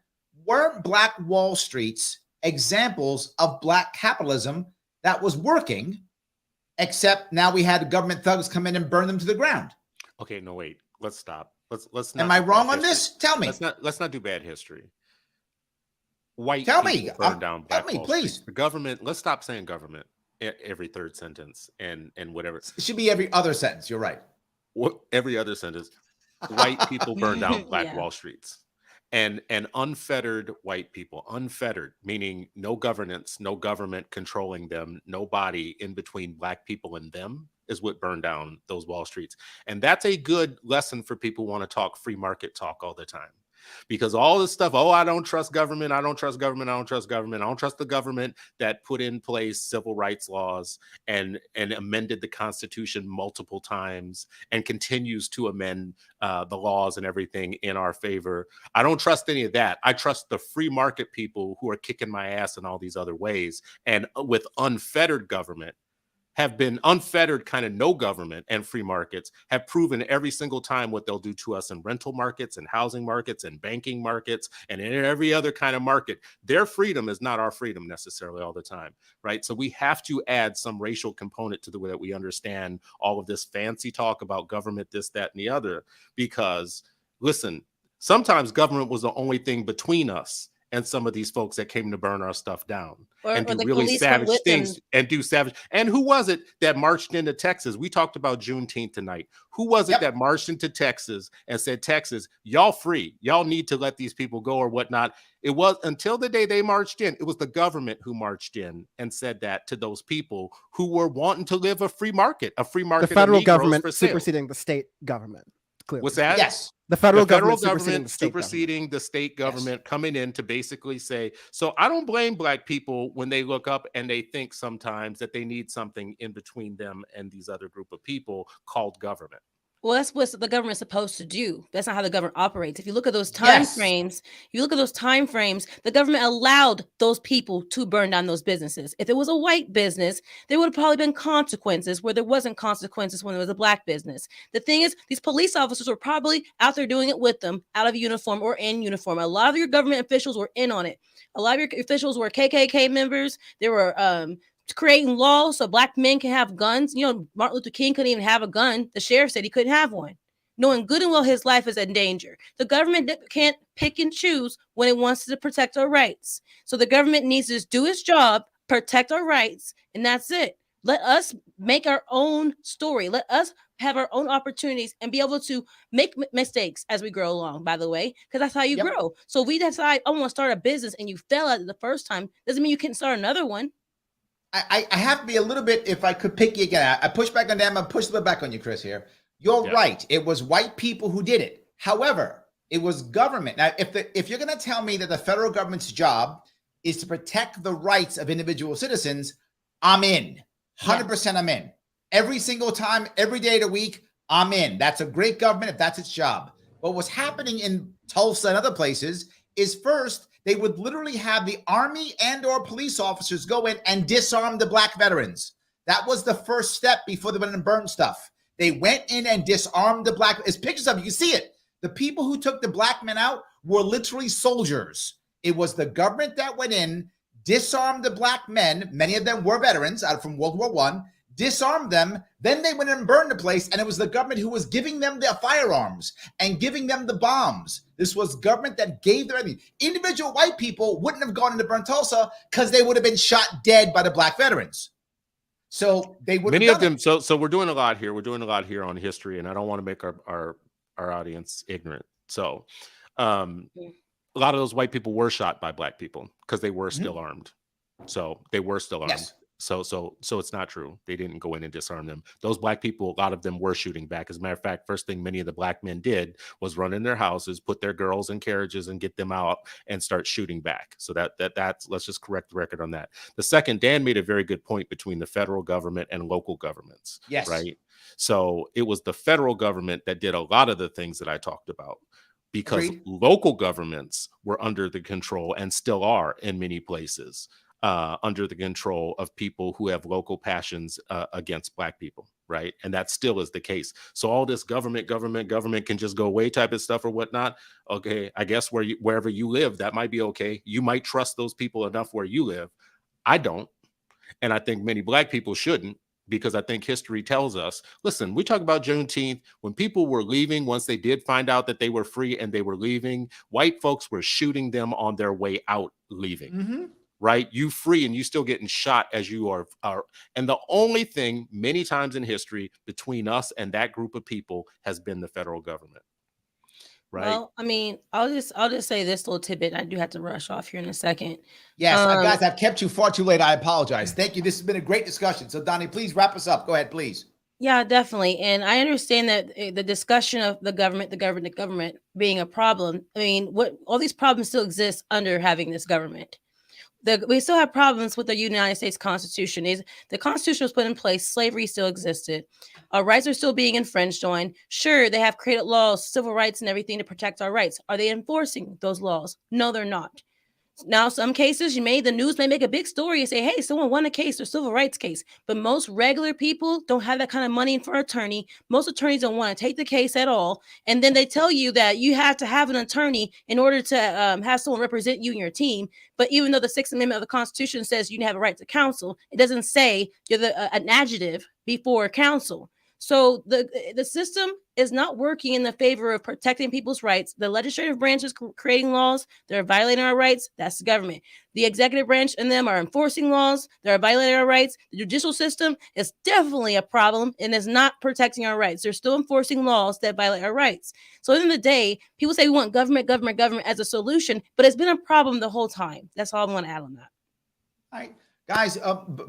weren't Black Wall Streets examples of Black capitalism that was working, except now we had government thugs come in and burn them to the ground? Okay, no, wait. Let's stop. Let's. Not Am I wrong on this? Tell me. Let's not do bad history. White Tell people me, burn down Black tell me, Wall please. Street. The government. Let's stop saying government every third sentence and whatever. It should be every other sentence. You're right. Every other sentence. White people burn down Black Wall Streets, and unfettered white people, unfettered meaning no governance, no government controlling them, nobody in between Black people and them is what burned down those Wall Streets. And that's a good lesson for people who want to talk free market talk all the time. Because all this stuff, I don't trust government, I don't trust government, I don't trust government, I don't trust the government that put in place civil rights laws and amended the Constitution multiple times and continues to amend the laws and everything in our favor. I don't trust any of that. I trust the free market people who are kicking my ass in all these other ways. And with unfettered government, have been unfettered, kind of no government, and free markets have proven every single time what they'll do to us in rental markets and housing markets and banking markets and in every other kind of market. Their freedom is not our freedom necessarily all the time, right? So we have to add some racial component to the way that we understand all of this fancy talk about government, this, that, and the other, because listen, sometimes government was the only thing between us and some of these folks that came to burn our stuff down and do really savage things and do savage. And who was it that marched into Texas? We talked about Juneteenth tonight. Who was it that marched into Texas and said, Texas, y'all free, y'all need to let these people go or whatnot? It was until the day they marched in, it was the government who marched in and said that to those people who were wanting to live a free market. The federal government superseding the state government. Clearly. What's that? Yes. The federal government superseding the state government, coming in to basically say, so I don't blame Black people when they look up and they think sometimes that they need something in between them and these other group of people called government. Well, that's what the government's supposed to do. That's not how the government operates. If you look at those time frames, the government allowed those people to burn down those businesses. If it was a white business, there would have probably been consequences where there wasn't consequences when it was a Black business. The thing is, these police officers were probably out there doing it with them, out of uniform or in uniform. A lot of your government officials were in on it. A lot of your officials were KKK members. They were creating laws so Black men can have guns. You know, Martin Luther King couldn't even have a gun. The sheriff said he couldn't have one, knowing good and well his life is in danger. The government can't pick and choose when it wants to protect our rights. So the government needs to do its job protect our rights, and that's it. Let us make our own story. Let us have our own opportunities and be able to make mistakes as we grow along, by the way, because that's how you grow. So if we decide, I want to start a business and you fail at it the first time, doesn't mean you can't start another one. I have to be a little bit, if I could pick you again, I push back on them. I push a little back on you, Chris, here. You're right. It was white people who did it. However, it was government. Now, if you're going to tell me that the federal government's job is to protect the rights of individual citizens, I'm in. 100% I'm in. Every single time, every day of the week, I'm in. That's a great government if that's its job. But what's happening in Tulsa and other places is, first, they would literally have the army and or police officers go in and disarm the black veterans. That was the first step before they went and burned stuff. They went in and disarmed the black. There's pictures of it. You see it. The people who took the black men out were literally soldiers. It was the government that went in, disarmed the black men. Many of them were veterans out from World War I. Disarmed them. Then they went and burned the place, and it was the government who was giving them the firearms and giving them the bombs. This was government that gave them everything. Individual white people wouldn't have gone into burn Tulsa because they would have been shot dead by the black veterans. So they would. Many of them. So we're doing a lot here. We're doing a lot here on history, and I don't want to make our audience ignorant. So a lot of those white people were shot by black people because they were still armed. So they were still armed. Yes. So it's not true. They didn't go in and disarm them. Those black people, a lot of them were shooting back. As a matter of fact, first thing many of the black men did was run in their houses, put their girls in carriages and get them out and start shooting back. So that's, let's just correct the record on that. The second, Dan made a very good point between the federal government and local governments. Yes. Right. So it was the federal government that did a lot of the things that I talked about, because local governments were under the control, and still are in many places, under the control of people who have local passions against black people, right? And that still is the case. So all this government can just go away type of stuff or whatnot. Okay, I guess wherever you live, that might be okay. You might trust those people enough where you live. I don't. And I think many black people shouldn't, because I think history tells us, listen, we talk about Juneteenth. When people were leaving, once they did find out that they were free and they were leaving, white folks were shooting them on their way out leaving. Right? You free and you still getting shot as you are. And the only thing many times in history between us and that group of people has been the federal government. Right. Well, I mean, I'll just say this little tidbit. I do have to rush off here in a second. Yes, guys, I've kept you far too late. I apologize. Thank you. This has been a great discussion. So, Doni, please wrap us up. Go ahead, please. Yeah, definitely. And I understand that the discussion of the government being a problem. I mean, what all these problems still exist under having this government. We still have problems with the United States Constitution. The Constitution was put in place, slavery still existed. Our rights are still being infringed on. Sure, they have created laws, civil rights and everything to protect our rights. Are they enforcing those laws? No, they're not. Now, some cases, the news may make a big story and say, hey, someone won a case or civil rights case. But most regular people don't have that kind of money for an attorney. Most attorneys don't want to take the case at all. And then they tell you that you have to have an attorney in order to have someone represent you and your team. But even though the Sixth Amendment of the Constitution says you have a right to counsel, it doesn't say you're an adjective before counsel. So the system is not working in the favor of protecting people's rights. The legislative branch is creating laws. They're violating our rights. That's the government. The executive branch and them are enforcing laws. They're violating our rights. The judicial system is definitely a problem and is not protecting our rights. They're still enforcing laws that violate our rights. So at the end of the day, people say we want government as a solution, but it's been a problem the whole time. That's all I want to add on that. All right, guys,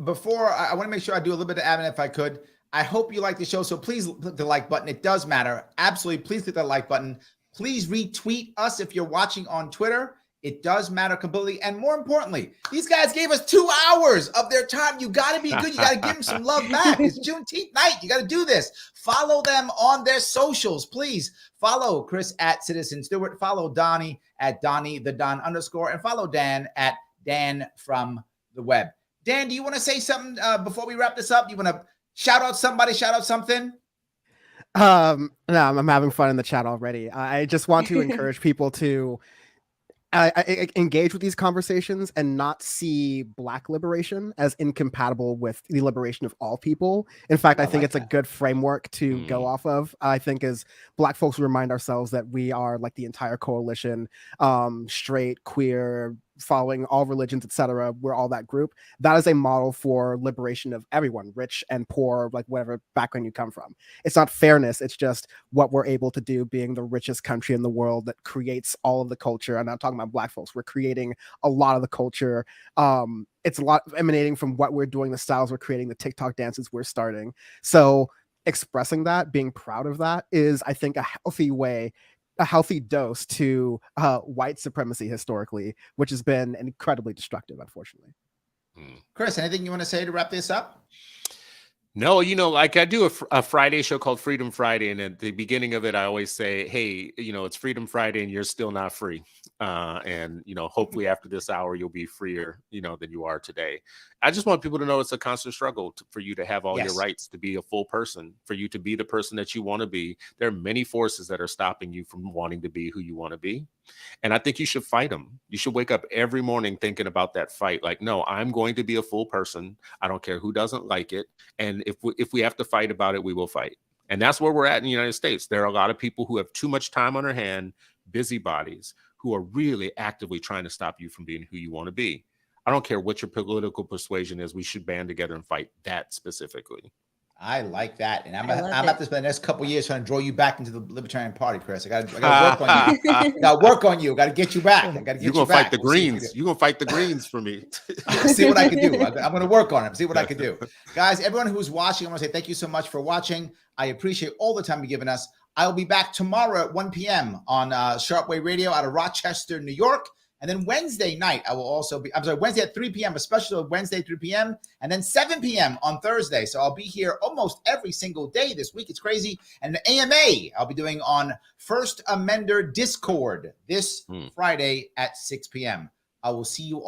before I want to make sure I do a little bit of admin if I could. I hope you like the show, so please click the like button. It does matter. Absolutely, please click that like button. Please retweet us if you're watching on Twitter. It does matter completely. And more importantly, these guys gave us 2 hours of their time. You got to be good. You got to give them some love back. It's Juneteenth night. You got to do this. Follow them on their socials. Please follow Chris at Citizen Stewart. Follow Doni at Doni the Don _ and follow Dan at Dan from the web. Dan, do you want to say something before we wrap this up? You want to shout out somebody, shout out something? No, I'm having fun in the chat already. I just want to encourage people to engage with these conversations and not see Black liberation as incompatible with the liberation of all people. In fact, I think it's a good framework to go off of. I think as Black folks, we remind ourselves that we are like the entire coalition, straight, queer, following all religions, etc. We're all that group. That is a model for liberation of everyone, rich and poor, like whatever background you come from. It's not fairness. It's just what we're able to do, being the richest country in the world that creates all of the culture. I'm not talking about Black folks. We're creating a lot of the culture. It's a lot emanating from what we're doing, the styles we're creating, the TikTok dances we're starting. So expressing that, being proud of that is, I think, a healthy way, a healthy dose to white supremacy historically, which has been incredibly destructive, unfortunately. Chris, anything you want to say to wrap this up? No, like I do a Friday show called Freedom Friday. And at the beginning of it, I always say, hey, it's Freedom Friday and you're still not free. And hopefully after this hour, you'll be freer, than you are today. I just want people to know it's a constant struggle for you to have all your rights, to be a full person, for you to be the person that you want to be. There are many forces that are stopping you from wanting to be who you want to be. And I think you should fight them. You should wake up every morning thinking about that fight. Like, no, I'm going to be a full person. I don't care who doesn't like it. And if we have to fight about it, we will fight. And that's where we're at in the United States. There are a lot of people who have too much time on their hand, busybodies, who are really actively trying to stop you from being who you want to be. I don't care what your political persuasion is. We should band together and fight that specifically. I like that. And I'm about to spend the next couple of years trying to draw you back into the Libertarian Party, Chris. I got to work on you. I got to work on you. I got to get you back. I got to get you back. You're going to fight the Greens. You're going to fight the Greens for me. See what I can do. I'm going to work on it. See what I can do. Guys, everyone who's watching, I want to say thank you so much for watching. I appreciate all the time you've given us. I'll be back tomorrow at 1 p.m. on Sharpe Radio out of Rochester, New York. And then Wednesday night, I will also be, Wednesday at 3 p.m., a special Wednesday, 3 p.m., and then 7 p.m. on Thursday. So I'll be here almost every single day this week. It's crazy. And the AMA, I'll be doing on First Amender Discord this Friday at 6 p.m. I will see you all.